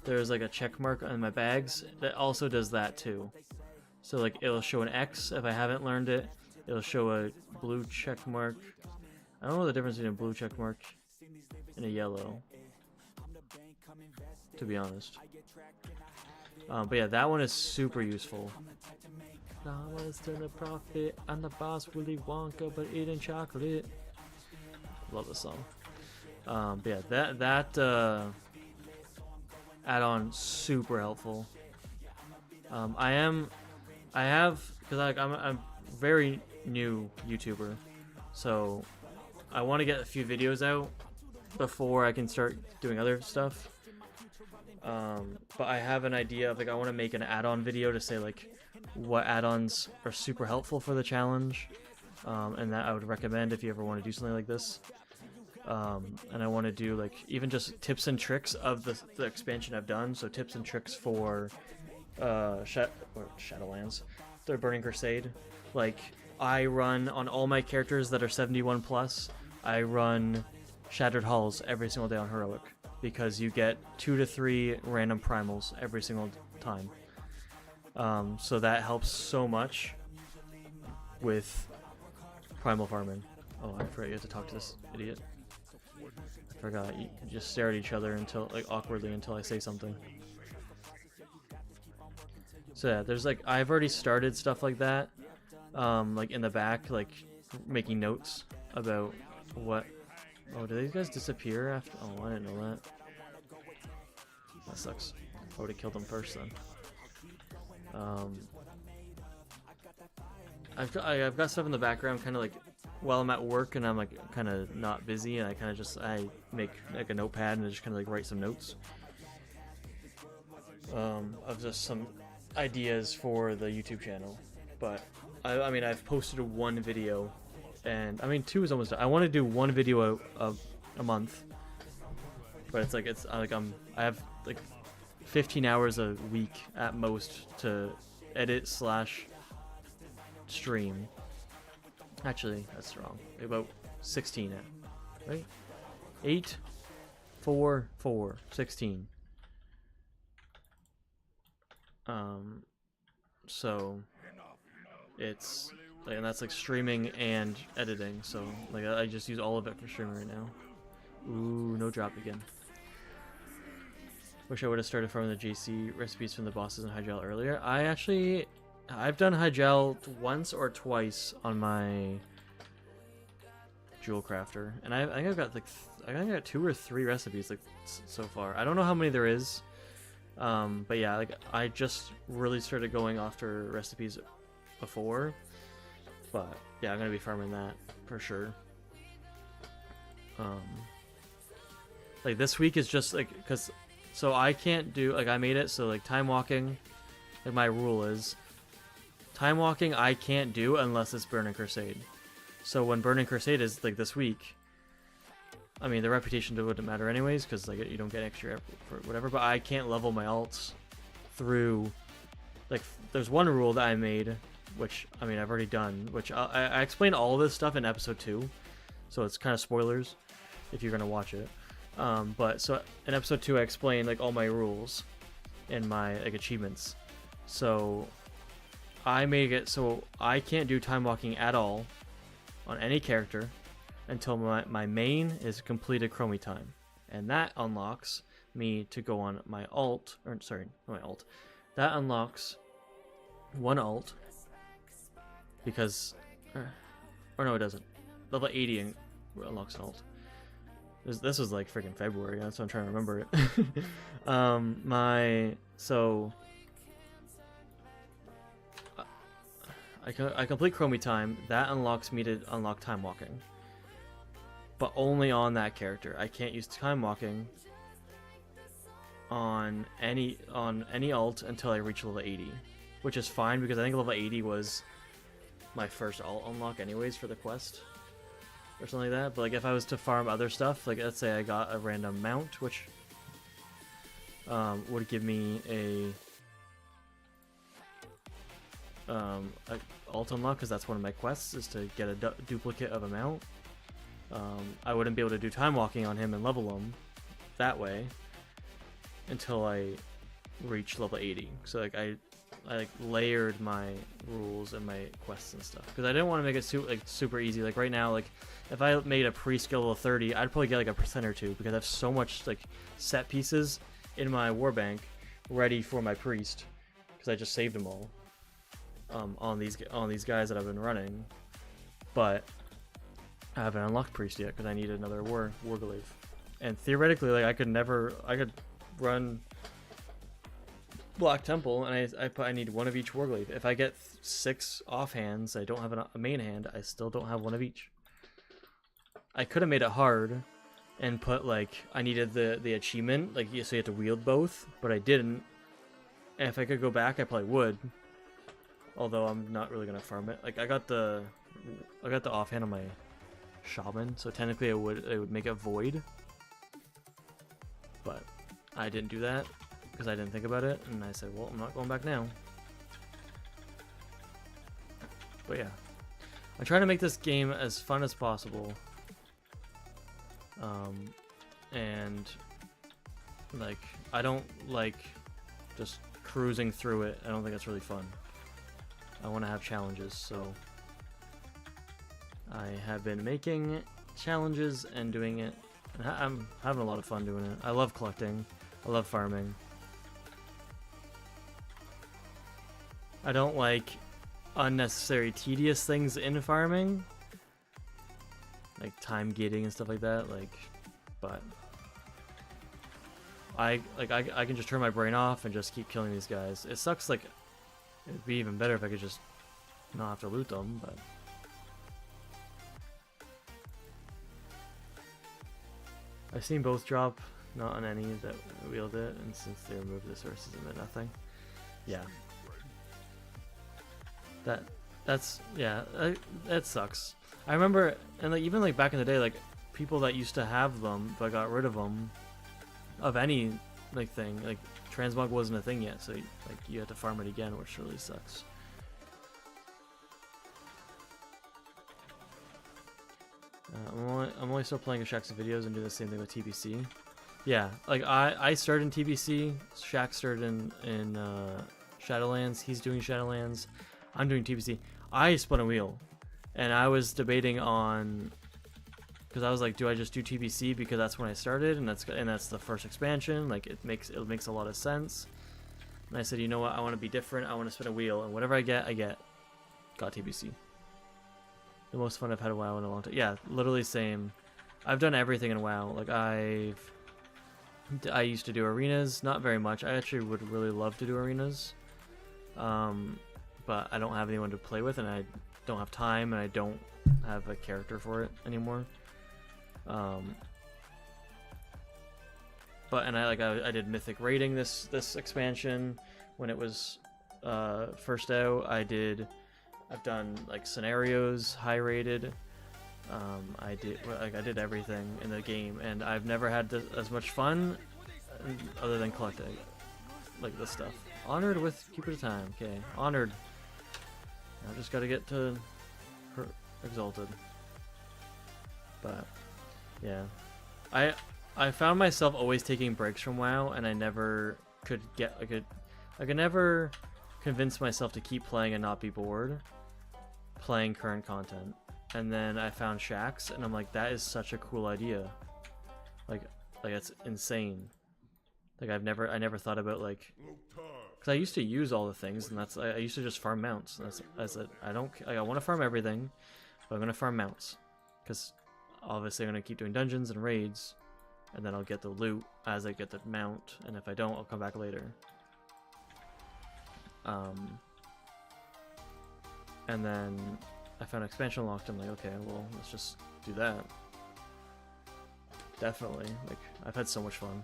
there's like a check mark on my bags that also does that too. So like it'll show an X if I haven't learned it. It'll show a blue check mark. I don't know the difference between a blue check mark and a yellow, to be honest. But yeah, that one is super useful. Dollars to the profit. I'm the boss, Willy Wonka, but eating chocolate. Love this song. But yeah, that add-on super helpful. I'm a very new YouTuber, so I want to get a few videos out before I can start doing other stuff. But I have an idea of like I want to make an add-on video to say like what add-ons are super helpful for the challenge, and that I would recommend if you ever want to do something like this. and I want to do like even just tips and tricks of the expansion I've done. So tips and tricks for Shadowlands, the Burning Crusade. Like I run on all my characters that are 71 plus. I run Shattered Halls every single day on Heroic because you get 2 to 3 random primals every single time. So that helps so much with primal farming. Oh, I forgot you have to talk to this idiot. I forgot. You just stare at each other until, like, awkwardly until I say something. So yeah, there's like, I've already started stuff like that. Like in the back, like making notes about what. Oh, do these guys disappear after? Oh, I didn't know that. That sucks. I would have killed them first then. I've got stuff in the background, kind of like while I'm at work and I'm like kind of not busy, and I make like a notepad and I just kind of like write some notes of just some ideas for the YouTube channel. But I mean, I've posted one video, and I mean 2 is almost done. I want to do 1 video a month, but it's like I have like 15 hours a week at most to edit / stream. Actually, that's wrong. About 16, right? 8, 4, 4, 16. So it's like, and that's like streaming and editing. So like I just use all of it for streaming right now. Ooh, no drop again. Wish I would have started farming the JC recipes from the bosses in Hygel earlier. I've done Hygel once or twice on my Jewel Crafter, and I think I've got like I think I got 2 or 3 recipes like so far. I don't know how many there is, but yeah, like I just really started going after recipes before, but yeah, I'm gonna be farming that for sure. Like this week is just like so I can't do, like I made it so like time walking, like my rule is time walking I can't do unless it's Burning Crusade. So when Burning Crusade is like this week, I mean the reputation wouldn't matter anyways because like you don't get extra for whatever, but I can't level my alts through, like there's one rule that I made, which I mean I've already done, which I explained all this stuff in episode 2, so it's kind of spoilers if you're gonna watch it. But so in episode 2 I explained like all my rules and my like achievements. So I make it so I can't do time walking at all on any character until my main is completed Chromie time, and that unlocks me to go on my alt, or sorry, not my alt. That unlocks one alt because, or no, it doesn't. Level 80 unlocks an alt. This was like freaking February. That's what I'm trying to remember it. I complete Chromie time. That unlocks me to unlock time walking, but only on that character. I can't use time walking on any alt until I reach level 80, which is fine because I think level 80 was my first alt unlock anyways for the quest or something like that. But like if I was to farm other stuff, like let's say I got a random mount, which would give me a alt unlock, because that's one of my quests is to get a duplicate of a mount. I wouldn't be able to do time walking on him and level him that way until I reach level 80. So like I like layered my rules and my quests and stuff because I didn't want to make it super easy. Like right now, like if I made a priest level 30, I'd probably get like a % or 2 because I have so much like set pieces in my war bank ready for my priest because I just saved them all on these guys that I've been running. But I haven't unlocked priest yet because I need another warglaive. And theoretically, like I could run Black Temple, and I need one of each warglaive. If I get 6 offhands, I don't have a main hand. I still don't have one of each. I could have made it hard and put like I needed the achievement, like so you have to wield both, but I didn't. And if I could go back, I probably would. Although I'm not really gonna farm it. Like I got the offhand on my shaman, so technically it would make it void. But I didn't do that because I didn't think about it, and I said, well, I'm not going back now. But yeah, I try to make this game as fun as possible. And like, I don't like just cruising through it. I don't think that's really fun. I want to have challenges, so I have been making challenges and doing it. And I'm having a lot of fun doing it. I love collecting. I love farming. I don't like unnecessary tedious things in farming, like time gating and stuff like that. Like, but I can just turn my brain off and just keep killing these guys. It sucks. Like, it'd be even better if I could just not have to loot them, but I've seen both drop, not on any that wield it, and since they removed the sources, it meant nothing. Yeah. That sucks. I remember, and like even like back in the day, like people that used to have them but got rid of them, of any like thing, like transmog wasn't a thing yet, so like you had to farm it again, which really sucks. I'm only still playing Shaq's videos and doing the same thing with TBC. Yeah, like I started in TBC, Shaq started in Shadowlands, he's doing Shadowlands, I'm doing TBC. I spun a wheel, and I was debating on, because I was like, do I just do TBC because that's when I started, and that's the first expansion, like it makes a lot of sense. And I said, you know what, I want to be different, I want to spin a wheel, and whatever I get. Got TBC. The most fun I've had a WoW in a long time. Yeah, literally same. I've done everything in WoW. Like I used to do arenas, not very much. I actually would really love to do arenas, but I don't have anyone to play with, and I don't have time, and I don't have a character for it anymore. But I did mythic raiding this expansion when it was first out. I've done like scenarios, high rated. I did everything in the game, and I've never had as much fun other than collecting like this stuff. Honored with Keeper of Time. Okay, honored. I just gotta get to exalted. But yeah, I found myself always taking breaks from WoW, and I never could get I could never convince myself to keep playing and not be bored playing current content. And then I found Shaxx, and I'm like, that is such a cool idea. Like it's insane. Like I never thought about like, because I used to use all the things, and I used to just farm mounts. And I said I want to farm everything, but I'm gonna farm mounts, because obviously I'm gonna keep doing dungeons and raids, and then I'll get the loot as I get the mount, and if I don't, I'll come back later. And then I found expansion locked. I'm like, okay, well, let's just do that. Definitely, like I've had so much fun.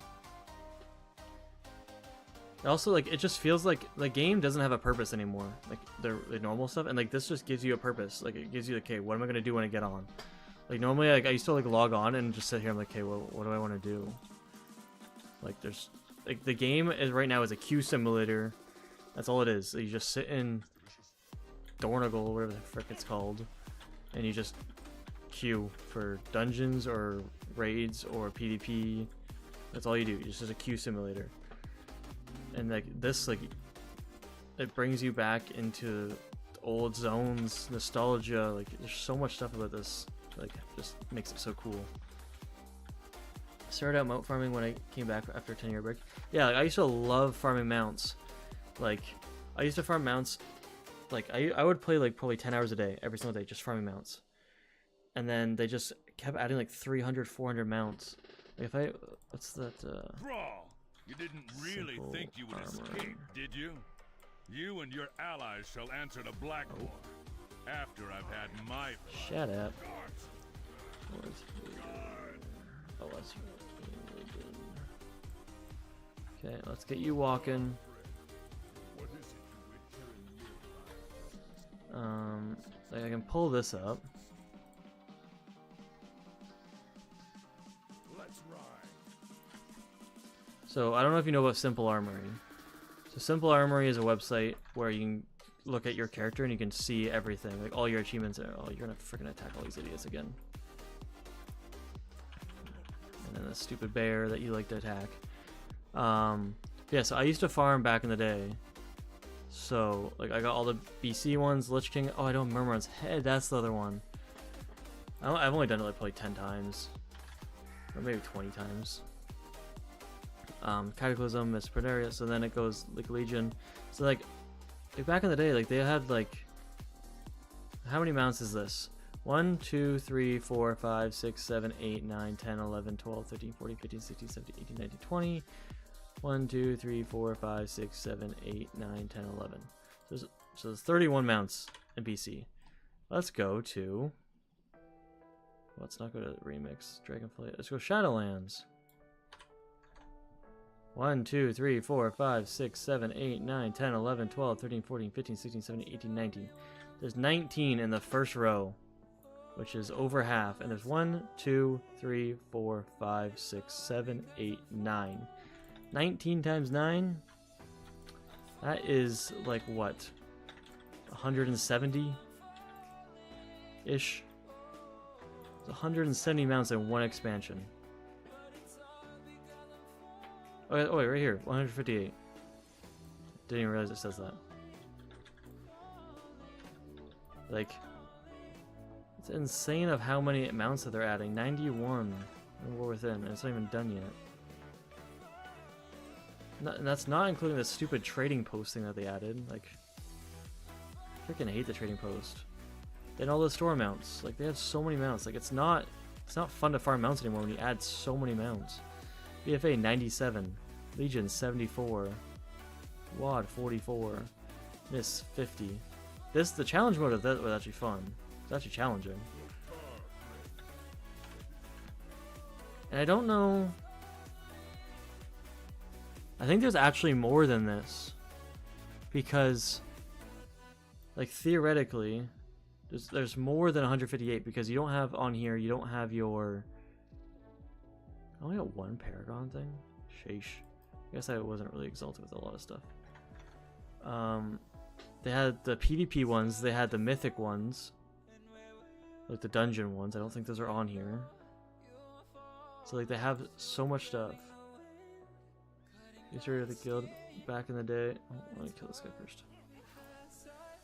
Also, like it just feels like the game doesn't have a purpose anymore. Like the normal stuff, and like this just gives you a purpose. Like it gives you, okay, what am I gonna do when I get on? Like normally, like I used to like log on and just sit here. I'm like, okay, well, what do I want to do? Like there's like the game is right now is a queue simulator. That's all it is. You just sit in Dornagle, whatever the frick it's called, and you just queue for dungeons or raids or PvP. That's all you do. It's just a queue simulator. And like this, like it brings you back into old zones, nostalgia. Like there's so much stuff about this. Like just makes it so cool. I started out mount farming when I came back after a 10-year break. Yeah, like, I used to love farming mounts. Like I used to farm mounts. Like I would play like probably 10 hours a day, every single day, just farming mounts. And then they just kept adding like 300, 400 mounts. Like if what's that? Brawl! You didn't really think you would escape, did you? You and your allies shall answer to Blackmore after I've had my fun. Shut up. Okay, let's get you walking. Like I can pull this up. So I don't know if you know about Simple Armory. So Simple Armory is a website where you can look at your character and you can see everything, like all your achievements. Oh, you're gonna freaking attack all these idiots again. And then the stupid bear that you like to attack. Yeah, so I used to farm back in the day. So, like, I got all the BC ones, Lich King. Oh, I don't remember one's head. That's the other one. I've only done it like probably 10 times. Or maybe 20 times. Cataclysm, Miss Predaria. So then it goes like Legion. So, like back in the day, like, they had, like, how many mounts is this? 1, 2, 3, 4, 5, 6, 7, 8, 9, 10, 11, 12, 13, 14, 15, 16, 17, 18, 19, 20. 1, 2, 3, 4, 5, 6, 7, 8, 9, 10, 11. So there's 31 mounts in BC. Let's go to... Let's not go to Remix, Dragonflight. Let's go Shadowlands. 1, 2, 3, 4, 5, 6, 7, 8, 9, 10, 11, 12, 13, 14, 15, 16, 17, 18, 19. There's 19 in the first row, which is over half. And there's 1, 2, 3, 4, 5, 6, 7, 8, 9. 19 times 9? That is like what? 170-ish? 170 mounts in one expansion. Oh wait, right here, 158. Didn't even realize it says that. Like, it's insane of how many mounts that they're adding. 91 in War Within, and it's not even done yet. And that's not including the stupid trading post thing that they added. Like, I freaking hate the trading post. And all the store mounts. Like, they have so many mounts. Like, it's not fun to farm mounts anymore when you add so many mounts. BFA 97, Legion 74, WAD 44, Miss 50. The challenge mode of that was actually fun. It's actually challenging. And I don't know. I think there's actually more than this, because, like, theoretically, there's more than 158, because you don't have on here, you don't have your... I only got one Paragon thing? Sheesh. I guess I wasn't really exalted with a lot of stuff. They had the PvP ones, they had the mythic ones, like the dungeon ones. I don't think those are on here. So, like, they have so much stuff. History of the guild back in the day. Oh, let me kill this guy first.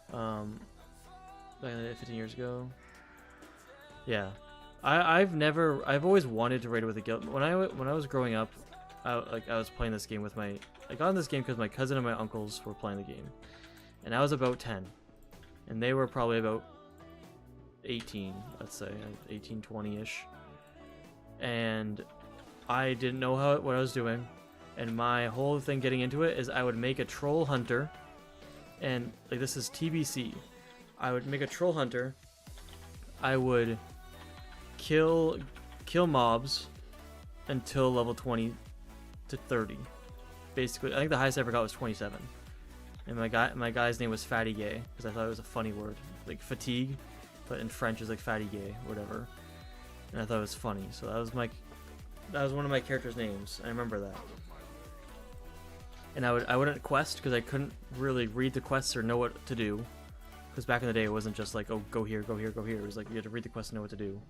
Back in the day, 15 years ago. Yeah, I've always wanted to raid with a guild. When I was growing up, I was playing this game with I got in this game because my cousin and my uncles were playing the game, and I was about 10, and they were probably about 18, let's say 18, 20-ish, and I didn't know what I was doing. And my whole thing getting into it is I would make a troll hunter, and like, this is TBC. I would make a troll hunter. I would kill mobs until level 20 to 30. Basically, I think the highest I ever got was 27. And my guy's name was Fatty Gay, because I thought it was a funny word, like fatigue, but in French is like Fatty Gay, whatever. And I thought it was funny, so that was one of my character's names. I remember that. And I wouldn't quest because I couldn't really read the quests or know what to do. Because back in the day, it wasn't just like, oh, go here, go here, go here. It was like you had to read the quest and know what to do.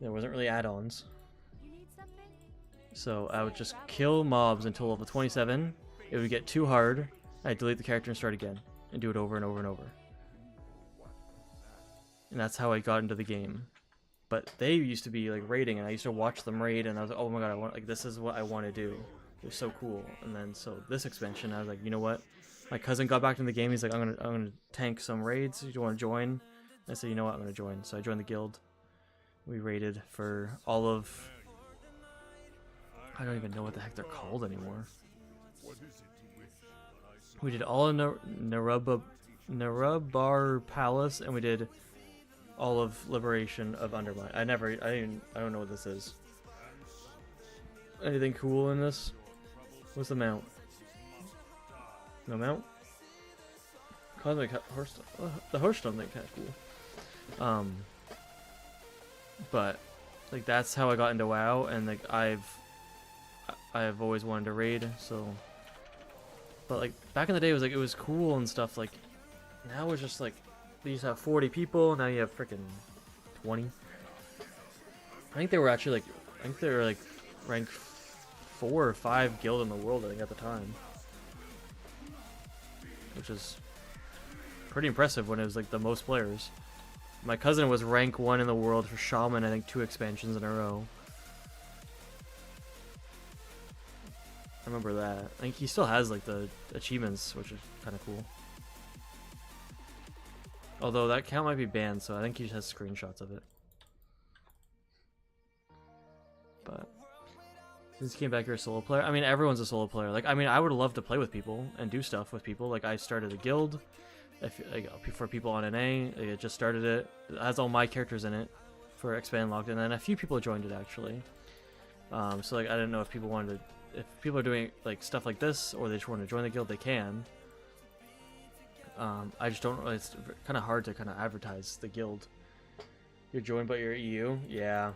There wasn't really add-ons. So I would just kill mobs until level 27. It would get too hard. I'd delete the character and start again. And do it over and over and over. And that's how I got into the game. But they used to be like raiding, and I used to watch them raid, and I was like, oh my god, this is what I want to do. It was so cool. And then so this expansion, I was like, you know what? My cousin got back into the game. He's like, I'm gonna tank some raids. Do you want to join? And I said, you know what? I'm gonna join. So I joined the guild. We raided for all of... I don't even know what the heck they're called anymore. We did all of Narubar Palace, and we did all of Liberation of Undermine. I don't know what this is. Anything cool in this? What's the mount? No mount? Cosmic horse. The horse don't think kind of cool. But like, that's how I got into WoW, and like I I've always wanted to raid. So, but like back in the day, it was cool and stuff. Like now it's just like you used to have 40 people. Now you have freaking 20. I think they were actually like ranked 4 or 5 guild in the world, I think, at the time, which is pretty impressive when it was like the most players. My cousin was rank 1 in the world for Shaman, I think 2 expansions in a row. I remember that. I think he still has like the achievements, which is kind of cool. Although that account might be banned, so I think he just has screenshots of it. But since he came back, you're a solo player. I mean, everyone's a solo player. Like, I mean, I would love to play with people and do stuff with people. Like, I started a guild for people on NA. It just started it. It has all my characters in it for Expand Locked, and then a few people joined it actually. So like, I didn't know if people wanted to, if people are doing like stuff like this, or they just want to join the guild, they can. I just don't. It's kind of hard to kind of advertise the guild. You're joined, but you're EU. Yeah,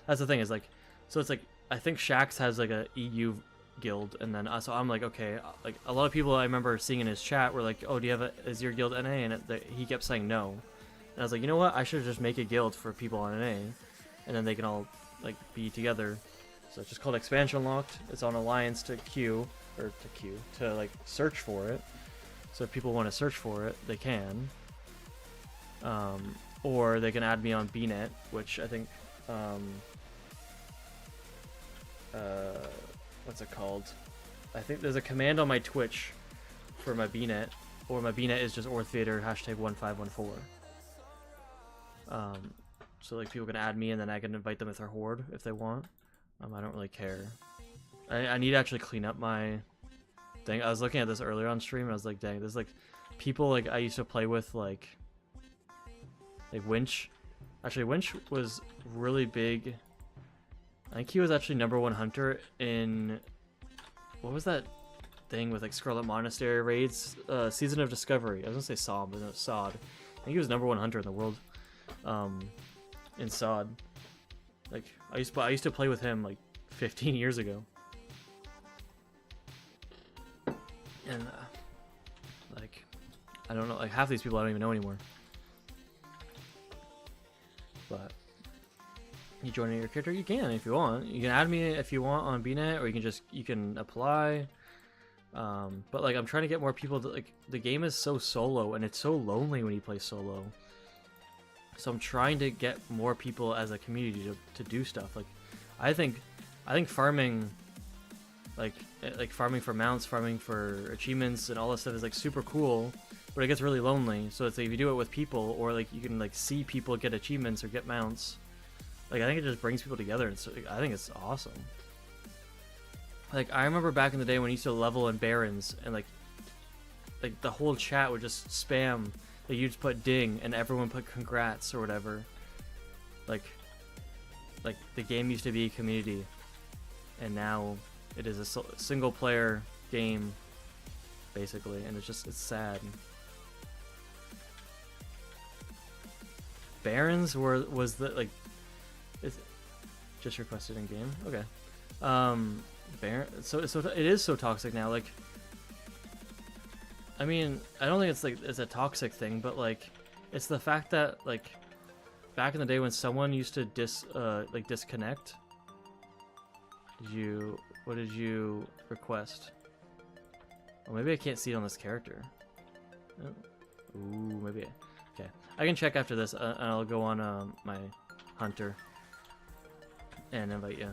that's the thing. Is like, so it's like I think Shax has like a EU guild, and then so I'm like, okay, like a lot of people I remember seeing in his chat were like, oh, do you have is your guild NA? And he kept saying no, and I was like, you know what, I should just make a guild for people on NA, and then they can all like be together. So it's just called Expansion Locked. It's on Alliance to queue, or to like search for it. So if people want to search for it, they can. Or they can add me on BNet, which I think what's it called? I think there's a command on my Twitch for my BNet, or my BNet is just orthvader #1514. So like people can add me, and then I can invite them with their horde if they want. I don't really care. I need to actually clean up my thing. I was looking at this earlier on stream, and I was like, dang, there's like people like I used to play with, like Winch. Actually, Winch was really big. I think he was actually #1 hunter in, what was that thing with like Scarlet Monastery raids? Season of Discovery. I was gonna say Sod, but no, Sod. I think he was #1 hunter in the world. In Sod. Like I used to play with him like 15 years ago. And like I don't know, like half these people I don't even know anymore. But you joining your character, you can if you want. You can add me if you want on BNet, or you can apply. But like I'm trying to get more people to, like, the game is so solo and it's so lonely when you play solo. So I'm trying to get more people as a community to do stuff. Like I think farming, like farming for mounts, farming for achievements and all that stuff is like super cool, but it gets really lonely. So it's like if you do it with people, or like you can like see people get achievements or get mounts, like I think it just brings people together, and so I think it's awesome. Like I remember back in the day when you used to level in Barons, and like the whole chat would just spam. Like you just put ding and everyone put congrats or whatever. Like the game used to be a community, and now it is a single player game basically, and it's sad. Barons was the like, it's just requested in game. Okay. So it is so toxic now. Like, I mean, I don't think it's a toxic thing, but like, it's the fact that like, back in the day when someone used to disconnect. What did you request? Oh, maybe I can't see it on this character. Oh. Ooh, maybe. Okay, I can check after this, and I'll go on my hunter and invite you.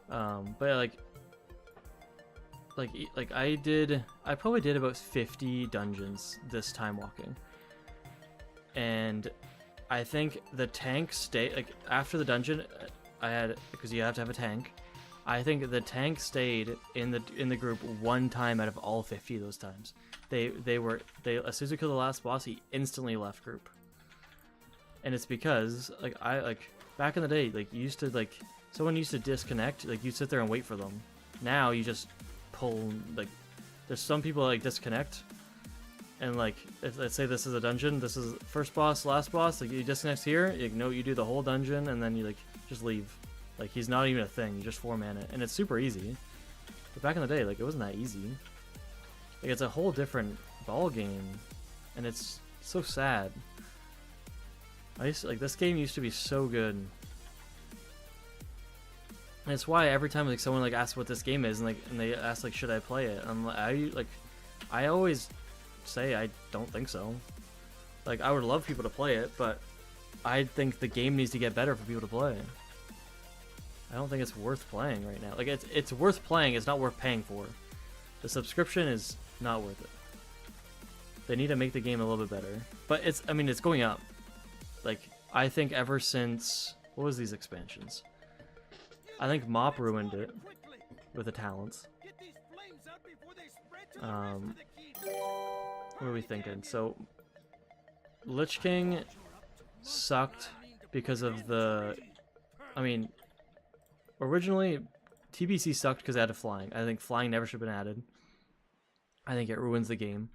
But I probably did about 50 dungeons this time walking, and I think the tank stayed, like after the dungeon I had, because you have to have a tank. I think the tank stayed in the group one time out of all 50 of those times. They as soon as we killed the last boss, he instantly left group. And it's because back in the day, like you used to, like someone used to disconnect, like you sit there and wait for them. Now you just pull, like there's some people like disconnect, and like if, let's say this is a dungeon, this is first boss, last boss, like you disconnect here, you do the whole dungeon, and then you like just leave. Like, he's not even a thing. You just 4-man it, and it's super easy. But back in the day, like, it wasn't that easy. Like, it's a whole different ball game, and it's so sad. Like, this game used to be so good. And it's why every time like someone like asks what this game is, and they ask like, should I play it? I always say I don't think so. Like, I would love people to play it, but I think the game needs to get better for people to play. I don't think it's worth playing right now. Like, it's worth playing. It's not worth paying for. The subscription is not worth it. They need to make the game a little bit better. But it's going up. Like, I think ever since, what was these expansions? I think Mop ruined it with the talents. What are we thinking? So, Lich King sucked because of the... originally, TBC sucked because it added flying. I think flying never should have been added. I think it ruins the game.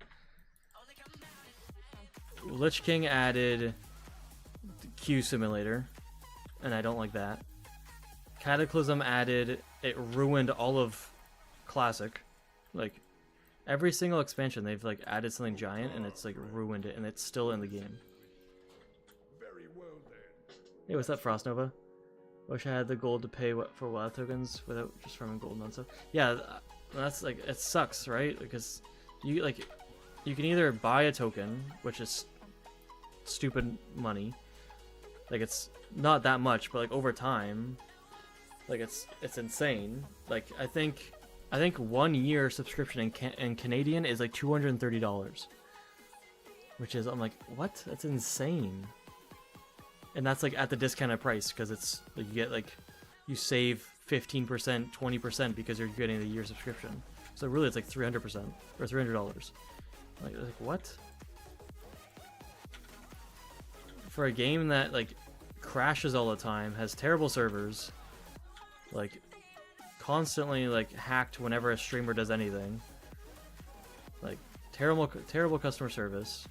Lich King added Q Simulator, and I don't like that. Cataclysm added, it ruined all of Classic. Like, every single expansion they've like added something giant, and it's like ruined it, and it's still in the game. Very well then. Hey, what's up, Frost Nova? Wish I had the gold to pay for wild tokens without just farming gold and stuff. Yeah, that's like, it sucks, right? Because you can either buy a token, which is stupid money. Like, it's not that much, but like over time, like it's insane. Like, I think 1 year subscription in Canadian is like $230, which is, I'm like, what? That's insane. And that's like at the discounted price, because it's like you get like, you save 15%, 20% because you're getting the year subscription. So really it's like 300% or $300. Like what? For a game that like crashes all the time, has terrible servers, like constantly like hacked whenever a streamer does anything, like terrible customer service,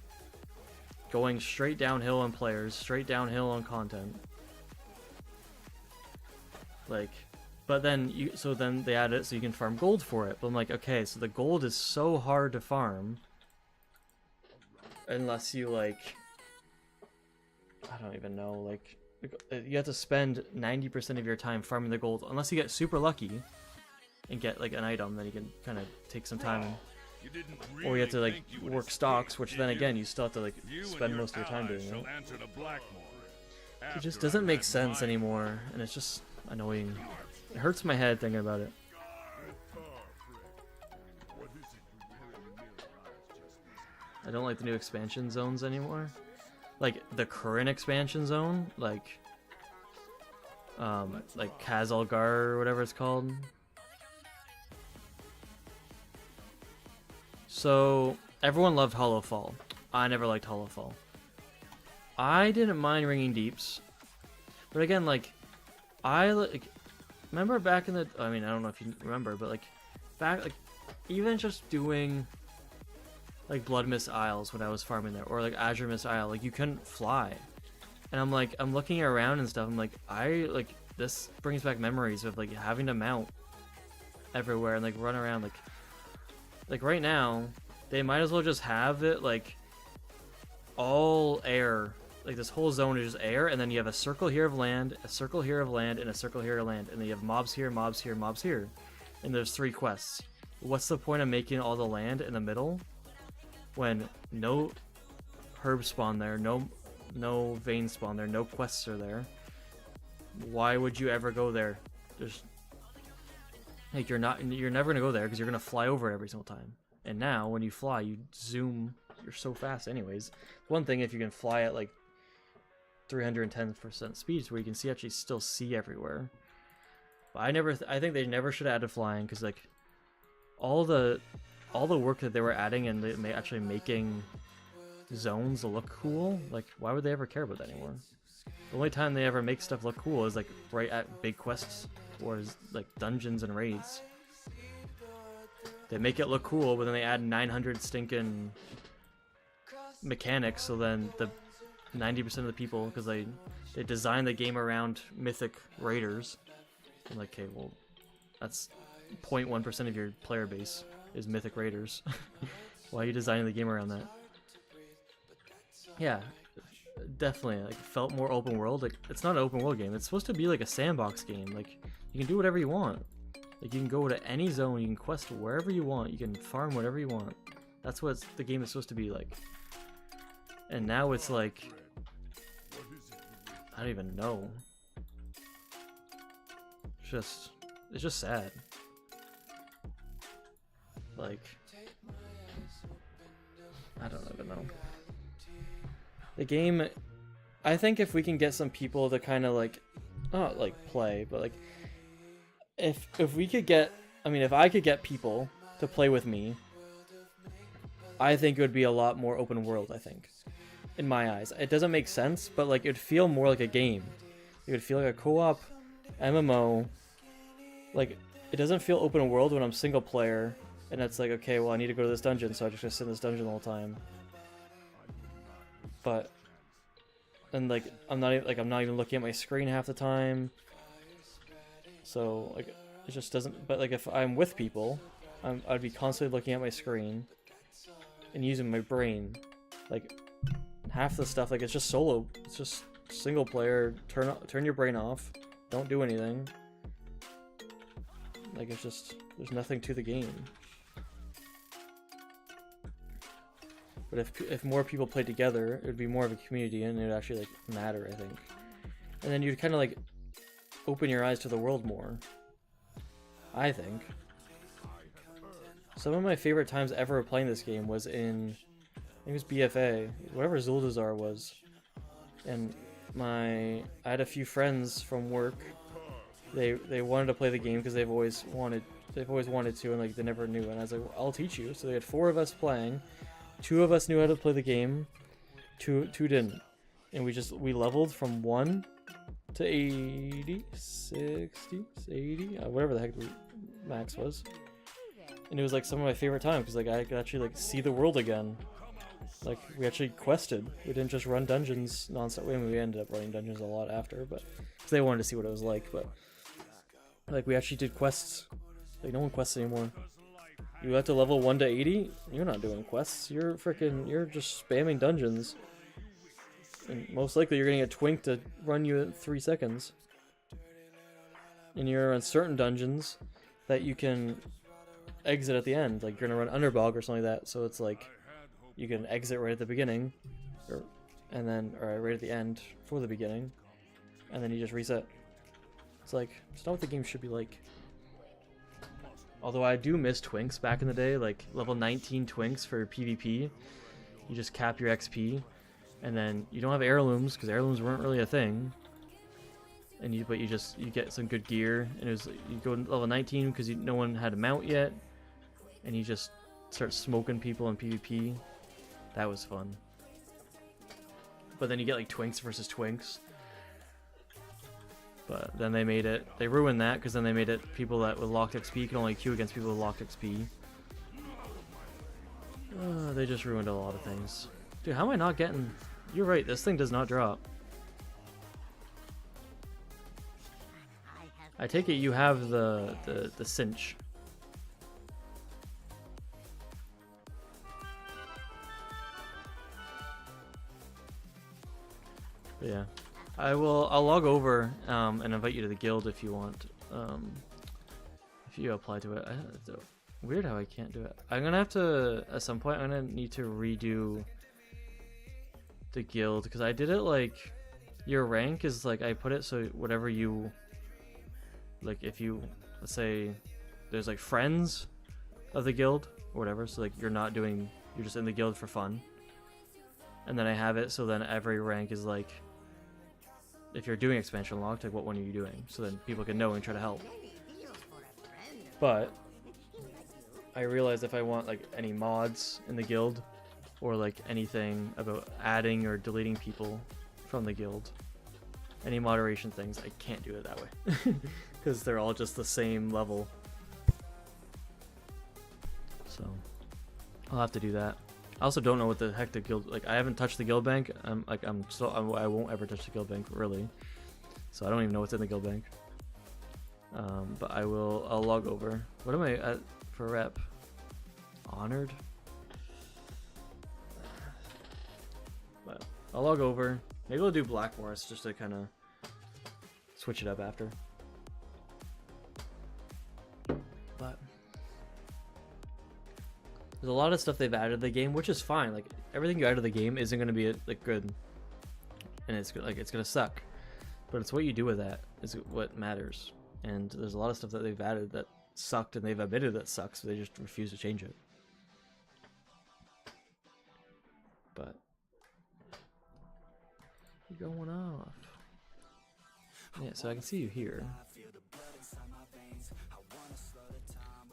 going straight downhill on players, straight downhill on content. Like, but then then they add it so you can farm gold for it. But I'm like, okay, so the gold is so hard to farm unless you like, I don't even know, like you have to spend 90% of your time farming the gold, unless you get super lucky and get like an item, then you can kind of take some time and, or you have to like work stocks, which then again you still have to like spend most of your time doing it. It just doesn't make sense anymore, and it's just annoying. It hurts my head thinking about it. I don't like the new expansion zones anymore. Like the current expansion zone, like Kazalgar or whatever it's called. So everyone loved Hollow Fall. I never liked Hollow Fall. I didn't mind Ringing Deeps, but again, like I remember back in the, I don't know if you remember, but like back, like even just doing like Blood Mist Isles when I was farming there, or like Azure Mist Isle, like you couldn't fly, and I'm like, I'm looking around and stuff, I'm like, this brings back memories of like having to mount everywhere and like run around. Like right now they might as well just have it like all air, like this whole zone is just air, and then you have a circle here of land, a circle here of land, and a circle here of land, and then you have mobs here, mobs here, mobs here, and there's 3 quests. What's the point of making all the land in the middle when no herb spawn there, no vein spawn there, no quests are there? Why would you ever go there? There's like, you're never gonna go there because you're gonna fly over it every single time. And now when you fly, you zoom, you're so fast anyways. One thing if you can fly at like 310% speeds where you can actually still see everywhere. But I think they never should have added flying, because like all the work that they were adding and actually making zones look cool, like why would they ever care about that anymore? The only time they ever make stuff look cool is like right at big quests or like dungeons and raids. They make it look cool, but then they add 900 stinking mechanics, so then the 90% of the people, because they design the game around mythic raiders, I'm like, okay, well, that's 0.1% of your player base is Mythic Raiders. Why are you designing the game around that? Yeah, definitely. Like, felt more open world. Like, it's not an open world game. It's supposed to be like a sandbox game. Like, you can do whatever you want. Like, you can go to any zone. You can quest wherever you want. You can farm whatever you want. That's what the game is supposed to be like. And now it's like, I don't even know. It's just sad. Like, I don't even know. The game, I think if we can get some people to kind of like, not like play, but like, if we could get, I mean, if I could get people to play with me, I think it would be a lot more open world, I think. In my eyes. It doesn't make sense, but like, it'd feel more like a game. It would feel like a co-op MMO. Like, it doesn't feel open world when I'm single player, and it's like, okay, well, I need to go to this dungeon, so I just sit in this dungeon the whole time. But, and like, I'm not even looking at my screen half the time. So like, it just doesn't. But like, if I'm with people, I'd be constantly looking at my screen and using my brain. Like, half the stuff, like, it's just solo. It's just single player. Turn your brain off. Don't do anything. Like, it's just, there's nothing to the game. But if more people played together, it would be more of a community, and it would actually like matter, I think. And then you'd kind of like open your eyes to the world more, I think. Some of my favorite times ever playing this game was in, I think it was BFA, whatever Zuldazar was. And I had a few friends from work. They wanted to play the game because they've always wanted to, and like they never knew. And I was like, well, I'll teach you. So they had 4 of us playing. 2 of us knew how to play the game. Two didn't. And we leveled from 1 to 80, 60, 80, whatever the heck the max was. And it was like some of my favorite times because like I could actually like see the world again. Like, we actually quested. We didn't just run dungeons nonstop. I mean, we ended up running dungeons a lot after, but because they wanted to see what it was like. But like, we actually did quests. Like, no one quests anymore. You have to level 1 to 80. You're not doing quests. You're just spamming dungeons. And most likely, you're getting a twink to run you at 3 seconds. And you're on certain dungeons that you can exit at the end. Like, you're gonna run Underbog or something like that. So it's like, you can exit right at the beginning, or right at the end for the beginning, and then you just reset. It's like, it's not what the game should be like. Although I do miss twinks back in the day, like level 19 twinks for PvP. You just cap your XP, and then you don't have heirlooms because heirlooms weren't really a thing. And you get some good gear, and it was, you go level 19 because no one had a mount yet, and you just start smoking people in PvP. That was fun. But then you get like twinks versus twinks. But then they ruined that because then they made it people that with locked XP can only queue against people with locked XP. They just ruined a lot of things. Dude, how am I not getting... You're right, this thing does not drop. I take it you have the cinch. Yeah, I'll log over and invite you to the guild if you want. If you apply to it. It's weird how I can't do it. I'm gonna have to, at some point, I'm gonna need to redo the guild because I did it like, your rank is like, I put it so whatever you, like if you, let's say there's like friends of the guild or whatever, so like you're just in the guild for fun. And then I have it so then every rank is like, if you're doing expansion locked, like what one are you doing? So then people can know and try to help. But I realized if I want like any mods in the guild or like anything about adding or deleting people from the guild, any moderation things, I can't do it that way because they're all just the same level. So I'll have to do that. I also don't know what the heck the guild, like I haven't touched the guild bank. I won't ever touch the guild bank really. So I don't even know what's in the guild bank. But I'll log over. What am I at for rep? Honored? But I'll log over. Maybe I'll do Black Forest just to kind of switch it up after. But there's a lot of stuff they've added to the game, which is fine. Like everything you add to the game isn't going to be like good, and it's gonna suck. But it's what you do with that is what matters. And there's a lot of stuff that they've added that sucked, and they've admitted that sucks, so they just refuse to change it. But you're going off. Yeah, so I can see you here.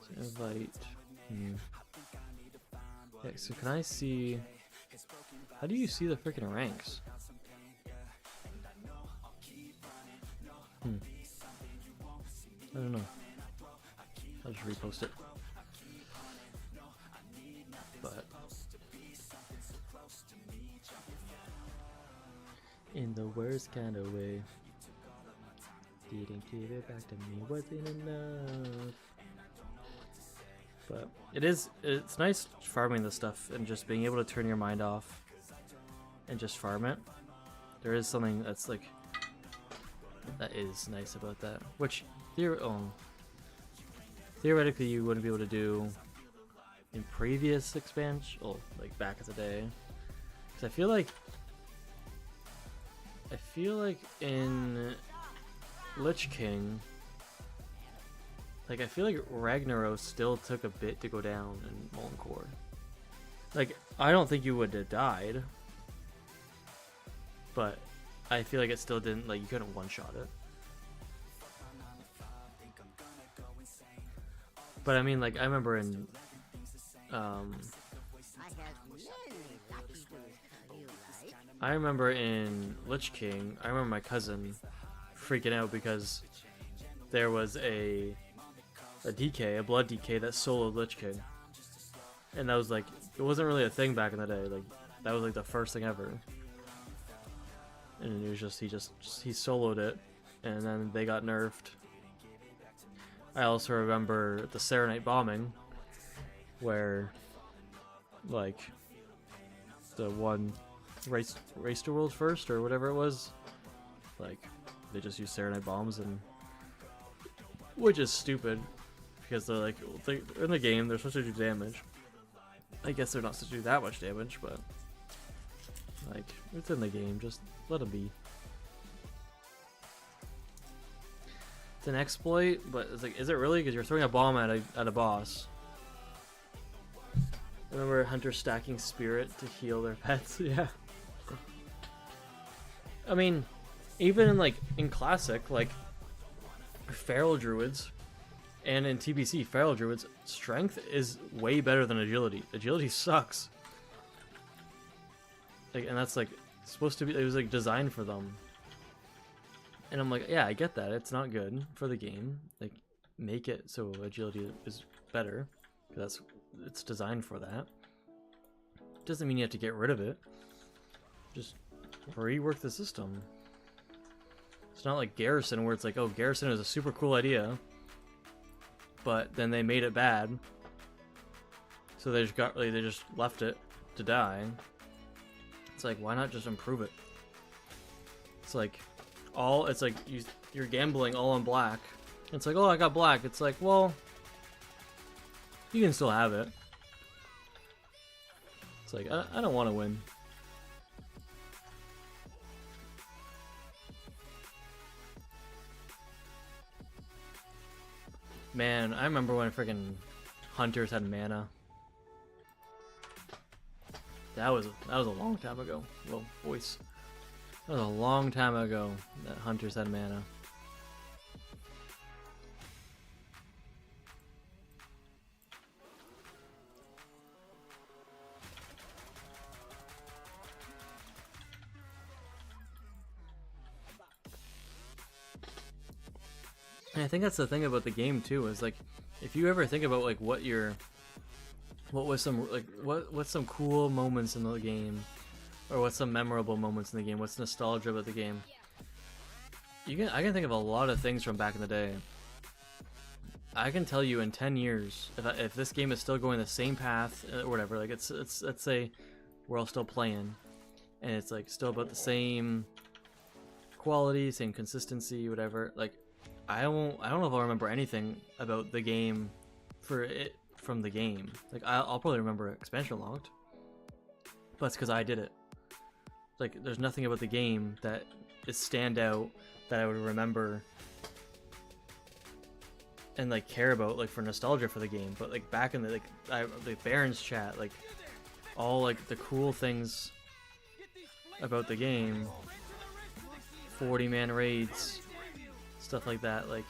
So invite. Yeah, so can I see? How do you see the freaking ranks? I don't know. I'll just repost it. But in the worst kind of way, didn't give it back to me, wasn't enough. But it's nice farming this stuff and just being able to turn your mind off and just farm it. There is something that's like that is nice about that, which theoretically you wouldn't be able to do in previous expansion, like back in the day. Because I feel like in Lich King, like I feel like Ragnaros still took a bit to go down in Molten Core. Like I don't think you would have died, but I feel like it still didn't, like you couldn't one-shot it. But I mean, like I remember in Lich King, I remember my cousin freaking out because there was a DK, a blood DK that soloed Lich King. And that was like, it wasn't really a thing back in the day. Like that was like the first thing ever. And it was just he soloed it, and then they got nerfed. I also remember the Serenite bombing, where like the one race to world first or whatever it was, like they just used Serenite bombs, and which is stupid because they're like in the game they're supposed to do damage. I guess they're not supposed to do that much damage, but like it's in the game, just let them be. It's an exploit, but it's like, is it really? Because you're throwing a bomb at a boss. Remember Hunter stacking spirit to heal their pets? Yeah. I mean, even in classic, like feral druids, and in TBC, feral druids, strength is way better than agility. Agility sucks. Like, and that's like supposed to be, it was like designed for them. And I'm like, yeah, I get that. It's not good for the game. Like, make it so agility is better. It's designed for that. Doesn't mean you have to get rid of it. Just rework the system. It's not like Garrison, where it's like, oh, Garrison is a super cool idea, but then they made it bad, so they just left it to die. It's like, why not just improve it? It's like you're gambling all on black. It's like, oh, I got black. It's like, well, you can still have it. It's like, I don't want to win. Man, I remember when freaking hunters had mana. That was a long time ago. Well, voice. That was a long time ago that hunters had mana. And I think that's the thing about the game too, is like, if you ever think about like what's some cool moments in the game, or what's some memorable moments in the game, what's nostalgia about the game, I can think of a lot of things from back in the day. I can tell you in 10 years, if this game is still going the same path or whatever, like it's let's say we're all still playing, and it's like still about the same quality, same consistency, whatever. Like I don't know if I'll remember anything about the game from the game. Like I'll probably remember expansion logged, but it's because I did it. Like there's nothing about the game that is stand out that I would remember and like care about, like for nostalgia for the game. But like back in the the Barons chat, like all like the cool things about the game, 40-man raids, stuff like that. Like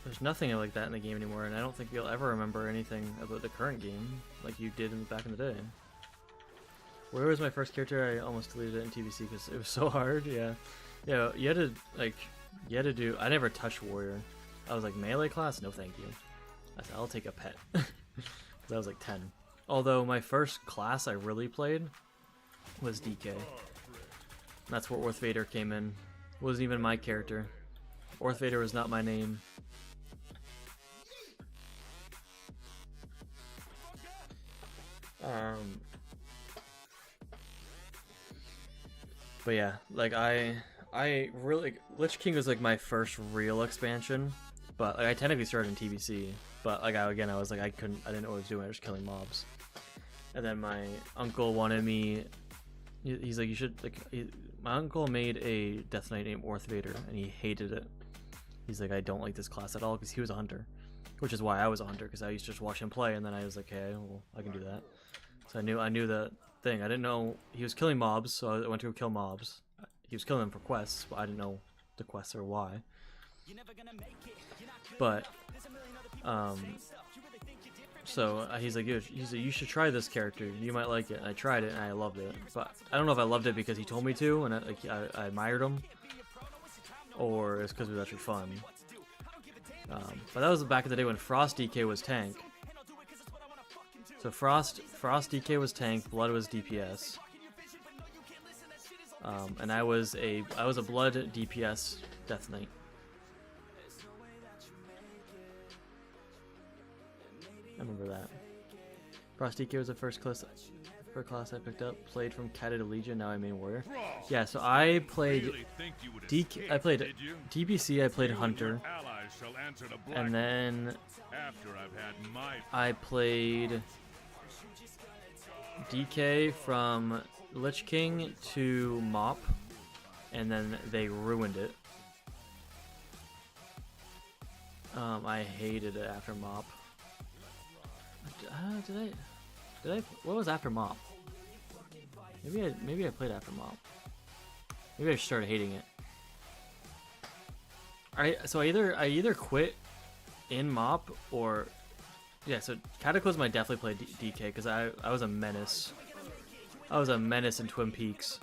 there's nothing like that in the game anymore, and I don't think you'll ever remember anything about the current game like you did back in the day. Where was my first character? I almost deleted it in TBC because it was so hard. Yeah, you had to do. I never touched warrior. I was like, melee class? No, thank you. I said I'll take a pet. Because I was like 10. Although my first class I really played was DK. That's where Orth Vader came in. Wasn't even my character. Orth Vader was not my name. But yeah, like I really, Lich King was like my first real expansion, but like I technically started in TBC, but like I was like I didn't know what I was doing. I was just killing mobs, and then my uncle wanted me. He's like, you should like. My uncle made a Death Knight named Orth Vader, and he hated it. He's like, I don't like this class at all because he was a hunter, which is why I was a hunter, because I used to just watch him play, and then I was like, hey, well, I can do that. So I knew that thing. I didn't know he was killing mobs, so I went to go kill mobs. He was killing them for quests, but I didn't know the quests or why. But so he's like, you should try this character. You might like it. And I tried it and I loved it. But I don't know if I loved it because he told me to, and I admired him, or it's because it was actually fun. But that was back in the day when Frost DK was tank. So Frost DK was tank, Blood was DPS, and I was a Blood DPS Death Knight. I remember that. Frost DK was the first class I picked up. Played from Catted to Legion. Now I'm main warrior. Yeah, so I played DK. I played TBC. I played Hunter, and then I played DK from Lich King to Mop, and then they ruined it. I hated it after Mop. Did I? What was after Mop? Maybe I played after Mop. Maybe I started hating it. So I either quit in Mop or. Yeah, so Cataclysm I definitely played DK because I was a menace. I was a menace in Twin Peaks.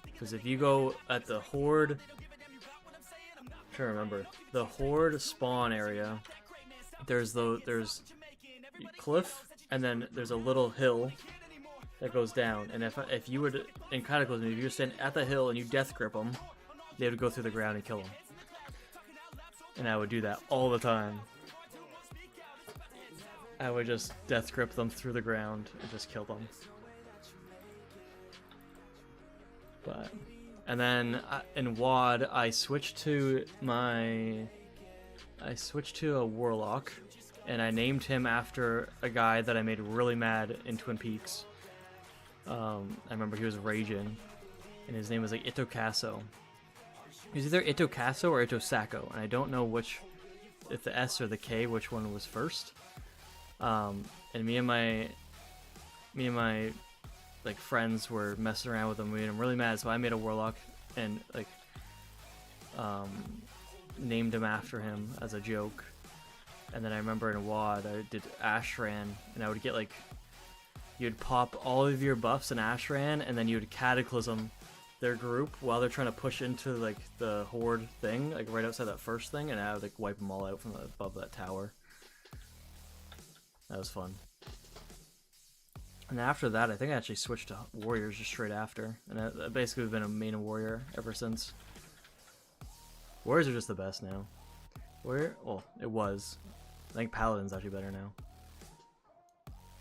Because if you go at the Horde, I'm trying to remember, the Horde spawn area, there's cliff, and then there's a little hill that goes down. And if you would, in Cataclysm, if you were standing at the hill and you death grip them, they would go through the ground and kill them. And I would do that all the time. I would just death grip them through the ground and just kill them. But, and then in WoD, I switched to a Warlock, and I named him after a guy that I made really mad in Twin Peaks. I remember he was raging, and his name was like Itokaso. He was either Itokaso or Itosako, and I don't know which, if the S or the K, which one was first. And me and my like friends were messing around with him. We made him really mad, so I made a Warlock and like named him after him as a joke. And then I remember in WoD I did Ashran, and I would get like, you'd pop all of your buffs in Ashran, and then you'd Cataclysm their group while they're trying to push into like the Horde thing, like right outside that first thing, and I would like wipe them all out from above that tower. That was fun. And after that, I think I actually switched to Warriors just straight after. And I basically have been a main Warrior ever since. Warriors are just the best now. Where? Oh, it was. I think Paladin's actually better now.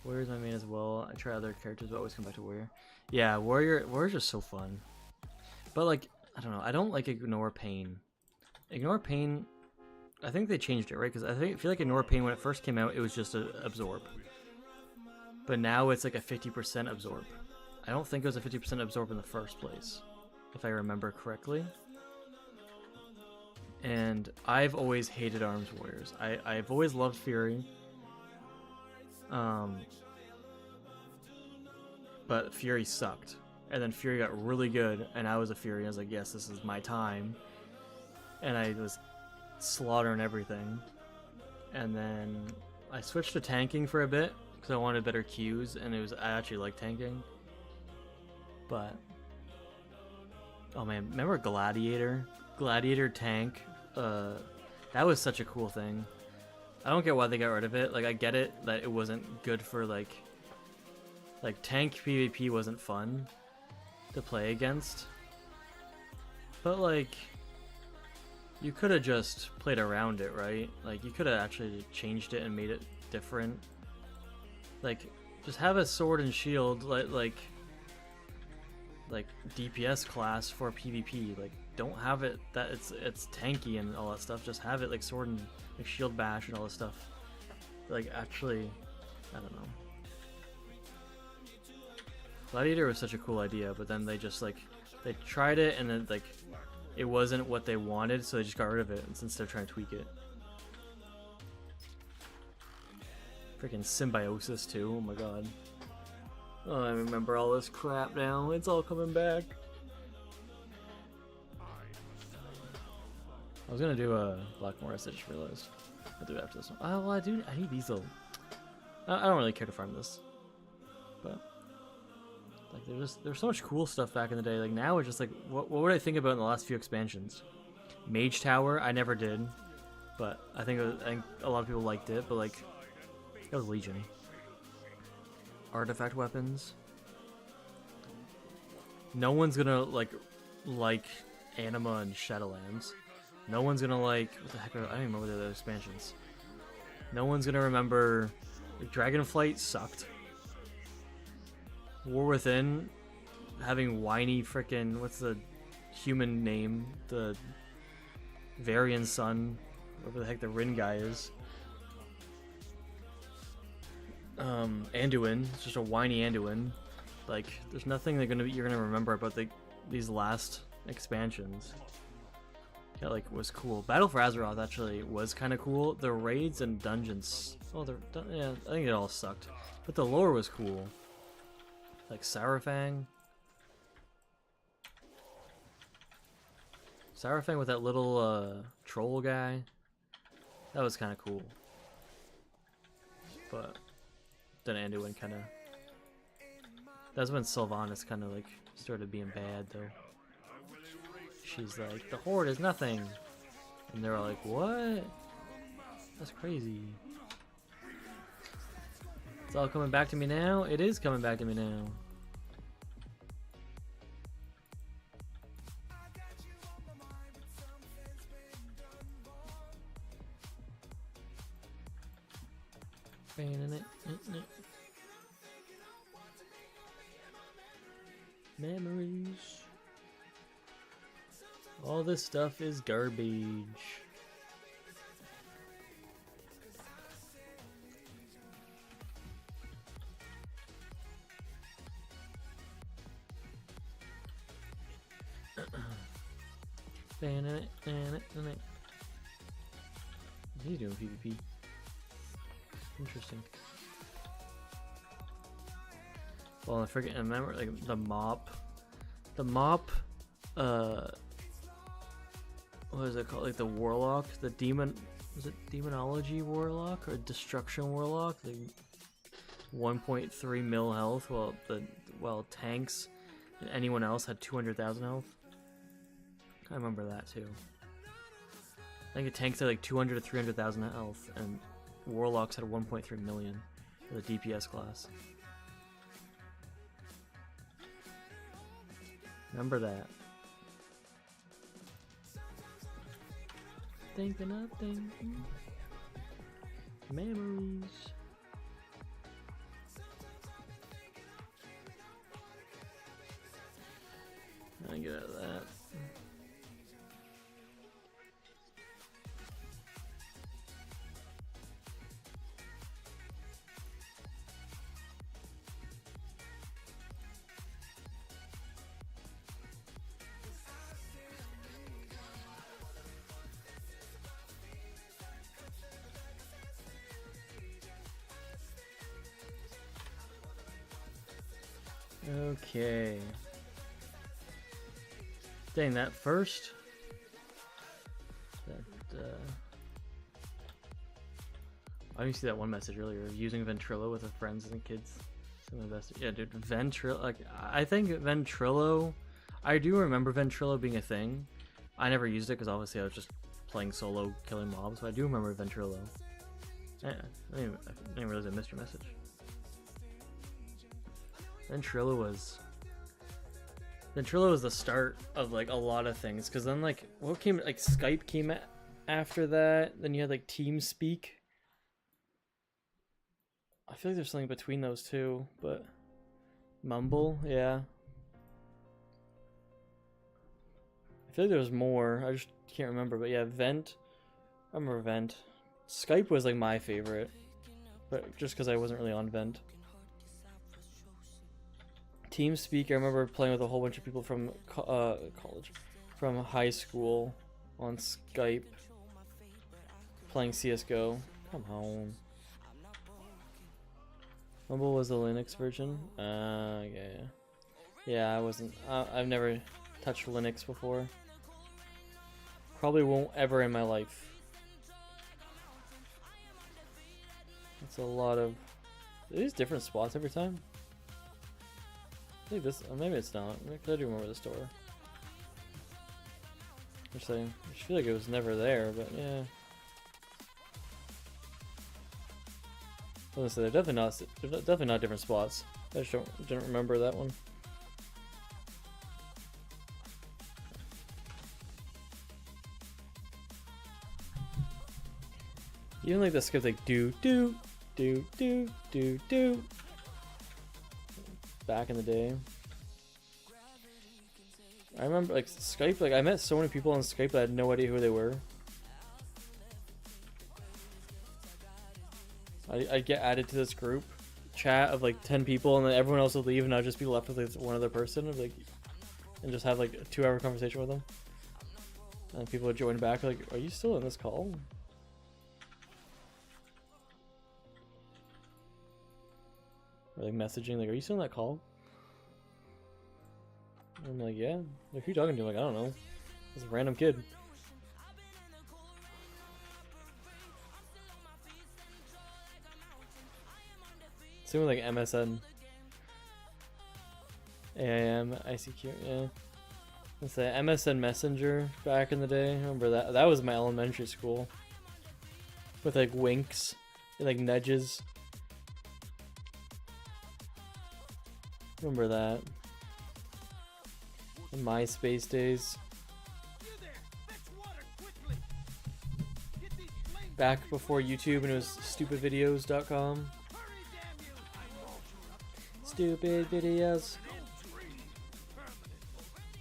Warrior's my main as well. I try other characters, but always come back to Warrior. Yeah, Warrior's just so fun. But like, I don't know. I don't like Ignore Pain. Ignore Pain, I think they changed it, right? Because I feel like Ignore Pain, when it first came out, it was just a Absorb. But now it's like a 50% Absorb. I don't think it was a 50% Absorb in the first place, if I remember correctly. And I've always hated Arms Warriors. I've always loved Fury. But Fury sucked. And then Fury got really good, and I was a Fury. I was like, yes, this is my time. And I was slaughtering everything. And then I switched to tanking for a bit, because I wanted better Qs, and I actually like tanking. But, oh man, remember Gladiator? Gladiator tank? That was such a cool thing. I don't get why they got rid of it. Like, I get it that it wasn't good for, like tank PvP wasn't fun to play against. But, like, you could have just played around it, right? Like, you could have actually changed it and made it different. Like, just have a sword and shield, like DPS class for PvP. Like, don't have it that it's tanky and all that stuff. Just have it like sword and like shield bash and all this stuff. Like, actually, I don't know. Gladiator was such a cool idea, but then they just like they tried it and then like it wasn't what they wanted, so they just got rid of it instead of trying to tweak it. Freaking Symbiosis too. Oh my god. Oh, I remember all this crap now. It's all coming back. I was gonna do a Blackmore, I just realized. I'll do it after this one. Oh, well, I need these though. I don't really care to farm this. But, like, there's so much cool stuff back in the day. Like, now it's just like, what would I think about in the last few expansions? Mage Tower, I never did. But I think a lot of people liked it, but like, it was Legion. Artifact weapons. No one's gonna like Anima and Shadowlands. No one's gonna like, what the heck are, I don't even remember the other expansions. No one's gonna remember Dragonflight sucked. War Within having whiny frickin', what's the human name? The Varian Son, whatever the heck the Rin guy is. Anduin, it's just a whiny Anduin. Like, there's nothing you're gonna remember about these last expansions. That like was cool. Battle for Azeroth actually was kind of cool. The raids and dungeons, yeah, I think it all sucked. But the lore was cool. Like Sarafang with that little troll guy. That was kind of cool. But then Anduin kind of. That's when Sylvanas kind of like started being bad though. She's like, the Horde is nothing. And they're all like, what? That's crazy. It's all coming back to me now? It is coming back to me now. Memories. All this stuff is garbage. He's doing PvP. Interesting. Well, I remember like the mop. What is it called? Like the warlock, the demon. Was it demonology warlock or destruction warlock? The 1.3 mil health, while tanks and anyone else had 200,000 health. I remember that too. I think the tanks had like 200 to 300,000 health, and warlocks had 1.3 million for the DPS class. Remember that. thinking of thinking. Memories. I get out of that. Okay. Dang, that first. I didn't see that one message earlier. Using Ventrilo with the friends and kids. Some of the best. Yeah, dude. Ventrilo. Like, I think Ventrilo. I do remember Ventrilo being a thing. I never used it because obviously I was just playing solo, killing mobs. But I do remember Ventrilo. Yeah, I didn't realize I missed your message. Ventrilo was the start of like a lot of things, because then like what came, like Skype came after that, then you had like TeamSpeak. I feel like there's something between those two, but Mumble, yeah. I feel like there was more, I just can't remember, but yeah, Vent, I remember Vent. Skype was like my favorite, but just because I wasn't really on Vent. TeamSpeak, I remember playing with a whole bunch of people from college, from high school on Skype, playing CSGO. Come on. Mumble was the Linux version? Yeah, I wasn't, I've never touched Linux before. Probably won't ever in my life. It's a lot of, these different spots every time. I think this, maybe it's not. I do remember the store. I just feel like it was never there, but yeah. Honestly, they're definitely not different spots. I just don't remember that one. Even like the skip, like do. Back in the day. I remember like Skype, like I met so many people on Skype that I had no idea who they were. I'd get added to this group chat of like 10 people, and then everyone else would leave and I'd just be left with like one other person of, like, and just have like a 2-hour conversation with them. And people would join back like, are you still in this call? Or like messaging, like, are you still in that call? And I'm like, yeah. Like, who you talking to? Like, I don't know. It's a random kid. Same with like MSN. AIM, ICQ, yeah. Let's say MSN Messenger back in the day. Remember that? That was my elementary school. With like winks and like nudges. Remember that. In MySpace days. Back before YouTube and it was stupidvideos.com. Stupid videos.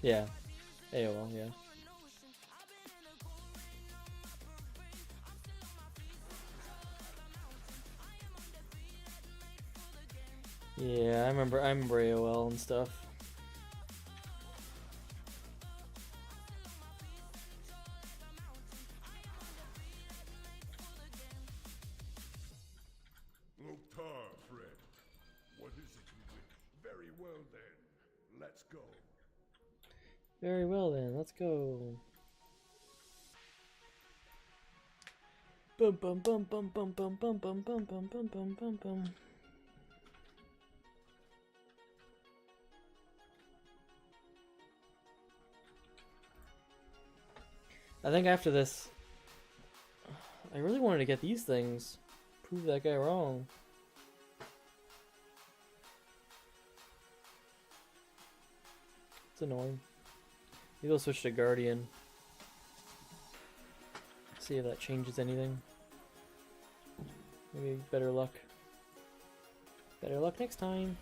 Yeah. AOL, yeah. Yeah, I remember AOL and stuff. Fred. What is it you wish? Very well then. Let's go. Very well then, let's go. Bum bum bum bum bum bum bum bum bum bum bum bum bum bum. I think after this, I really wanted to get these things. Prove that guy wrong. It's annoying. Maybe I'll switch to Guardian. See if that changes anything. Maybe better luck. Better luck next time.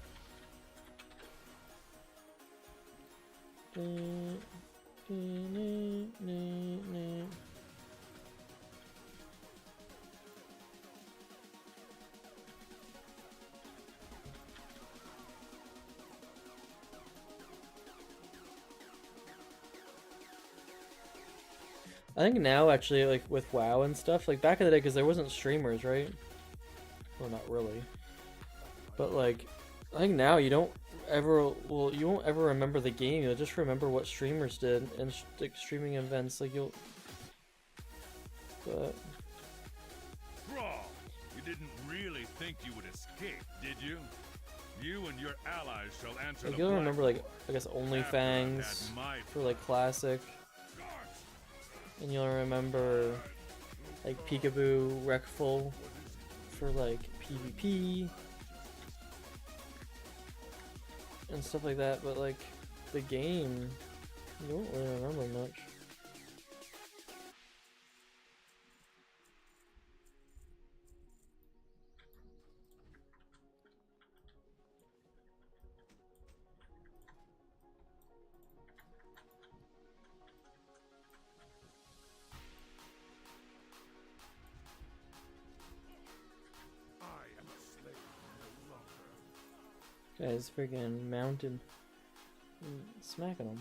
I think now, actually, like with WoW and stuff, like back in the day, because there wasn't streamers, right? Well, not really. But like, I think now you don't ever, well, you won't ever remember the game. You'll just remember what streamers did and like streaming events. Like you'll. But. Brawl! You didn't really think you would escape, did you? You and your allies shall answer Like the you'll Black remember like Lord I guess after I've OnlyFans had my for like classic, and you'll remember like Peekaboo Wreckful for like PvP and stuff like that. But like the game, you don't really remember much. Guys, freaking mountain, smacking them.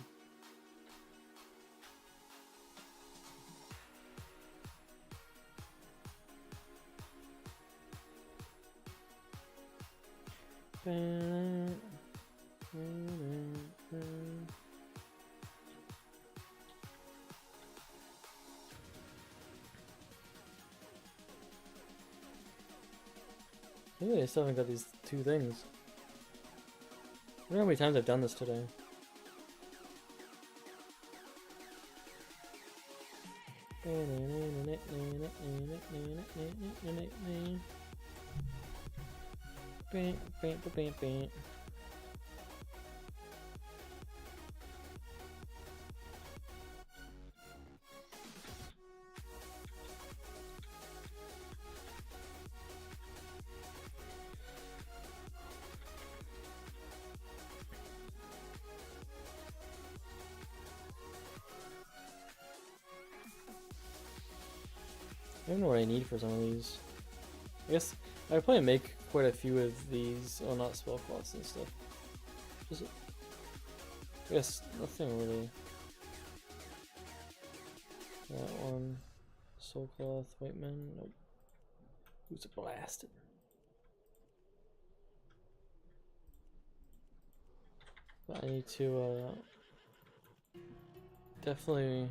Maybe I still haven't got these two things. I wonder how many times I've done this today. I don't know what I need for some of these. I guess I'd probably make quite a few of these. Oh, not spell cloths and stuff. Just, I guess nothing really. That one. Soul cloth, white man. Nope. Who's blasted? But I need to definitely.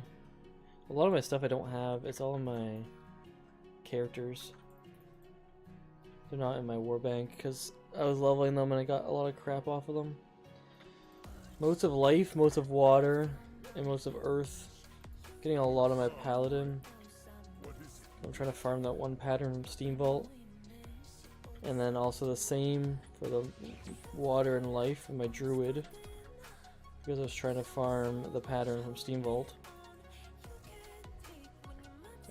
A lot of my stuff I don't have. It's all in my characters. They're not in my warbank because I was leveling them and I got a lot of crap off of them. Motes of life, motes of water, and motes of earth. Getting a lot of my paladin. I'm trying to farm that one pattern from Steam Vault. And then also the same for the water and life for my druid. Because I was trying to farm the pattern from Steam Vault.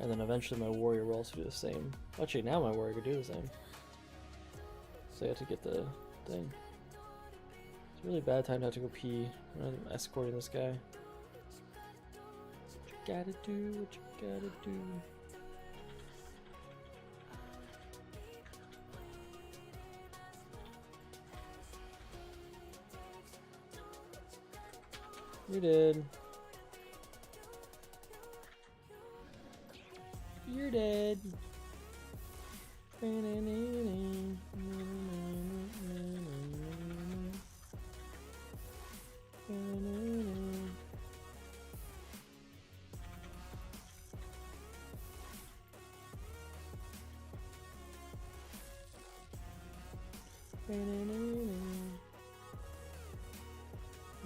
And then eventually my warrior will also do the same. Actually, now my warrior could do the same. So I have to get the thing. It's a really bad time to have to go pee when I'm escorting this guy. What you gotta do, what you gotta do. You're dead. You're dead.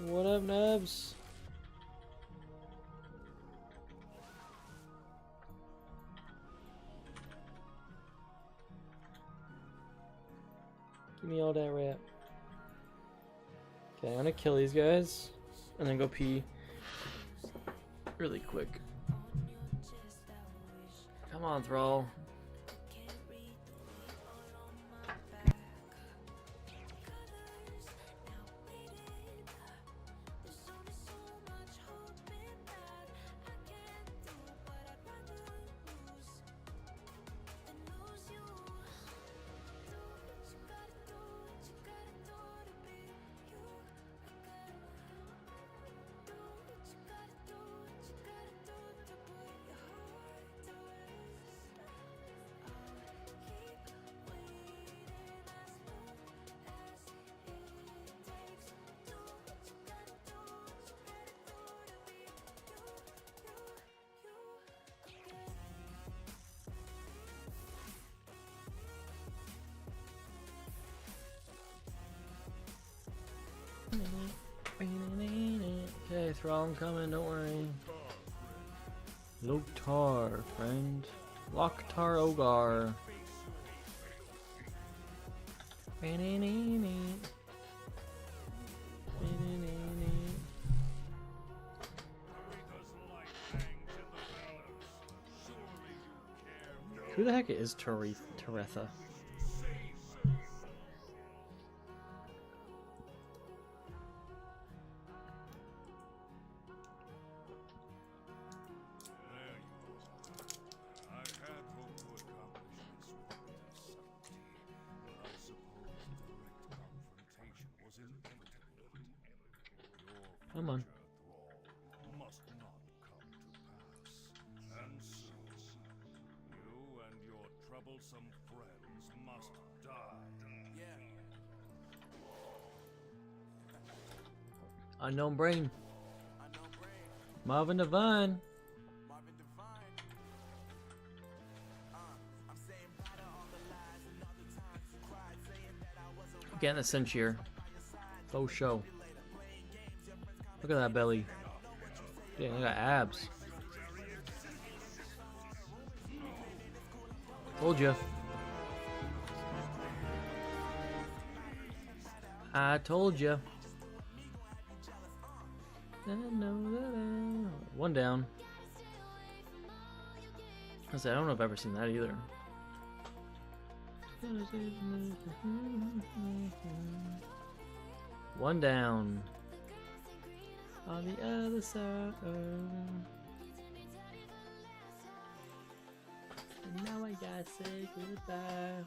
What up, nubs? Give me all that rap. Okay, I'm gonna kill these guys and then go pee really quick. Come on, Thrall. Okay, Thrall, I'm coming, don't worry. Loktar, friend. Loktar Ogar. Who the heck is Taretha? Come on. Must not come to pass. And so, you and your troublesome friends must die. Unknown Brain. Marvin Devine. Getting the cinch here. Faux show. Look at that belly. Dang, I got abs. Told you. I told you. One down. I said, I don't know if I've ever seen that either. One down. On the other side. And now I gotta say goodbye.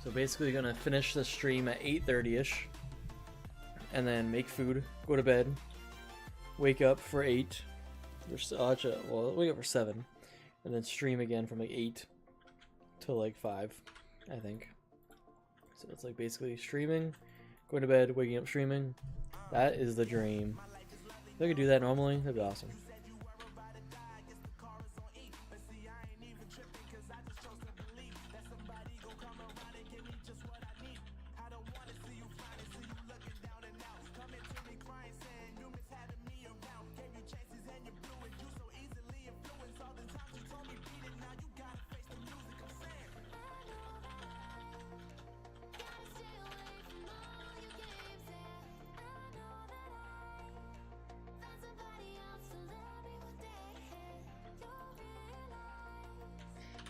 So basically gonna finish the stream at 8:30ish and then make food, go to bed, wake up for 8, well, wake up for 7, and then stream again from like 8 to like 5, I think. So it's like basically streaming, going to bed, waking up, streaming. That is the dream. If I could do that normally, that'd be awesome.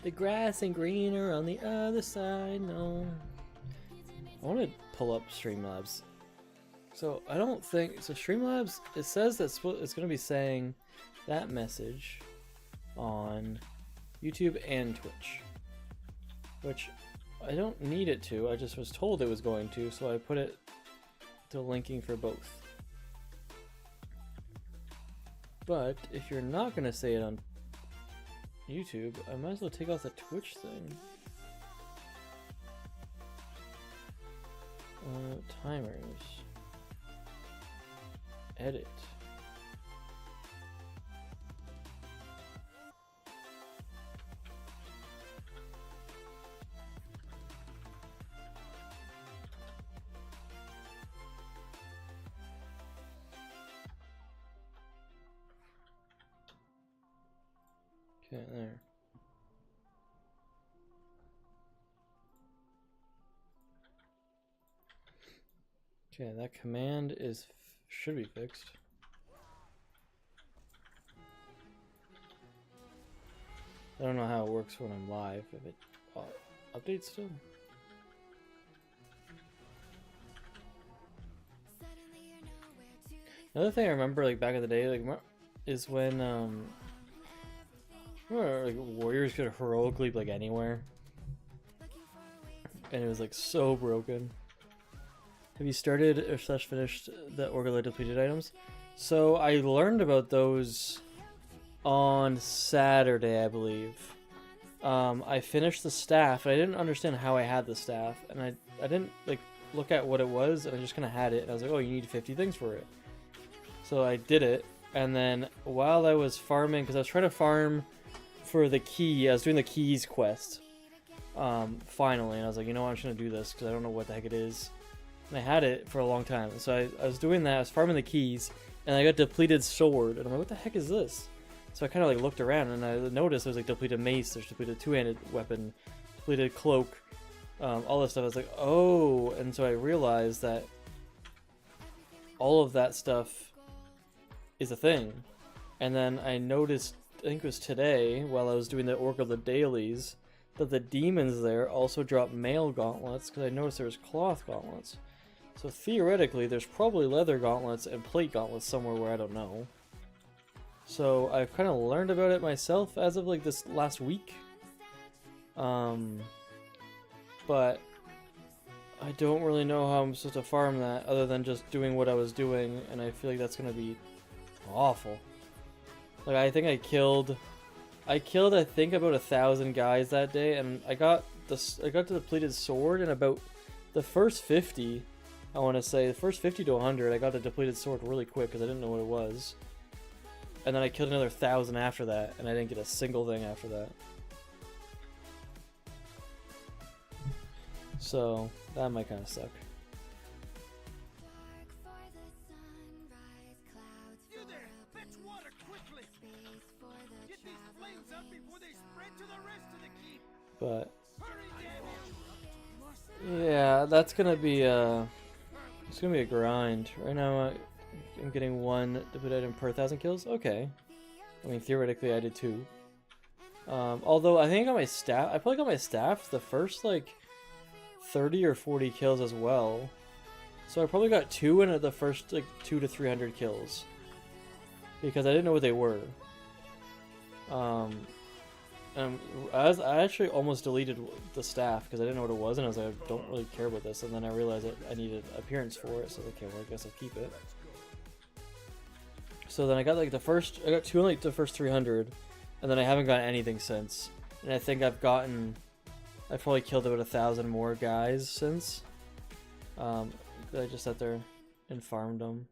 The grass ain't greener on the other side, no. I want to pull up Streamlabs. So I don't think, so Streamlabs, it says that it's going to be saying that message on YouTube and Twitch. Which I don't need it to, I just was told it was going to, so I put it to linking for both. But if you're not going to say it on YouTube, I might as well take off the Twitch thing. Timers. Edit. Okay, there. Okay, that command is should be fixed. I don't know how it works when I'm live. If it updates still. Another thing I remember, like back in the day, like is when remember, like warriors could heroically like anywhere, and it was like so broken. Have you started or slash finished the Orgala depleted items? So I learned about those on Saturday, I believe. I finished the staff, and I didn't understand how I had the staff, and I didn't like look at what it was, and I just kind of had it, and I was like, oh, you need 50 things for it. So I did it, and then while I was farming, because I was trying to farm for the key, I was doing the keys quest, finally, and I was like, you know what, I'm just going to do this, because I don't know what the heck it is. And I had it for a long time, so I was doing that, I was farming the keys, and I got depleted sword, and I'm like, what the heck is this? So I kind of like looked around, and I noticed there was like depleted mace, there's depleted two-handed weapon, depleted cloak, all this stuff. I was like, oh, and so I realized that all of that stuff is a thing. And then I noticed, I think it was today, while I was doing the Orc of the Dailies, that the demons there also drop mail gauntlets, because I noticed there was cloth gauntlets. So theoretically, there's probably leather gauntlets and plate gauntlets somewhere where I don't know. So I've kind of learned about it myself as of like this last week. But I don't really know how I'm supposed to farm that other than just doing what I was doing, and I feel like that's gonna be awful. Like I think I killed I think about 1,000 guys that day, and I got the depleted sword in about the first 50. I want to say the first 50 to 100. I got a depleted sword really quick because I didn't know what it was. And then I killed another 1,000 after that, and I didn't get a single thing after that. So, that might kind of suck. You there! Fetch water quickly! Get these flames out before they spread to the rest of the keep! But, Hurry, damn you! yeah, that's gonna be it's gonna be a grind. Right now, I'm getting 1 depleted item per 1,000 kills. Okay. I mean, theoretically, I did 2. Although, I think I got my staff. I probably got my staff the first, like, 30 or 40 kills as well. So I probably got 2 in the first, like, 200 to 300 kills. Because I didn't know what they were. I actually almost deleted the staff because I didn't know what it was, and I was like, I don't really care about this. And then I realized that I needed appearance for it, so I was like, okay, well, I guess I'll keep it. So then I got like I got 2 in like the first 300, and then I haven't gotten anything since. And I think I've probably killed about 1,000 more guys since. I just sat there and farmed them.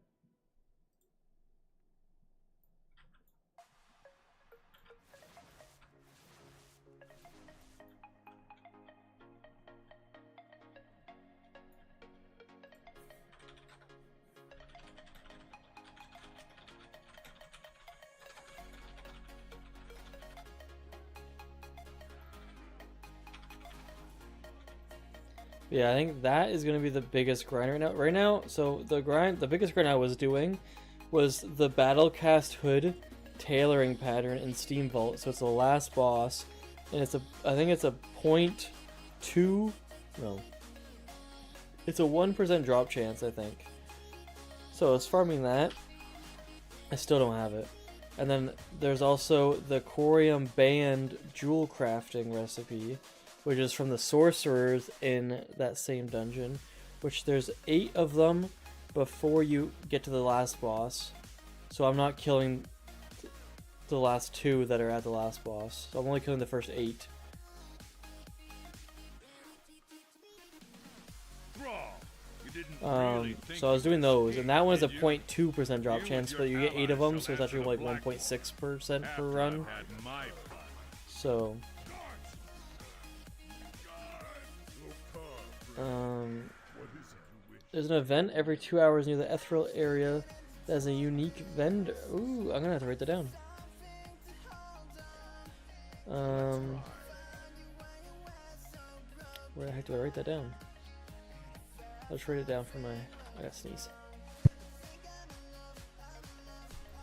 Yeah, I think that is going to be the biggest grind right now. Right now, so the biggest grind I was doing was the Battlecast Hood tailoring pattern in Steam Vault. So it's the last boss, and I think it's a 0.2, no, it's a 1% drop chance, I think. So I was farming that. I still don't have it. And then there's also the Corium Band jewel crafting recipe, which is from the sorcerers in that same dungeon, which there's 8 of them before you get to the last boss. So I'm not killing the last 2 that are at the last boss. So I'm only killing the first 8. So I was doing those, and that one is a 0.2% drop chance, but you get 8 of them, so it's actually like 1.6% per run. So there's an event every 2 hours near the Ethereal area that has a unique vendor. Ooh, I'm gonna have to write that down. Where the heck do I write that down? I'll just write it down for my. I gotta sneeze.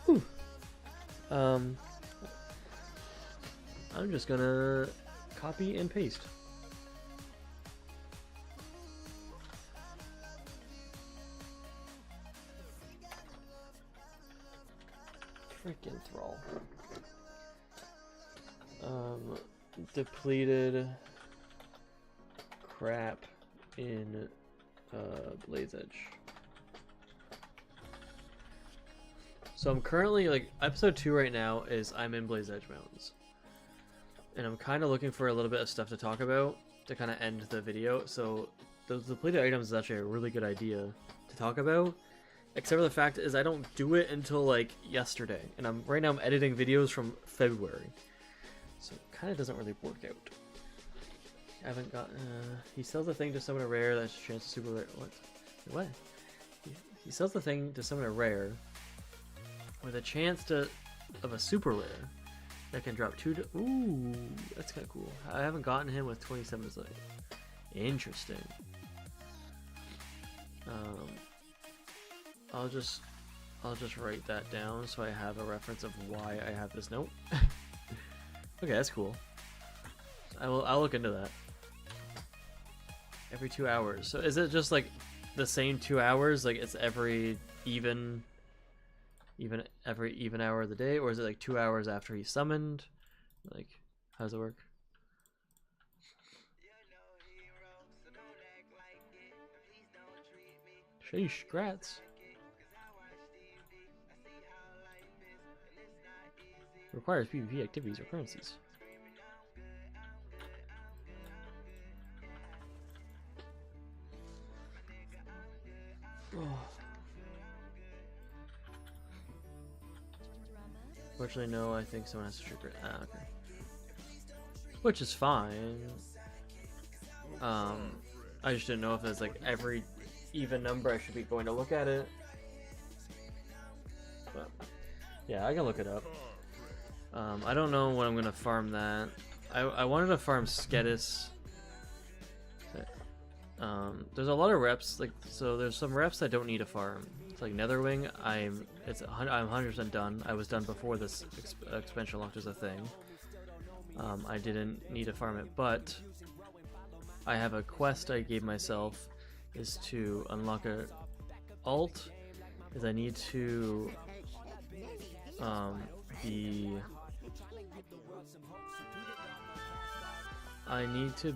Whew. I'm just gonna copy and paste. Freaking thrall. Depleted crap in Blaze Edge. So I'm currently, like, episode 2 right now is I'm in Blaze Edge Mountains. And I'm kind of looking for a little bit of stuff to talk about to kind of end the video. So those depleted items is actually a really good idea to talk about. Except for the fact is I don't do it until like yesterday. And right now I'm editing videos from February. So it kind of doesn't really work out. I haven't got, he sells the thing to summon a rare that's a chance to super rare. What? He sells the thing to summon a rare with a chance of a super rare that can drop 2 to, ooh, that's kind of cool. I haven't gotten him with 27 Slate. Interesting. I'll just write that down so I have a reference of why I have this note. Okay, that's cool. I'll look into that. Every 2 hours. So is it just like the same 2 hours? Like it's every even hour of the day, or is it like 2 hours after he's summoned? Like, how does it work? Sheesh, grats. Requires PvP activities or currencies. Oh. Fortunately, no, I think someone has to trigger it. Ah, okay. Which is fine. I just didn't know if it's like every even number I should be going to look at it. But yeah, I can look it up. I don't know when I'm gonna farm that. I wanted to farm Skedis. There's a lot of reps, like, so there's some reps I don't need to farm. It's like Netherwing, I'm 100% done. I was done before this expansion locked as a thing. I didn't need to farm it, but I have a quest I gave myself is to unlock a alt. Is I need to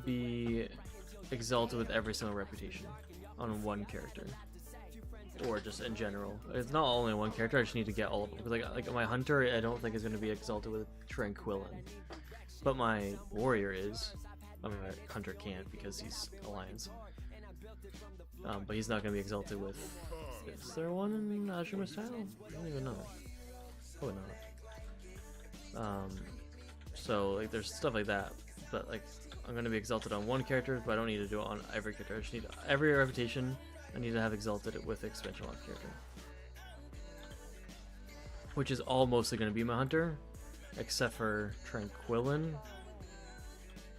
be exalted with every single reputation on one character, or just in general. It's not only one character. I just need to get all of them because like my hunter, I don't think is going to be exalted with Tranquillin, but my warrior is. I mean, my hunter can't because he's Alliance. But he's not going to be exalted with. Is there one in Azure Mistile? I don't even know. Probably not. So like, there's stuff like that, but like. I'm going to be exalted on one character, but I don't need to do it on every character. I just need every reputation. I need to have exalted with expansion lock character, which is all mostly going to be my hunter, except for Tranquillin.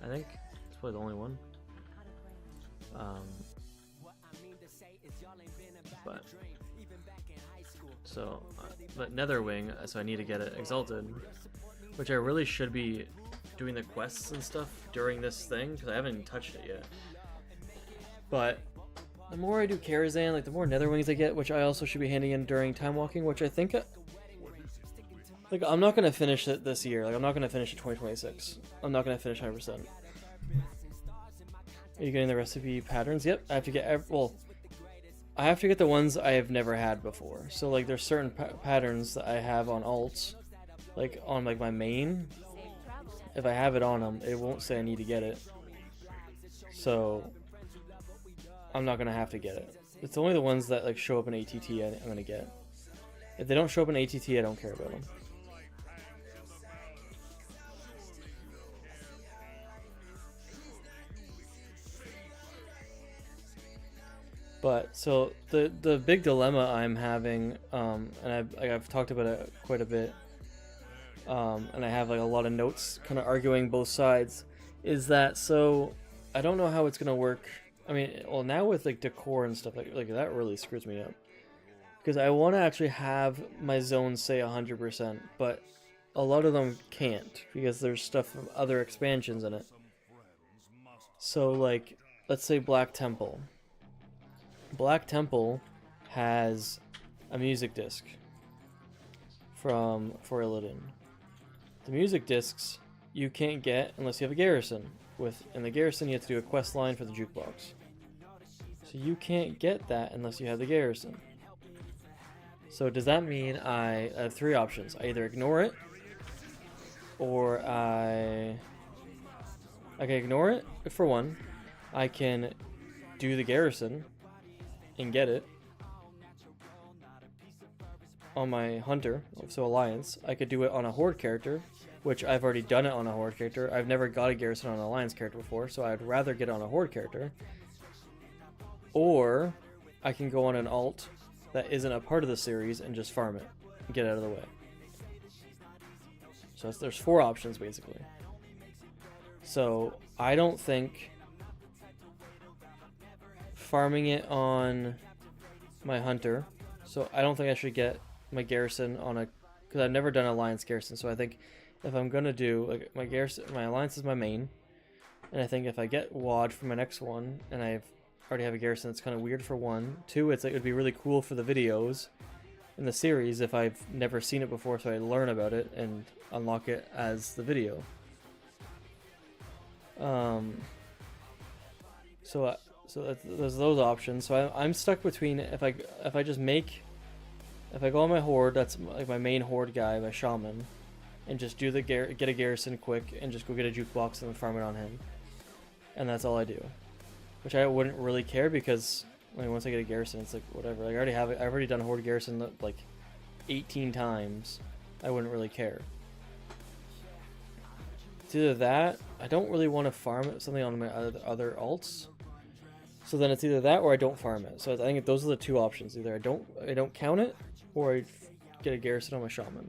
I think it's probably the only one. But so, but Netherwing, so I need to get it exalted, which I really should be doing the quests and stuff during this thing because I haven't even touched it yet. But the more I do Karazhan, like the more Netherwings I get, which I also should be handing in during time walking, which I think like I'm not gonna finish it this year. Like I'm not gonna finish it 2026. I'm not gonna finish 100%. Are you getting the recipe patterns? Yep. I have to get I have to get the ones I have never had before. So like there's certain patterns that I have on alts, like on like my main. If I have it on them, it won't say I need to get it. So I'm not gonna have to get it. It's only the ones that like show up in ATT I'm gonna get. If they don't show up in ATT, I don't care about them. But so the big dilemma I'm having, and I've talked about it quite a bit, and I have like a lot of notes kind of arguing both sides, is that so I don't know how it's gonna work. I mean, well, now with like decor and stuff like that really screws me up, because I want to actually have my zones say 100%, but a lot of them can't because there's stuff from other expansions in it. So like, let's say Black Temple. Black Temple has a music disc for Illidan. The music discs you can't get unless you have a garrison. In the garrison you have to do a quest line for the jukebox. So you can't get that unless you have the garrison. So does that mean I have three options? I either ignore it, or I can ignore it for one. I can do the garrison and get it on my hunter, so alliance. I could do it on a horde character, which I've already done it on a horde character. I've never got a garrison on an alliance character before, so I'd rather get it on a horde character. Or I can go on an alt that isn't a part of the series and just farm it and get it out of the way. So there's four options basically. So I don't think farming it on my hunter, so I don't think I should get my garrison on a, because I've never done alliance garrison. So I think if I'm gonna do like my garrison, my alliance is my main, and I think if I get WAD for my next one and I already have a garrison, it's kind of weird for one. Two, it's like it would be really cool for the videos in the series if I've never seen it before, so I learn about it and unlock it as the video. So there's those options. So I'm stuck between if I go on my horde, that's like my main horde guy, my shaman, and just do the get a garrison quick and just go get a jukebox and then farm it on him, and that's all I do. Which I wouldn't really care because like once I get a garrison, it's like whatever. Like I already have it. I've already done a horde garrison like 18 times. I wouldn't really care. It's either that, I don't really want to farm something on my other alts. So then it's either that or I don't farm it. So I think those are the two options. Either I don't count it, or I get a garrison on my shaman.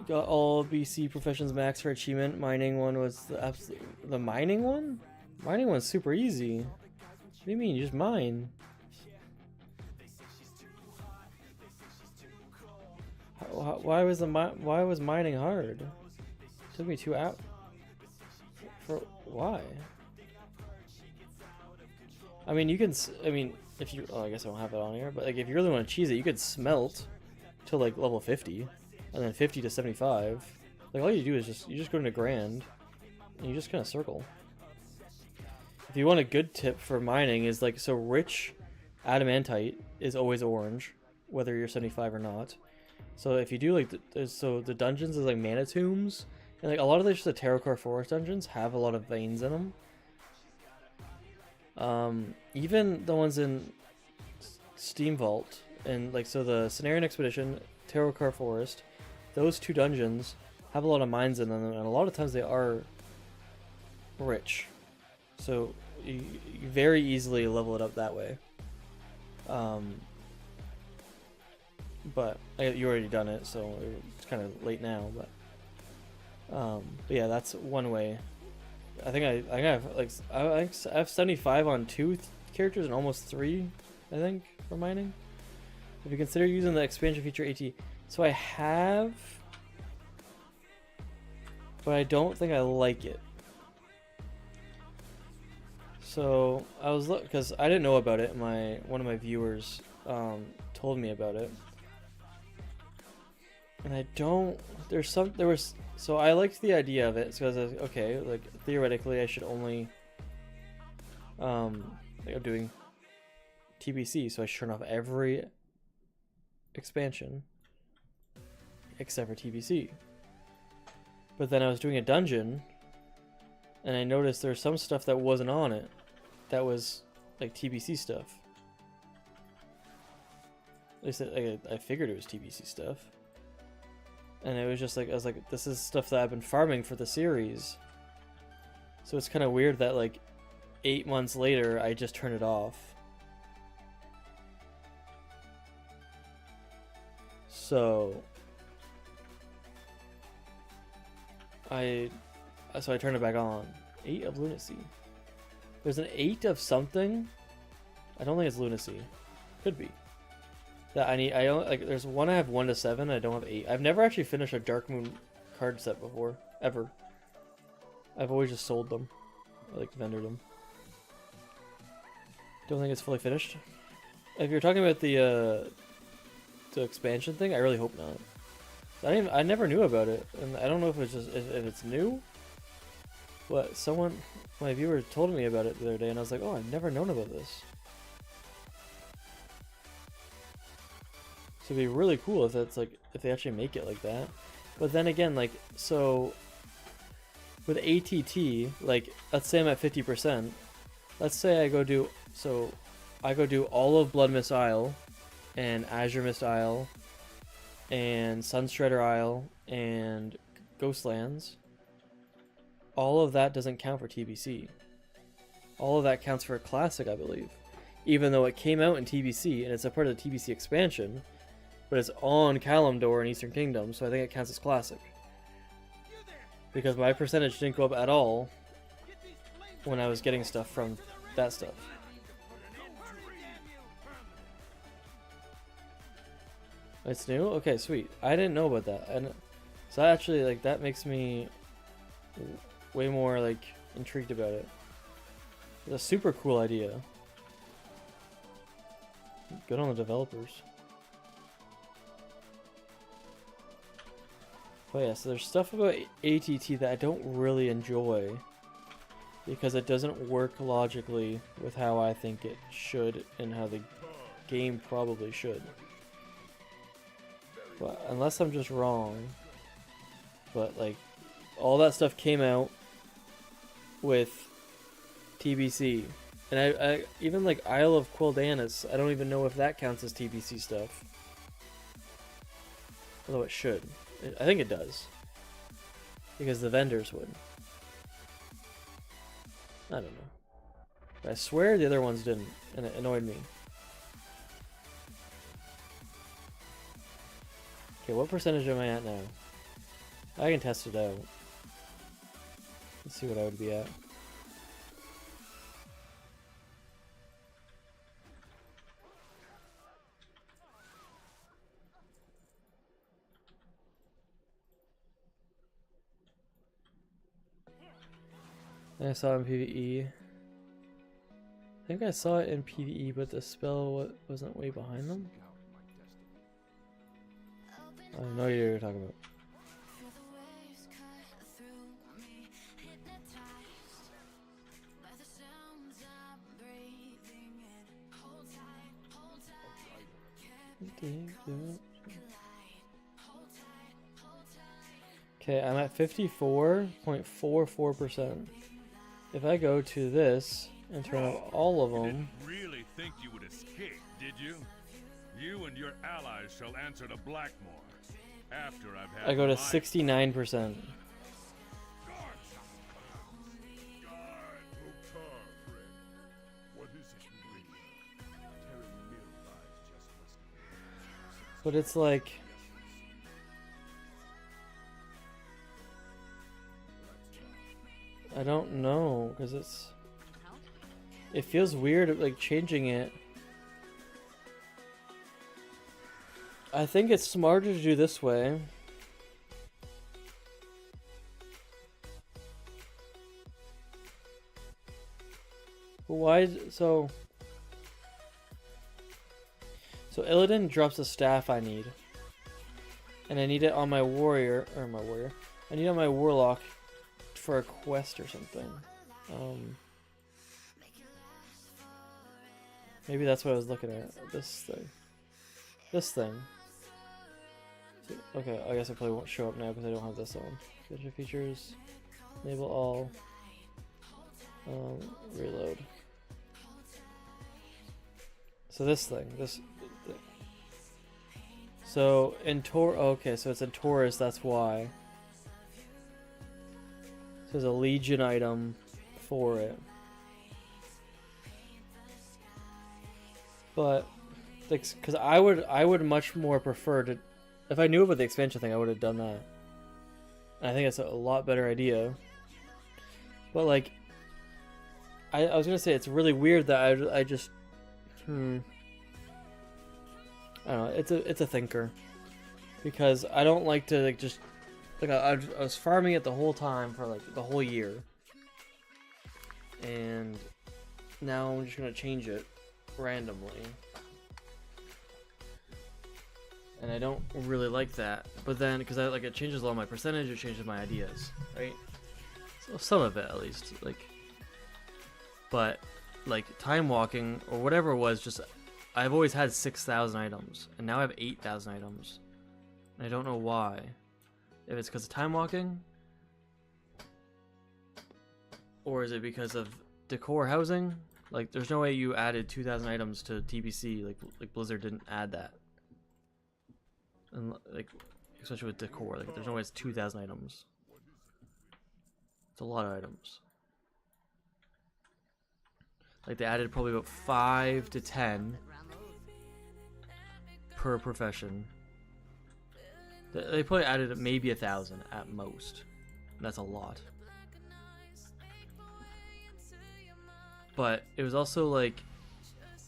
Got all BC professions max for achievement. Mining one was the mining one? Mining one's super easy. What do you mean? You just mine. Why was mining hard? It took me 2 hours. For why? I mean, you can. I mean, if you. Oh, I guess I don't have it on here. But like, if you really want to cheese it, you could smelt to like level 50, and then 50 to 75. Like all you do is you just go into grand, and you just kind of circle. If you want a good tip for mining, is like so rich adamantite is always orange, whether you're 75 or not. So if you do like the dungeons is like mana tombs, and like a lot of the Terracore Forest dungeons have a lot of veins in them. Even the ones in Steam Vault and like so the Cenarian Expedition, Terracore Forest, those two dungeons have a lot of mines in them, and a lot of times they are rich. So you very easily level it up that way. But you already done it, so it's kind of late now. But yeah, that's one way. I think I have like I have 75 on 2 characters and almost 3, I think, for mining. If you consider using the expansion feature AT, so I have, but I don't think I like it. So I was because I didn't know about it. One of my viewers told me about it. And I don't. So I liked the idea of it because I was okay. Like theoretically, I should only. Like I'm doing TBC, so I should turn off every expansion except for TBC. But then I was doing a dungeon, and I noticed there's some stuff that wasn't on it, that was like TBC stuff. At least I figured it was TBC stuff. And it was just like, I was like, this is stuff that I've been farming for the series. So it's kind of weird that like 8 months later, I just turned it off. So I turned it back on. 8 of lunacy. There's an 8 of something. I don't think it's lunacy. Could be. That I need. I only like. There's one I have 1 to 7. I don't have 8. I've never actually finished a Dark Moon card set before, ever. I've always just sold them, or like vendored them. Don't think it's fully finished. If you're talking about the expansion thing, I really hope not. I never knew about it, and I don't know if it's just if it's new. But my viewer told me about it the other day, and I was like, oh, I've never known about this. So it'd be really cool if that's like if they actually make it like that. But then again, like so with ATT, like let's say I'm at 50%. Let's say I go do all of Blood Mist Isle and Azure Mist Isle and Sunstrider Isle and Ghostlands. All of that doesn't count for TBC. All of that counts for Classic, I believe. Even though it came out in TBC and it's a part of the TBC expansion, but it's on Kalimdor in Eastern Kingdom, so I think it counts as Classic. Because my percentage didn't go up at all when I was getting stuff from that stuff. It's new? Okay, sweet. I didn't know about that. And so actually, like, that makes me way more, like, intrigued about it. It's a super cool idea. Good on the developers. But yeah, so there's stuff about ATT that I don't really enjoy because it doesn't work logically with how I think it should and how the game probably should. But unless I'm just wrong, but like all that stuff came out with TBC, and I even like Isle of Quel'Danas, I don't even know if that counts as TBC stuff, although it should. I think it does, because the vendors would. I don't know, but I swear the other ones didn't, and it annoyed me. Okay, what percentage am I at now? I can test it out. Let's see what I would be at. I saw it in PvE. I think I saw it in PvE, but the spell wasn't way behind them. I have no idea what you're talking about. Okay, I'm at 54.44%. If I go to this and turn off all of them... You didn't really think you would escape, did you? You and your allies shall answer to Blackmore. After I've had I go to my 69%. But it's like... I don't know, because it feels weird, like, changing it. I think it's smarter to do this way. Why so Illidan drops the staff I need. And I need it on my warrior, I need it on my warlock for a quest or something. Maybe that's what I was looking at. This thing. Okay, I guess it probably won't show up now because I don't have this on. Feature features, enable all, reload. So this thing. So in okay, so it's in Taurus, that's why. So there's a Legion item for it. But because I would much more prefer to if I knew about the expansion thing, I would have done that. And I think it's a lot better idea. But like, I was gonna say it's really weird that I just I don't know. It's a thinker, because I don't like to like just like I was farming it the whole time for like the whole year, and now I'm just gonna change it randomly, and I don't really like that. But then because it changes a lot of my percentage, it changes my ideas, right? So some of it at least, like. But like time walking or whatever it was, just I've always had 6,000 items, and now I have 8,000 items. And I don't know why. If it's because of time walking, or is it because of decor housing? Like, there's no way you added 2,000 items to TBC. Like Blizzard didn't add that. And like, especially with decor, like there's no way it's 2,000 items. It's a lot of items. Like they added probably about 5 to 10 per profession. They probably added maybe 1,000 at most. And that's a lot. But it was also like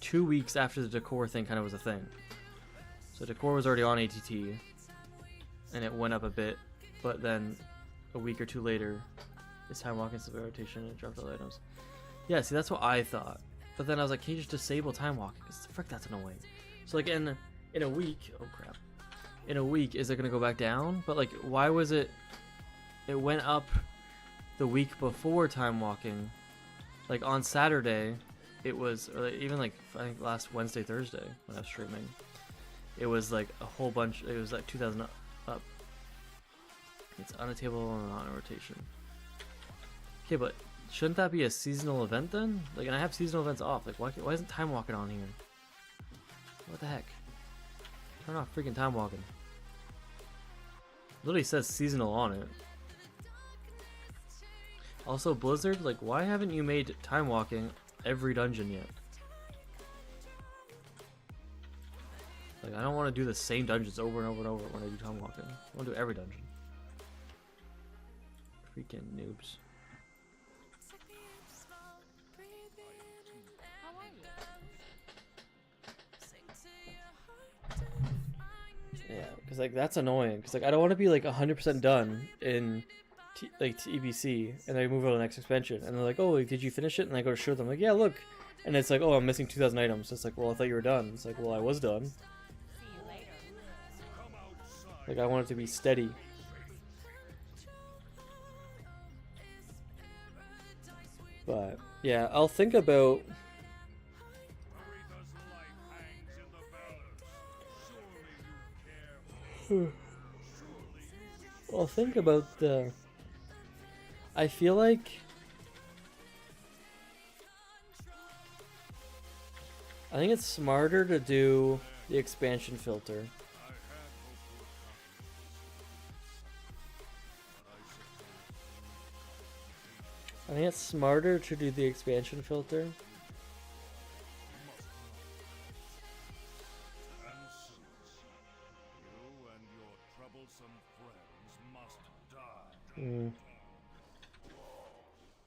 2 weeks after the decor thing kind of was a thing. So decor was already on ATT, and it went up a bit, but then a week or two later, it's time walking severe rotation and it dropped all the items. Yeah, see, that's what I thought. But then I was like, can you just disable time walking? Because frick, that's annoying. So like in a week, oh crap. In a week, is it going to go back down? But like, why was it went up the week before time walking. Like on Saturday, it was, or even like, I think last Wednesday, Thursday, when I was streaming, it was like a whole bunch, it was like 2,000 up. It's on a table and on a rotation. Okay, but shouldn't that be a seasonal event then? Like, and I have seasonal events off. Like, why isn't time walking on here? What the heck? Turn off freaking time walking. Literally says seasonal on it. Also, Blizzard, like, why haven't you made time walking every dungeon yet? Like, I don't want to do the same dungeons over and over and over when I do time walking. I want to do every dungeon. Freaking noobs. How are you? Yeah, because like that's annoying. Because like I don't want to be like 100% done in TBC, and I move on to the next expansion, and they're like, "Oh, did you finish it?" And I go to show them, like, "Yeah, look," and it's like, "Oh, I'm missing 2,000 items." It's like, "Well, I thought you were done." It's like, "Well, I was done." See you later. Like I want it to be steady. But yeah, I'll think about. I'll think about the. I feel like. I think it's smarter to do the expansion filter. I think it's smarter to do the expansion filter.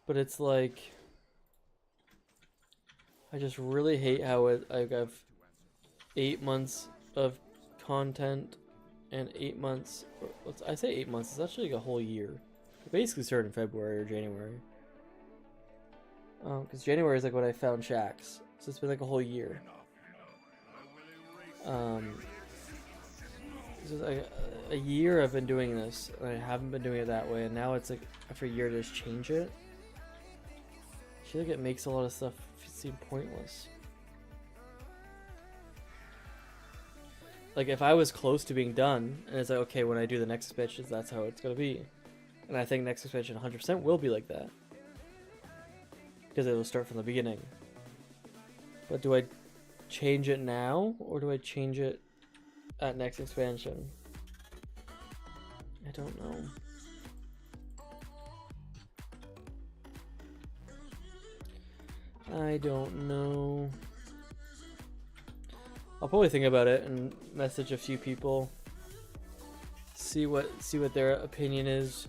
But it's like, I just really hate how I have 8 months of content and 8 months. I say 8 months. It's actually like a whole year. It basically started in February or January. Because January is like when I found Shaxx, so it's been like a whole year. This is like a year I've been doing this, and I haven't been doing it that way, and now it's like after a year to just change it. I feel like it makes a lot of stuff seem pointless. Like if I was close to being done, and it's like, okay, when I do the next expansions, that's how it's gonna be. And I think next expansion 100% will be like that. Because it will start from the beginning. But do I change it now, or do I change it at next expansion? I don't know. I don't know. I'll probably think about it and message a few people see what their opinion is.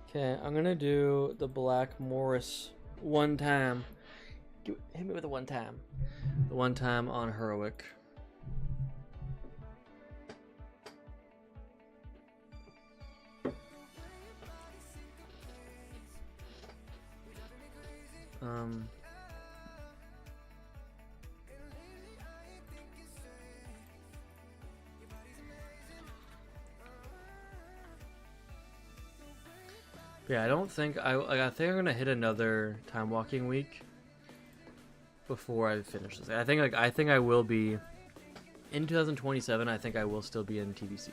Okay, I'm gonna do the Black Morris one time. Hit me with a one time. The one time on Heroic. Yeah, I don't think I think I'm gonna hit another time walking week before I finish this. I think I will be in 2027. I think I will still be in TBC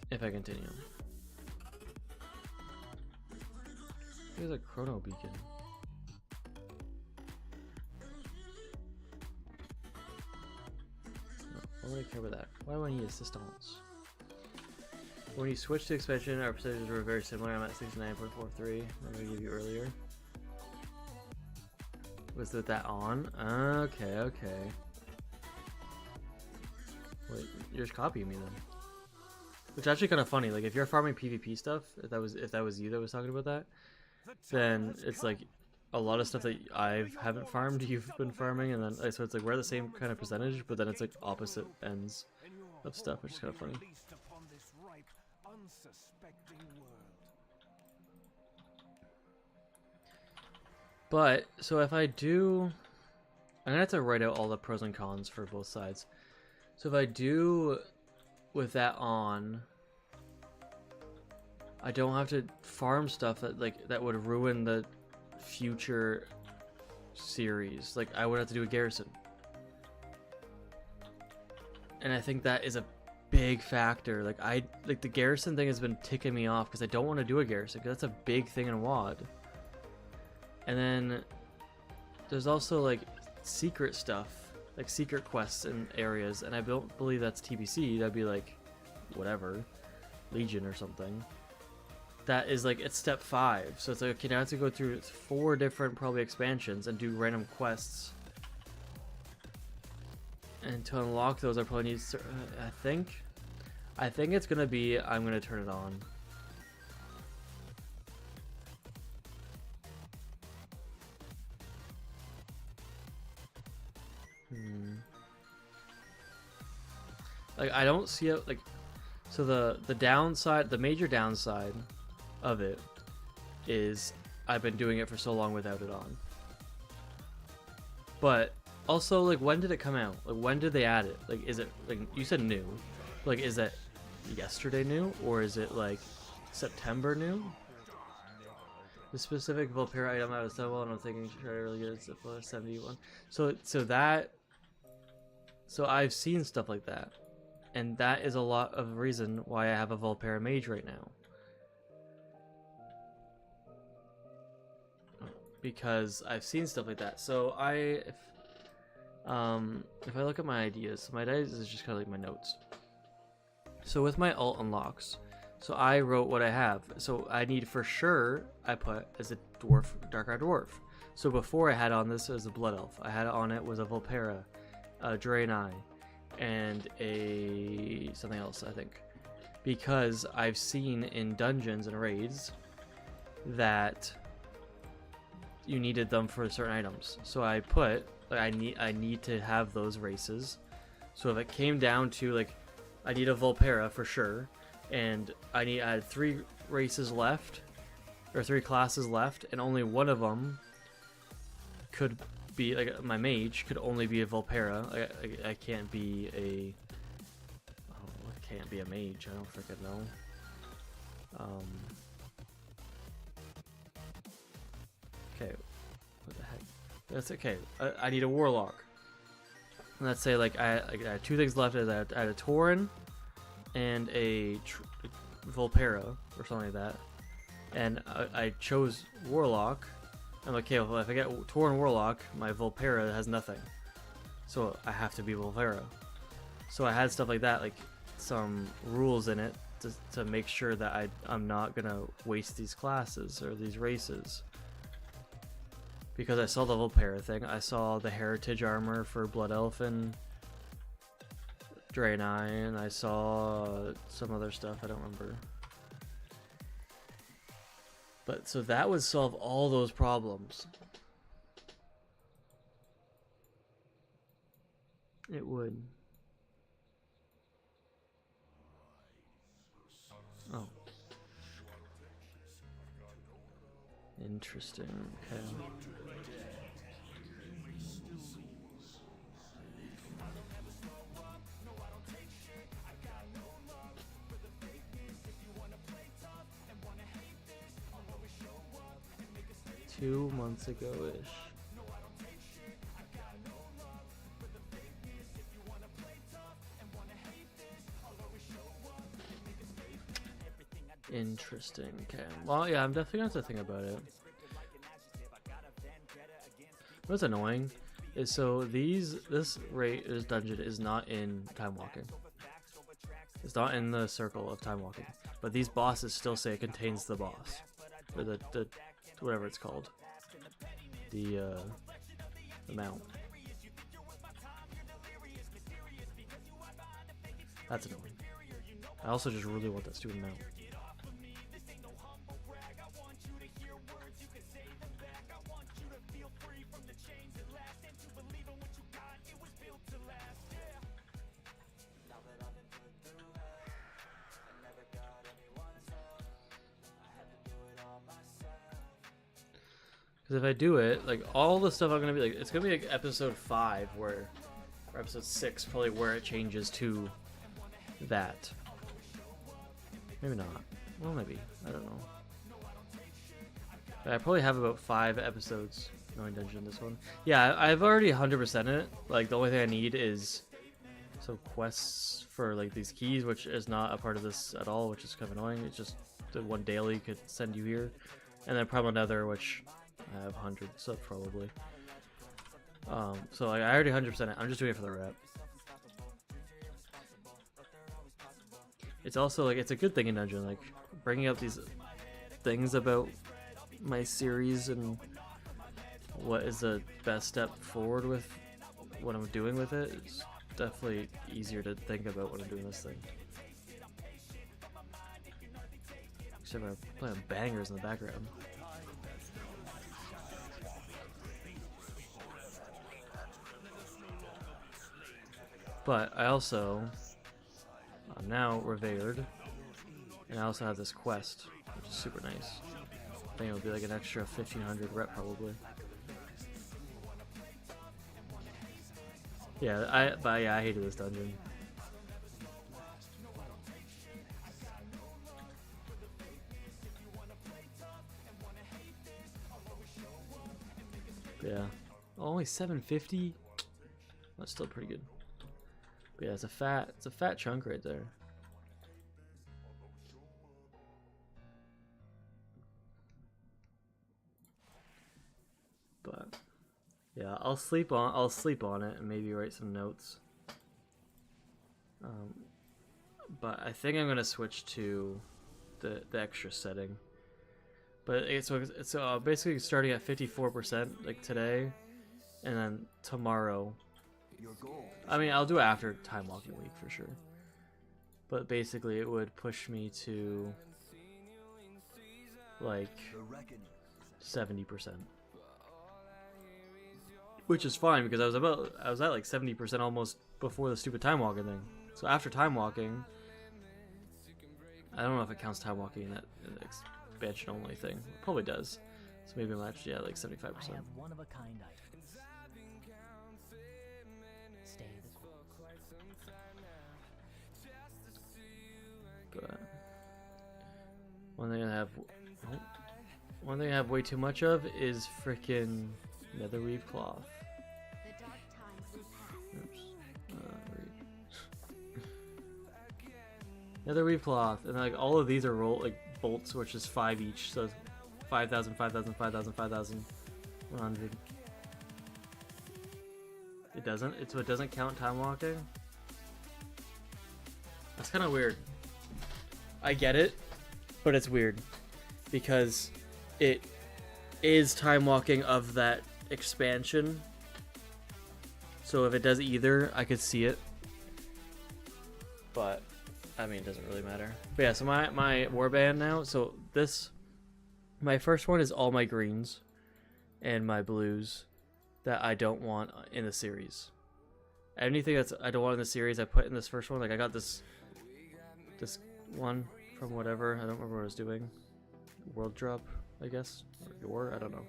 if I continue. There's a chrono beacon. Why would I care about that? Why would I need assistance? When you switch to expansion, our percentages were very similar. I'm at 69.43. I'm gonna give you earlier. Was that on? Okay, okay. Wait, you're just copying me then. Which is actually kind of funny. Like if you're farming PvP stuff, if that was you that was talking about that, then it's like a lot of stuff that I haven't farmed, you've been farming, and then so it's like we're the same kind of percentage, but then it's like opposite ends of stuff, which is kind of funny. But so if I do, I'm gonna have to write out all the pros and cons for both sides. So if I do with that on, I don't have to farm stuff that would ruin the future series. Like I would have to do a garrison, and I think that is a big factor. Like the garrison thing has been ticking me off because I don't want to do a garrison because that's a big thing in WoD. And then there's also like secret stuff, like secret quests in areas, and I don't believe that's TBC. That'd be like whatever, Legion or something. That is like it's step 5, so it's like okay, now I have to go through 4 different probably expansions and do random quests. And to unlock those, I probably need. I think it's gonna be. I'm gonna turn it on. Like I don't see it like. So the downside, the major downside of it is I've been doing it for so long without it on. But also, like, when did it come out? Like, when did they add it? Like, is it like you said new? Like, is that yesterday new, or is it like September new? The specific Volpera item out of Stonewall, and I'm thinking you should try to really get it to 71. So I've seen stuff like that, and that is a lot of reason why I have a Volpera mage right now. Because I've seen stuff like that. So if I look at my ideas, my ideas is just kind of like my notes. So with my alt unlocks, so I wrote what I have. So I need for sure, I put as a dwarf, Dark-Eyed Dwarf. So before I had on this as a Blood Elf, I had on it was a Volpera, a Draenei, and a something else, I think. Because I've seen in dungeons and raids that you needed them for certain items. So I put, like, I need to have those races. So if it came down to like, I need a Volpera for sure, and I had 3 races left, or 3 classes left, and only one of them could be like my mage could only be a Volpera. I can't be a. Oh, I can't be a mage. I don't freaking know. Okay, what the heck? That's okay. I need a warlock. Let's say like I had 2 things left. I had a Tauren and a Volpera or something like that, and I chose warlock. I'm like, okay, well, if I get Tauren warlock, my Volpera has nothing, so I have to be Volpera. So I had stuff like that, like some rules in it to make sure that I'm not gonna waste these classes or these races. Because I saw the Volpera thing, I saw the heritage armor for Blood Elf and Draenei, I saw some other stuff, I don't remember. But so that would solve all those problems. It would. Oh. Interesting. Okay. Two months ago-ish. Interesting. Okay. Well, yeah, I'm definitely gonna have to think about it. What's annoying is this dungeon is not in time walking. It's not in the circle of time walking. But these bosses still say it contains the boss. Or the whatever it's called. The mount. That's annoying. I also just really want that stupid mount. Because if I do it, like, all the stuff I'm gonna be like, it's gonna be like episode 5 or episode 6 probably where it changes to that. Maybe not. Well, maybe. I don't know. But I probably have about 5 episodes knowing dungeon this one. Yeah, I've already 100%ed it. Like, the only thing I need is some quests for, like, these keys, which is not a part of this at all, which is kind of annoying. It's just the one daily could send you here. And then probably another, which I have 100, so probably. So like, I already 100% it. I'm just doing it for the rep. It's also like, it's a good thing in dungeon, like bringing up these things about my series and what is the best step forward with what I'm doing with it. It's definitely easier to think about when I'm doing this thing. Except I'm playing bangers in the background. But I'm now revered, and I also have this quest, which is super nice. I think it'll be like an extra 1500 rep probably. Yeah, I hated this dungeon. Yeah, only 750. That's still pretty good. But yeah, it's a fat chunk right there. But yeah, I'll sleep on it and maybe write some notes. But I think I'm gonna switch to the extra setting. But it's basically starting at 54% like today, and then tomorrow. I mean, I'll do it after time walking week for sure. But basically, it would push me to like 70%, which is fine because I was at like 70% almost before the stupid time walking thing. So after time walking, I don't know if it counts time walking in that expansion only thing. It probably does. So maybe I'm actually at like 75%. I have one of a kind items. Stay the course. But one thing I have way too much of is frickin' netherweave cloth. The dark times will pass. Oops. Netherweave cloth, and like all of these are bolts, which is 5 each, so 5,000, 5,000, 5,000, 5,000, 100. It doesn't. So it doesn't count time walking. That's kind of weird. I get it, but it's weird because it is time walking of that expansion. So if it does either, I could see it. But I mean, it doesn't really matter. But yeah, so my warband now. So this, my first one is all my greens and my blues that I don't want in the series. Anything that's I don't want in the series, I put in this first one. Like I got this one from whatever. I don't remember what I was doing. World drop, I guess, or I don't know.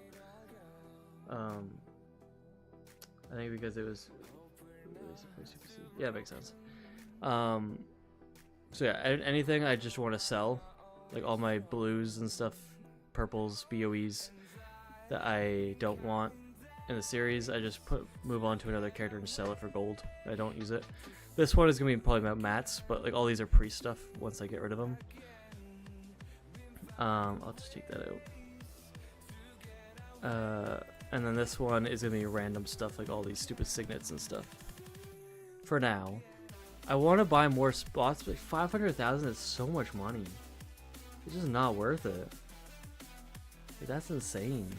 I think because it was TBC. Yeah, it makes sense. So yeah, anything I just want to sell, like all my blues and stuff, purples, BOEs that I don't want in the series, I just move on to another character and sell it for gold. I don't use it. This one is gonna be probably about mats, but like all these are pre stuff once I get rid of them. I'll just take that out. And then this one is gonna be random stuff like all these stupid signets and stuff. For now, I want to buy more spots, but 500,000 is so much money. It's just not worth it. Like, that's insane.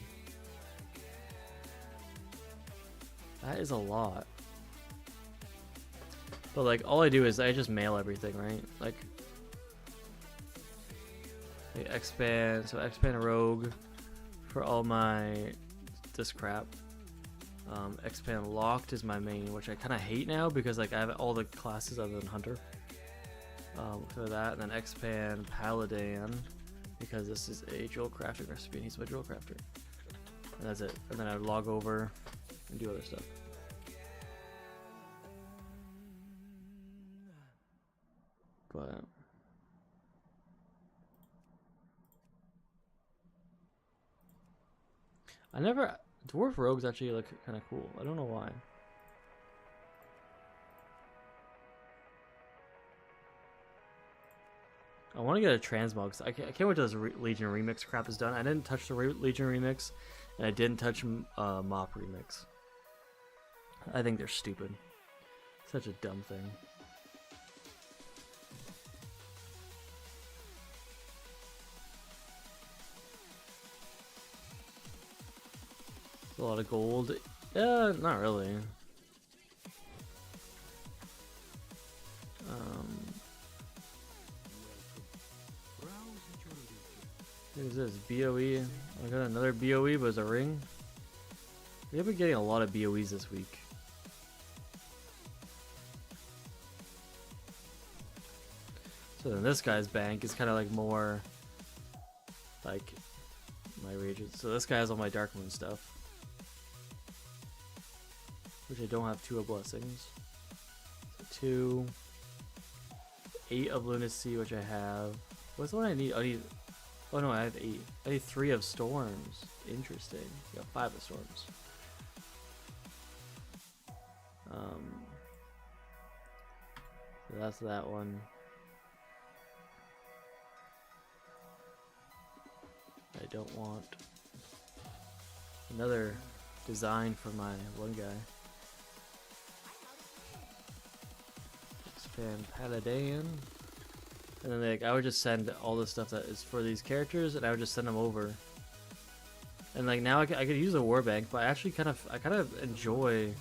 That is a lot. But like all I do is I just mail everything, right? Like expand, so expand rogue for all my this crap. Expand locked is my main, which I kind of hate now because like I have all the classes other than hunter. For that, and then expand paladin because this is a jewel crafting recipe and he's my jewel crafter. And that's it. And then I log over and do other stuff. But dwarf rogues actually look kind of cool. I don't know why. I want to get a transmog. I can't wait till this Legion remix crap is done. I didn't touch the Legion remix, and I didn't touch Mop remix. I think they're stupid. Such a dumb thing. A lot of gold. Not really. What is this? BOE. I got another BOE, but it's a ring. We have been getting a lot of BOEs this week. So then this guy's bank is kind of like more like my rages. So this guy has all my Darkmoon stuff, which I don't have 2 of blessings. So 2, 8 of lunacy, which I have. What's the one I need? Oh no, I have 8. I need 3 of storms. Interesting. I got 5 of storms. So that's that one. I don't want another design for my one guy. Expand paladin. And then like I would just send all the stuff that is for these characters, and I would just send them over. And like now I could use a warbank, but I actually kind of enjoy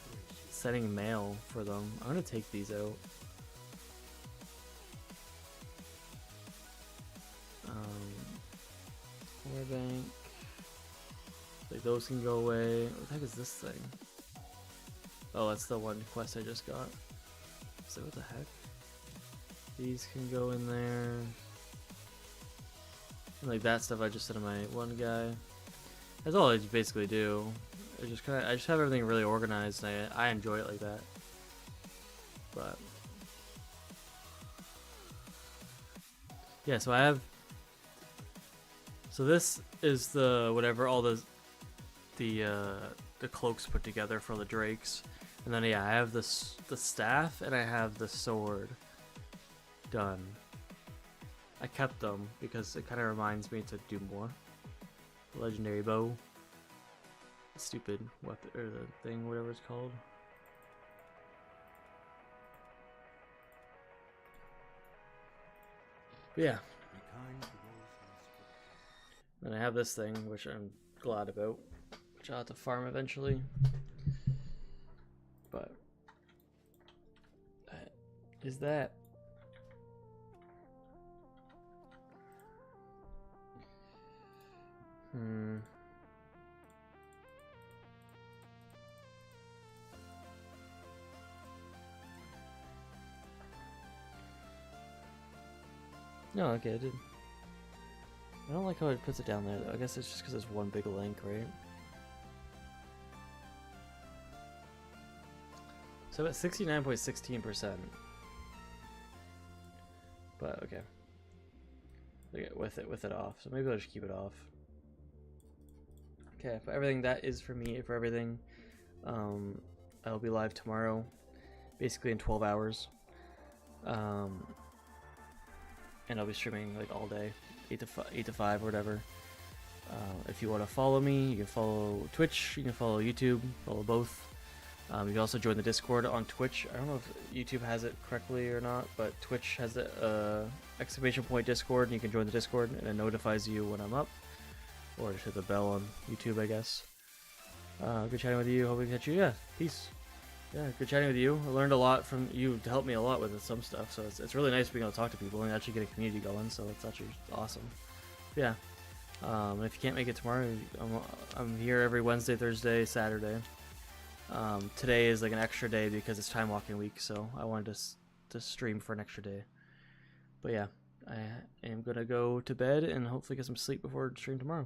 sending mail for them. I'm gonna take these out. Warbank. Like those can go away. What the heck is this thing? Oh, that's the one quest I just got. So what the heck? These can go in there. And like that stuff I just sent to my one guy. That's all I basically do. I just have everything really organized, and I enjoy it like that. But yeah, so I have. So this is the whatever all the cloaks put together for the drakes, and then yeah, I have the staff and I have the sword done. I kept them because it kind of reminds me to do more. Legendary bow, stupid weapon or the thing, whatever it's called. But yeah, kind to those less Then I have this thing, which I'm glad about, which I'll have to farm eventually. But that is that. No, okay, I did. I don't like how it puts it down there, though. I guess it's just because it's one big link, right? So at 69.16%. But okay. Okay, with it off. So maybe I'll just keep it off. Okay, but everything that is for me for everything. I'll be live tomorrow, basically in 12 hours. And I'll be streaming like all day, 8 to 5 or whatever. If you want to follow me, you can follow Twitch, you can follow YouTube, follow both. You can also join the Discord on Twitch. I don't know if YouTube has it correctly or not, but Twitch has the exclamation point Discord, and you can join the Discord, and it notifies you when I'm up. Or just hit the bell on YouTube, I guess. Good chatting with you. Hope we catch you. Yeah, peace. Yeah, good chatting with you. I learned a lot from you to help me a lot with some stuff, so it's really nice being able to talk to people and actually get a community going, so it's actually awesome. Yeah. If you can't make it tomorrow, I'm here every Wednesday, Thursday, Saturday. Today is like an extra day because it's time walking week, so I wanted to stream for an extra day. But yeah, I am gonna go to bed and hopefully get some sleep before stream tomorrow.